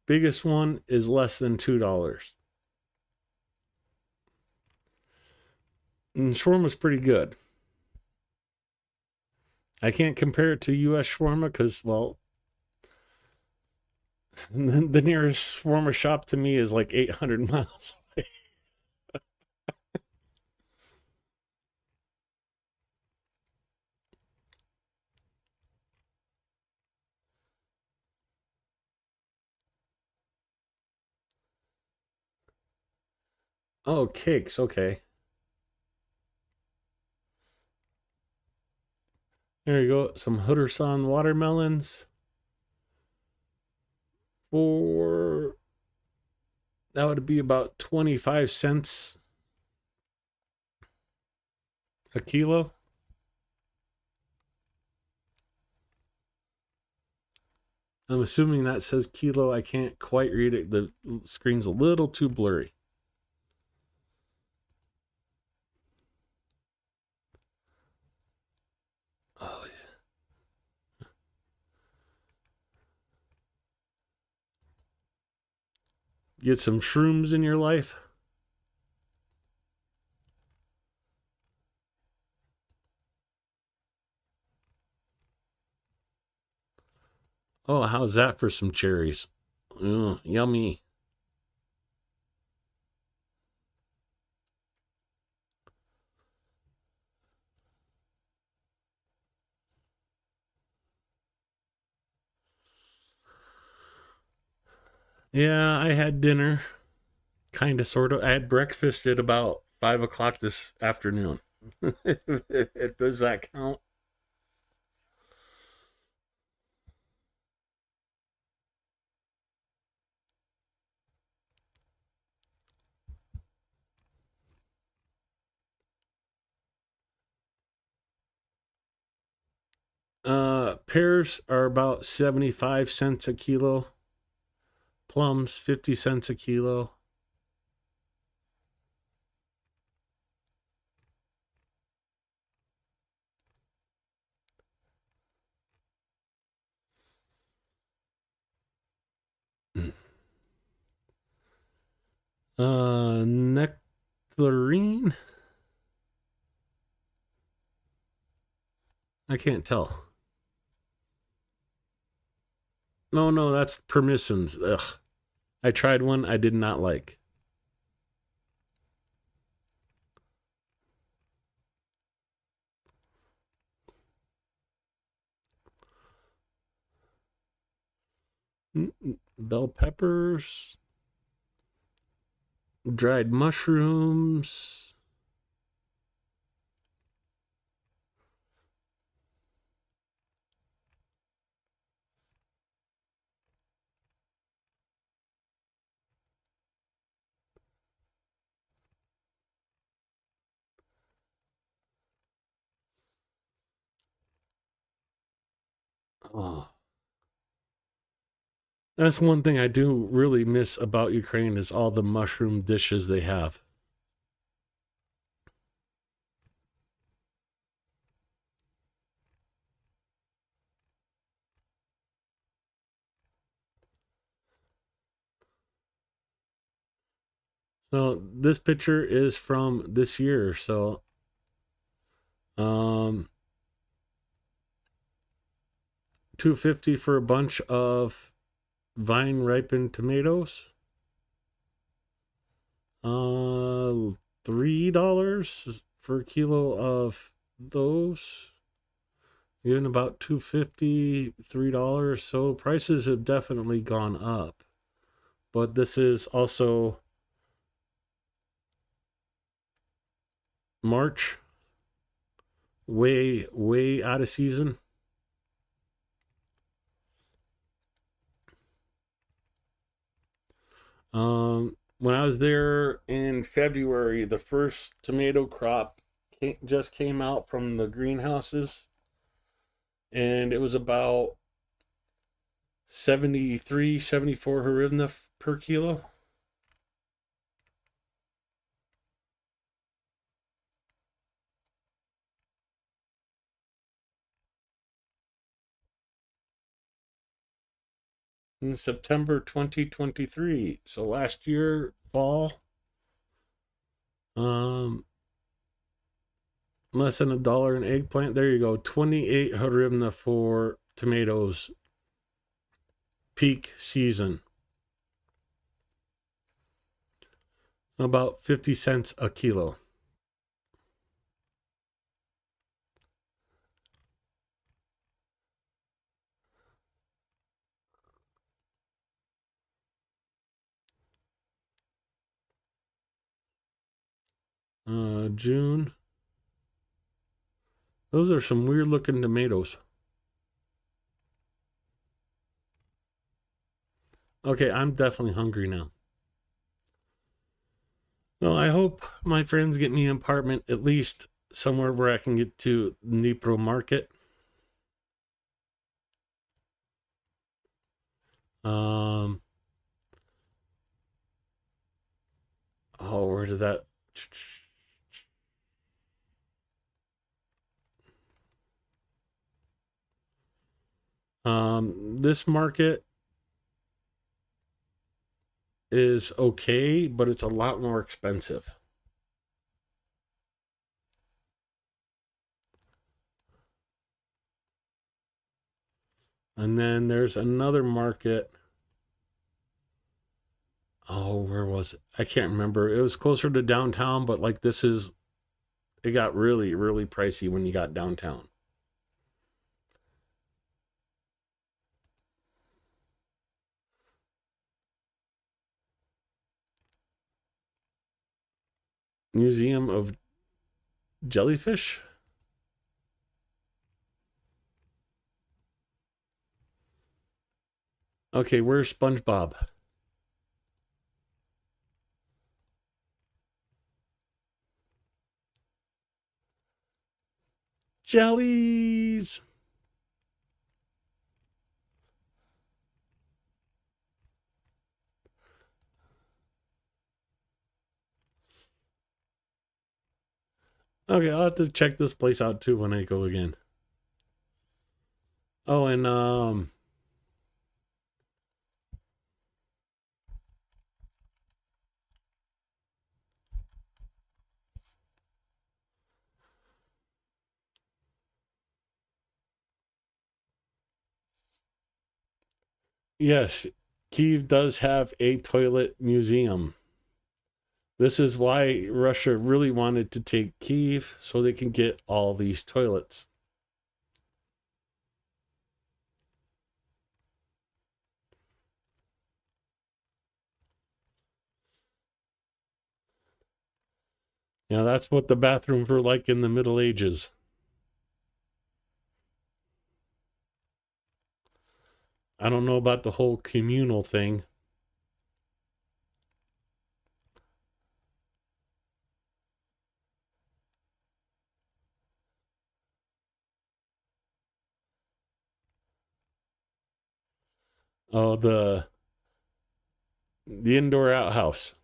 biggest one is less than $2. And shawarma's pretty good. I can't compare it to U.S. shawarma because, well, the nearest shawarma shop to me is like 800 miles away. Oh, cakes. Okay. There you go. Some Hudderson watermelons for that would be about 25 cents a kilo. I'm assuming that says kilo. I can't quite read it. The screen's a little too blurry. Oh, yeah. Get some shrooms in your life. Oh, how's that for some cherries? Yummy. Yeah, I had dinner. Kind of, sort of. I had breakfast at about 5 o'clock this afternoon. Does that count? Pears are about 75 cents a kilo. Plums, 50 cents a kilo. Nectarine? I can't tell. No, that's permissons. Ugh. I tried one I did not like. Bell peppers, dried mushrooms. Oh. That's one thing I do really miss about Ukraine is all the mushroom dishes they have. So this picture is from this year. So, um, 250 for a bunch of vine ripened tomatoes. $3 for a kilo of those. Even about $2.50, $3. So prices have definitely gone up. But this is also March, way out of season. When I was there in February, the first tomato crop just came out from the greenhouses, and it was about 73, 74 hryvnia per kilo. In September 2023. So last year, fall, less than $1 an eggplant. There you go. 28 hryvnia for tomatoes, peak season. About 50 cents a kilo. June. Those are some weird looking tomatoes. Okay, I'm definitely hungry now. No, I hope my friends get me an apartment, at least somewhere where I can get to Dnipro Market. Oh, where did that? This market is okay, but it's a lot more expensive. And then there's another market. Oh, where was it? I can't remember. It was closer to downtown, but like it got really, really pricey when you got downtown. Museum of Jellyfish? Okay, where's SpongeBob? Jellies! Okay, I'll have to check this place out too when I go again. Oh, and yes, Kiev does have a toilet museum. This is why Russia really wanted to take Kiev so they can get all these toilets. Yeah, that's what the bathrooms were like in the Middle Ages. I don't know about the whole communal thing. Oh, the indoor outhouse.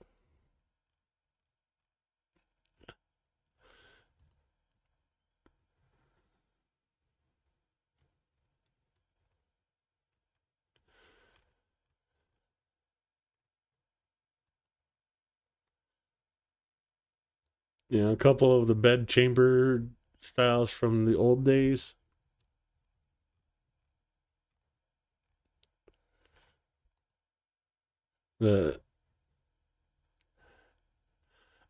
You know, a couple of the bed chamber styles from the old days. The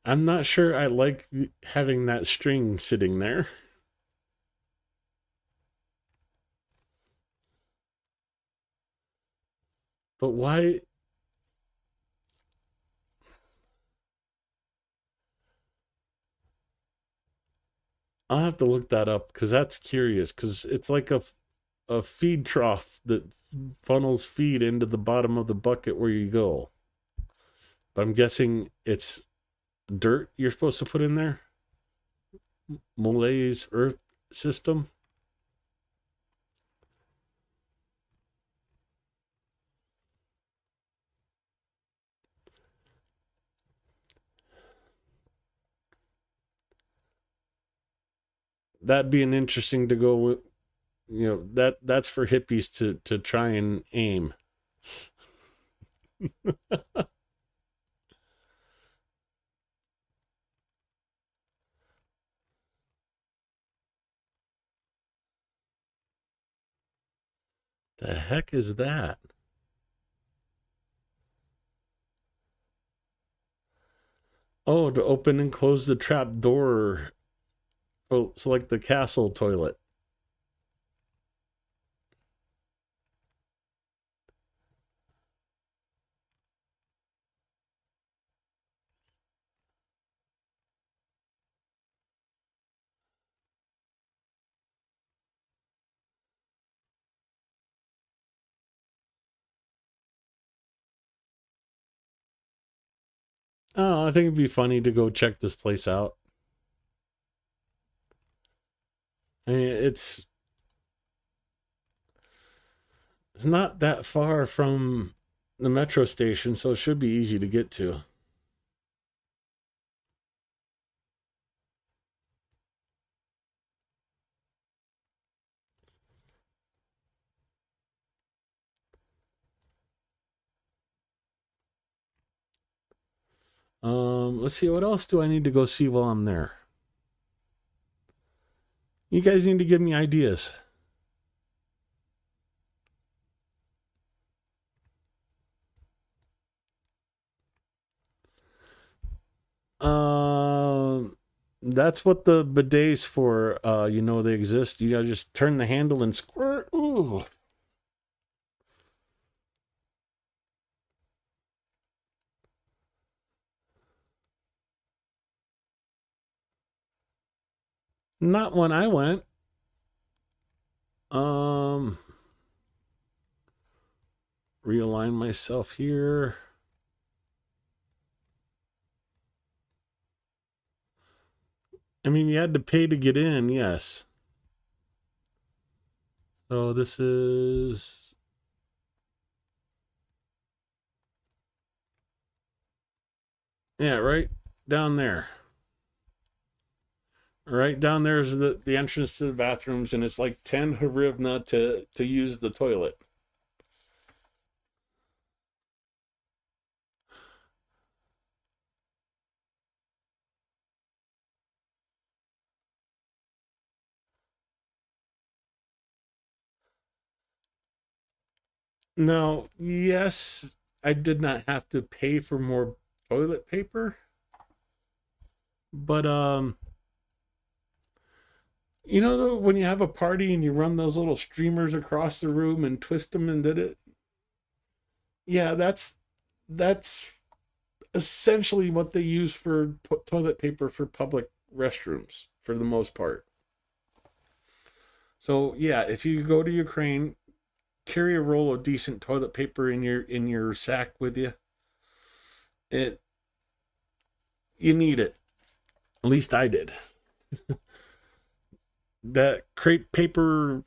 I'm not sure I like having that string sitting there. But why? I'll have to look that up because that's curious. Because it's like a feed trough that funnels feed into the bottom of the bucket where you go. But I'm guessing it's dirt you're supposed to put in there. Molay's Earth system. That'd be an interesting to go with. You know, that's for hippies to try and aim. The heck is that? Oh, to open and close the trap door. Oh, so like the castle toilet. Oh, I think it'd be funny to go check this place out. I mean, it's not that far from the metro station, so it should be easy to get to. Let's see, what else do I need to go see while I'm there? You guys need to give me ideas. That's what the bidets for. You know they exist. You gotta just turn the handle and squirt. Ooh. Not when I went. Realign myself here. I mean, you had to pay to get in, yes. So this is... Yeah, right down there. Right down there is the entrance to the bathrooms, and it's like 10 hryvnia to use the toilet. Now, yes, I did not have to pay for more toilet paper, but you know when you have a party and you run those little streamers across the room and twist them and did it? Yeah, that's essentially what they use for toilet paper for public restrooms for the most part. So yeah, if you go to Ukraine, carry a roll of decent toilet paper in your sack with you. You need it. At least I did. That crepe paper.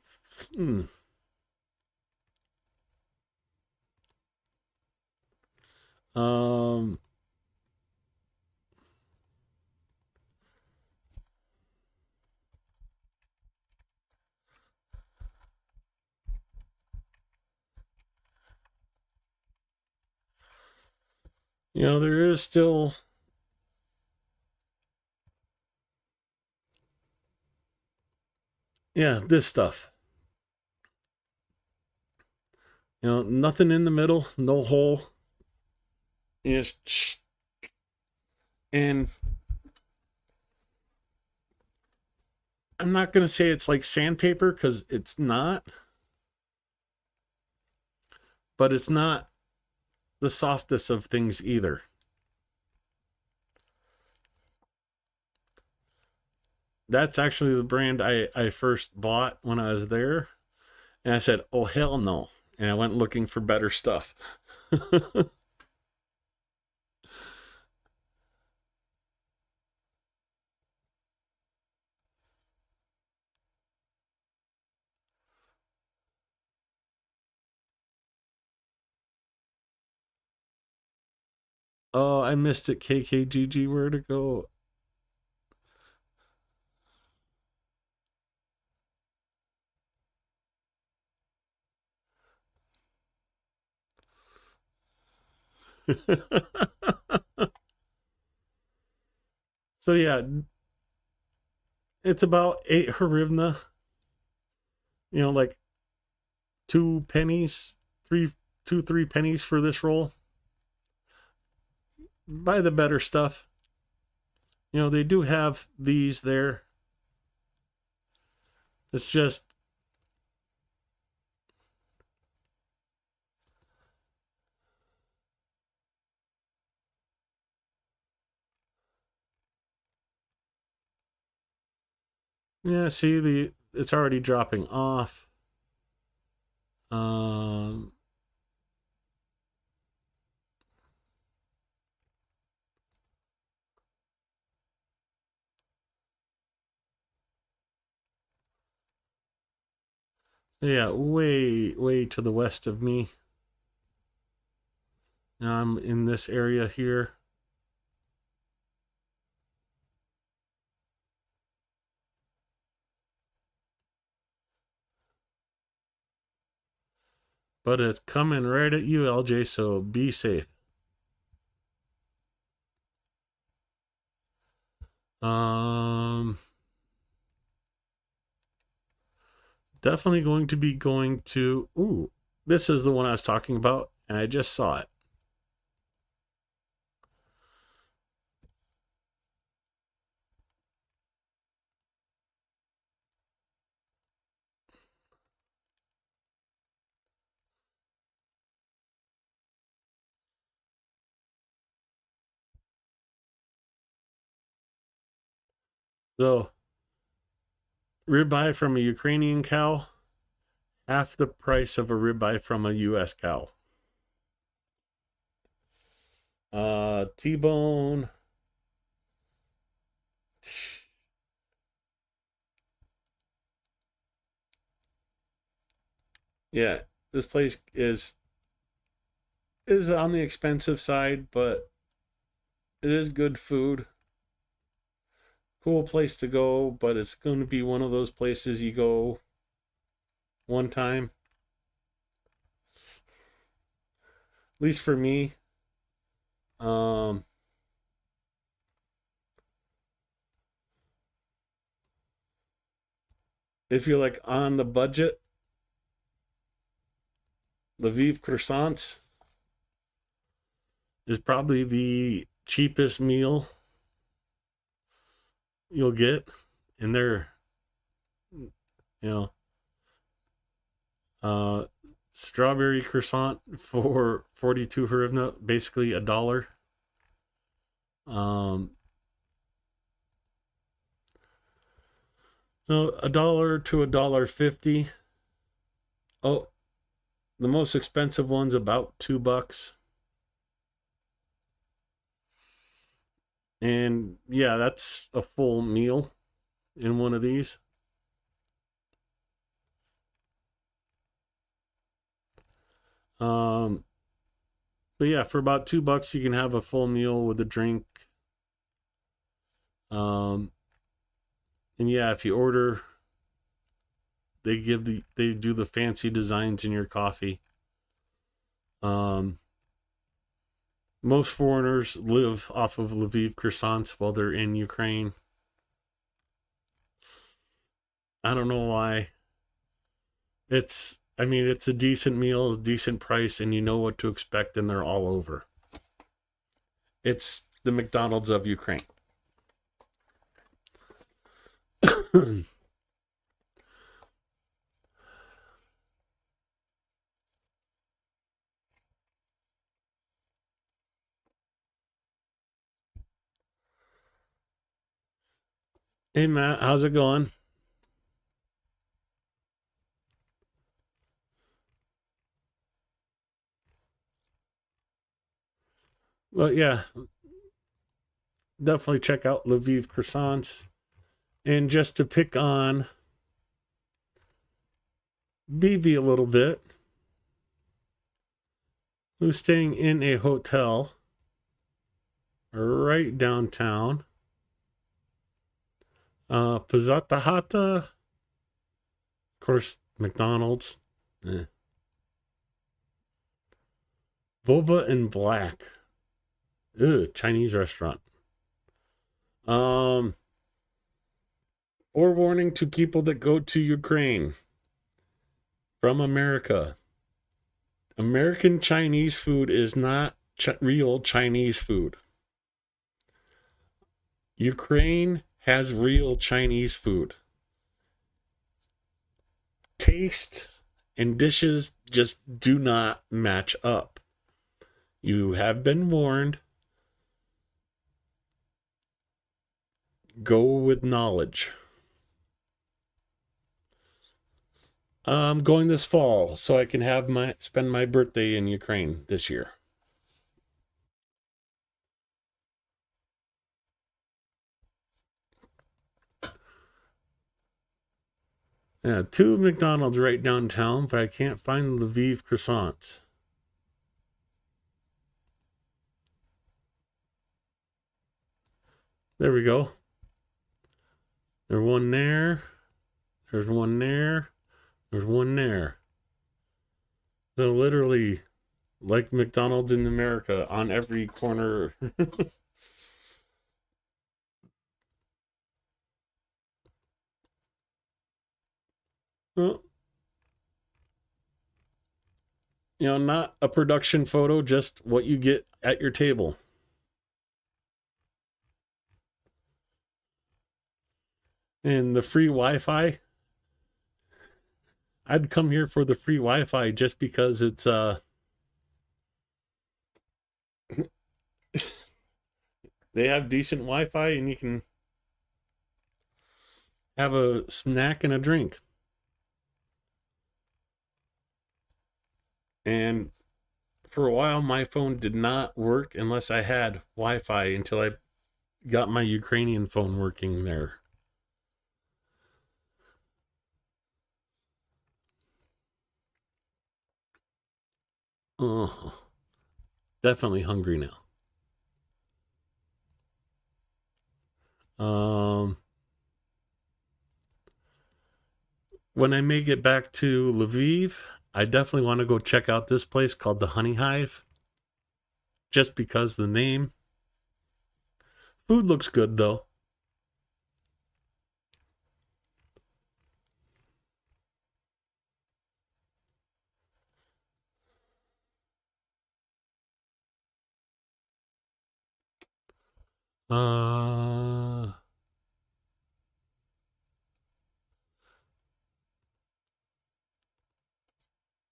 Um. You know, there is still this stuff. You know, nothing in the middle, no hole. Just and I'm not going to say it's like sandpaper because it's not, but it's not the softest of things either. That's actually the brand I first bought when I was there. And I said, oh, hell no. And I went looking for better stuff. Oh, I missed it. KKGG, where to go? So yeah, it's about 8 hryvnia. You know, like 2 pennies, 3 pennies for this roll. Buy the better stuff. You know, they do have these there. It's just see it's already dropping off. Yeah, way to the west of me. I'm in this area here. But it's coming right at you, LJ, so be safe. Definitely going to be going to... Ooh, this is the one I was talking about, and I just saw it. So, ribeye from a Ukrainian cow, half the price of a ribeye from a U.S. cow. T-bone. Yeah, this place is on the expensive side, but it is good food. Cool place to go, but it's going to be one of those places you go one time. At least for me. If you're like on the budget, Lviv croissants is probably the cheapest meal you'll get. And they're, strawberry croissant for 42 hryvnia, basically $1. So $1 to $1.50. Oh, the most expensive one's about $2. And yeah, that's a full meal in one of these. But yeah, for about $2 you can have a full meal with a drink. And yeah, if you order, they do the fancy designs in your coffee. Most foreigners live off of Lviv croissants while they're in Ukraine. I don't know why. It's a decent meal, a decent price, and you know what to expect, and they're all over. It's the McDonald's of Ukraine. Hey, Matt, how's it going? Well, yeah, definitely check out Lviv croissants. And just to pick on Vivi a little bit, who's staying in a hotel right downtown. Pizzata Hata, of course, McDonald's. Boba and Black. Chinese restaurant. Forewarning to people that go to Ukraine from America. American Chinese food is not real Chinese food. Ukraine has real Chinese food. Taste and dishes just do not match up. You have been warned. Go with knowledge. I'm going this fall so I can spend my birthday in Ukraine this year. Yeah, 2 McDonald's right downtown, but I can't find Lviv croissants. There we go. There's one there. There's one there. There's one there. They're literally like McDonald's in America on every corner. Well, not a production photo, just what you get at your table. And the free Wi-Fi. I'd come here for the free Wi-Fi just because it's they have decent Wi-Fi and you can have a snack and a drink. And for a while, my phone did not work unless I had Wi-Fi until I got my Ukrainian phone working there. Oh, definitely hungry now. When I make it back to Lviv, I definitely want to go check out this place called the Honey Hive. Just because the name. Food looks good though.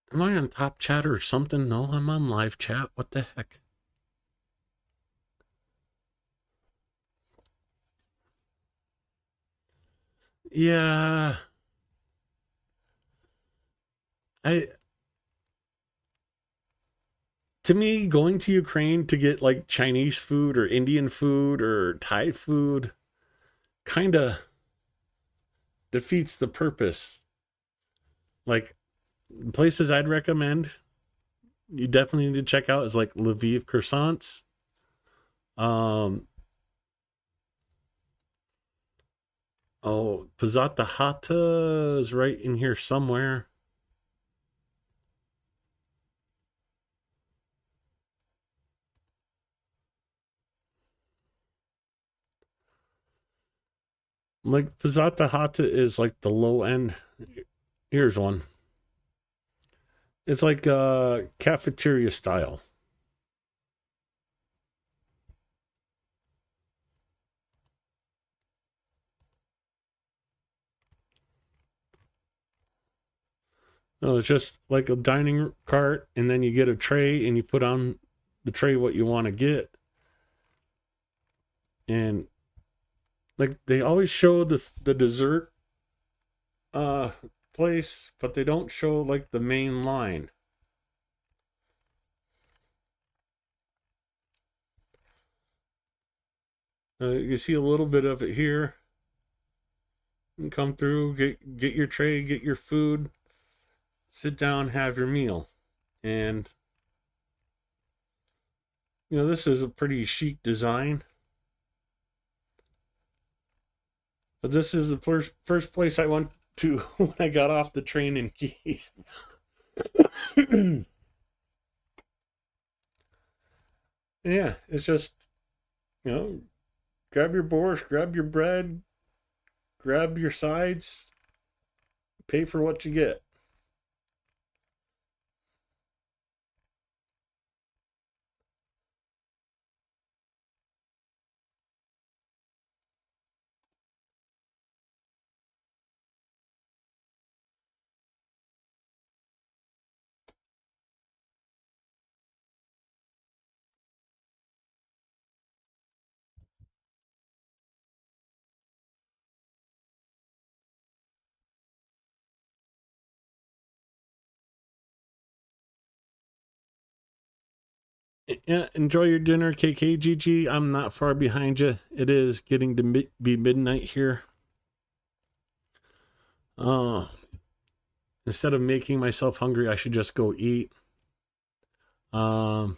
Am I on top chat or something? No, I'm on live chat. What the heck? Yeah. To me, going to Ukraine to get like Chinese food or Indian food or Thai food kind of defeats the purpose. Like, places I'd recommend, you definitely need to check out is like Lviv croissants. Pazata Hata is right in here somewhere. Like, Pazata Hata is like the low end. Here's one. It's like cafeteria style. No, it's just like a dining cart, and then you get a tray, and you put on the tray what you want to get. And like they always show the dessert place, but they don't show like the main line. You see a little bit of it here. You come through, get your tray, get your food, sit down, have your meal. And this is a pretty chic design. But this is the first place I went to when I got off the train in Kyiv. Yeah, it's just, grab your borscht, grab your bread, grab your sides, pay for what you get. Yeah, enjoy your dinner, KKGG. I'm not far behind you. It is getting to be midnight here. Instead of making myself hungry, I should just go eat. Oh,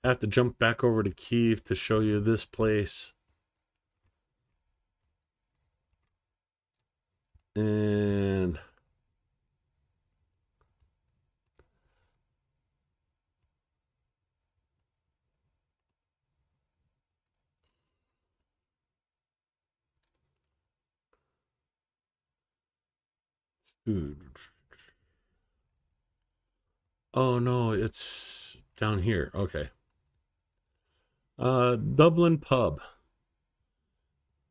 I have to jump back over to Kyiv to show you this place. And oh no, it's down here. Okay. Dublin Pub.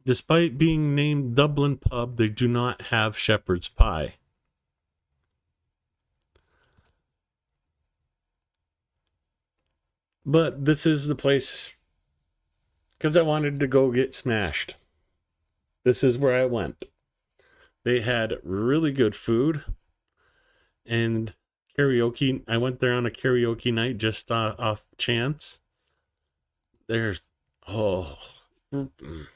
Despite being named Dublin Pub, they do not have shepherd's pie. But this is the place because I wanted to go get smashed. This is where I went. They had really good food and karaoke. I went there on a karaoke night just off chance. There's, oh. Mm-mm.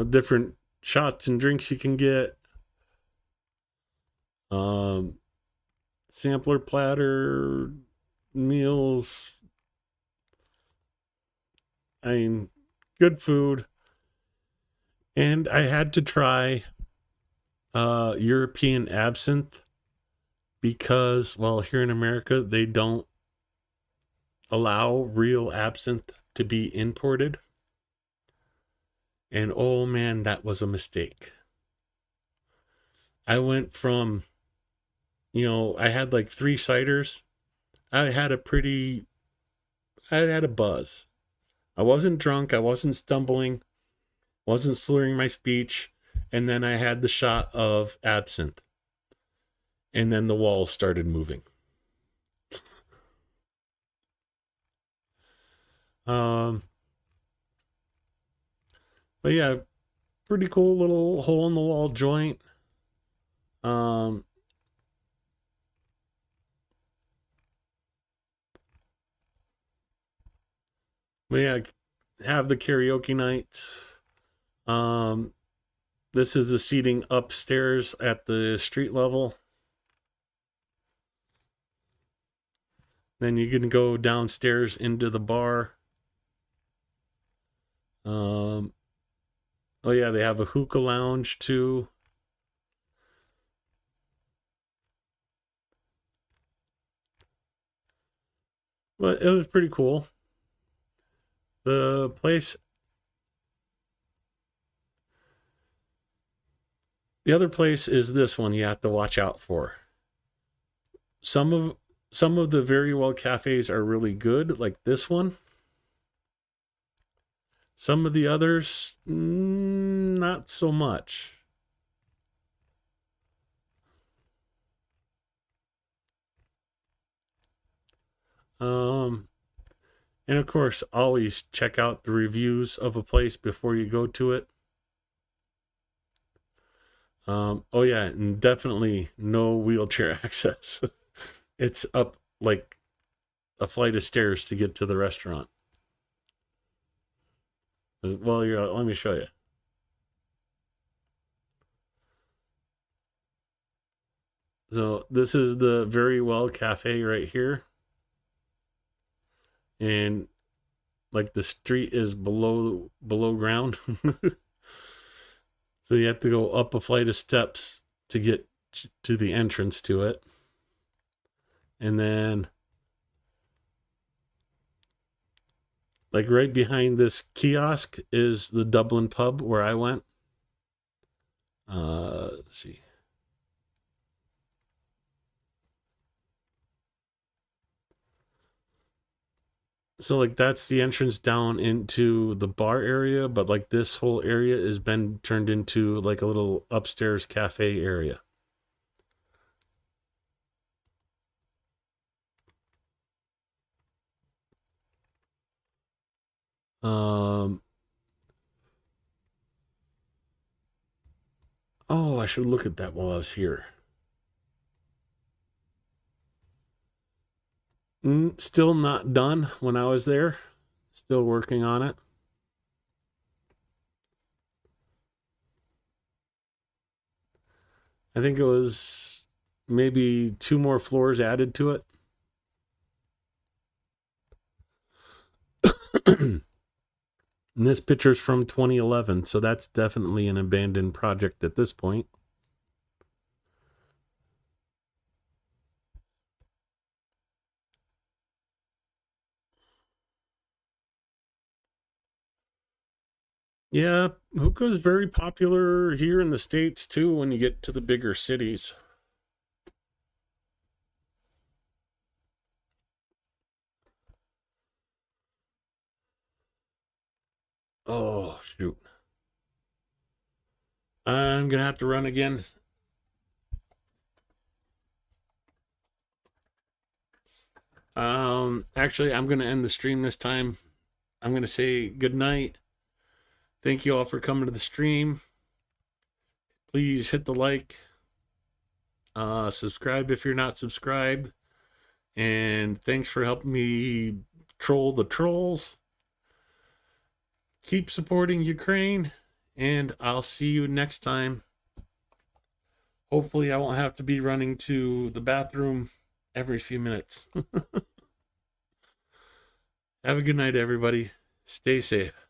Different shots and drinks you can get. Sampler platter, meals. I mean, good food. And I had to try European absinthe because, well, here in America, they don't allow real absinthe to be imported. And oh man, that was a mistake. I went from, I had like 3 ciders. I had a buzz. I wasn't drunk. I wasn't stumbling. Wasn't slurring my speech. And then I had the shot of absinthe. And then the walls started moving. But yeah, pretty cool little hole in the wall joint. But yeah, have the karaoke night. This is the seating upstairs at the street level. Then you can go downstairs into the bar. Oh yeah, they have a hookah lounge too. But it was pretty cool. The other place is this one you have to watch out for. Some of the very well cafes are really good, like this one. Some of the others, not so much. And of course, always check out the reviews of a place before you go to it. Oh yeah, and definitely no wheelchair access. It's up like a flight of stairs to get to the restaurant. Well, let me show you. So this is the Very Well Cafe right here. And like the street is below ground. So you have to go up a flight of steps to get to the entrance to it. And then like right behind this kiosk is the Dublin Pub where I went. Let's see. So like that's the entrance down into the bar area, but like this whole area has been turned into like a little upstairs cafe area. Oh, I should look at that while I was here. Still not done when I was there. Still working on it. I think it was maybe 2 more floors added to it. And this picture's from 2011, so that's definitely an abandoned project at this point. Yeah, hookah is very popular here in the States too when you get to the bigger cities. Oh, shoot. I'm going to have to run again. Actually, I'm going to end the stream this time. I'm going to say good night. Thank you all for coming to the stream. Please hit the like. Subscribe if you're not subscribed. And thanks for helping me troll the trolls. Keep supporting Ukraine. And I'll see you next time. Hopefully I won't have to be running to the bathroom every few minutes. Have a good night, everybody. Stay safe.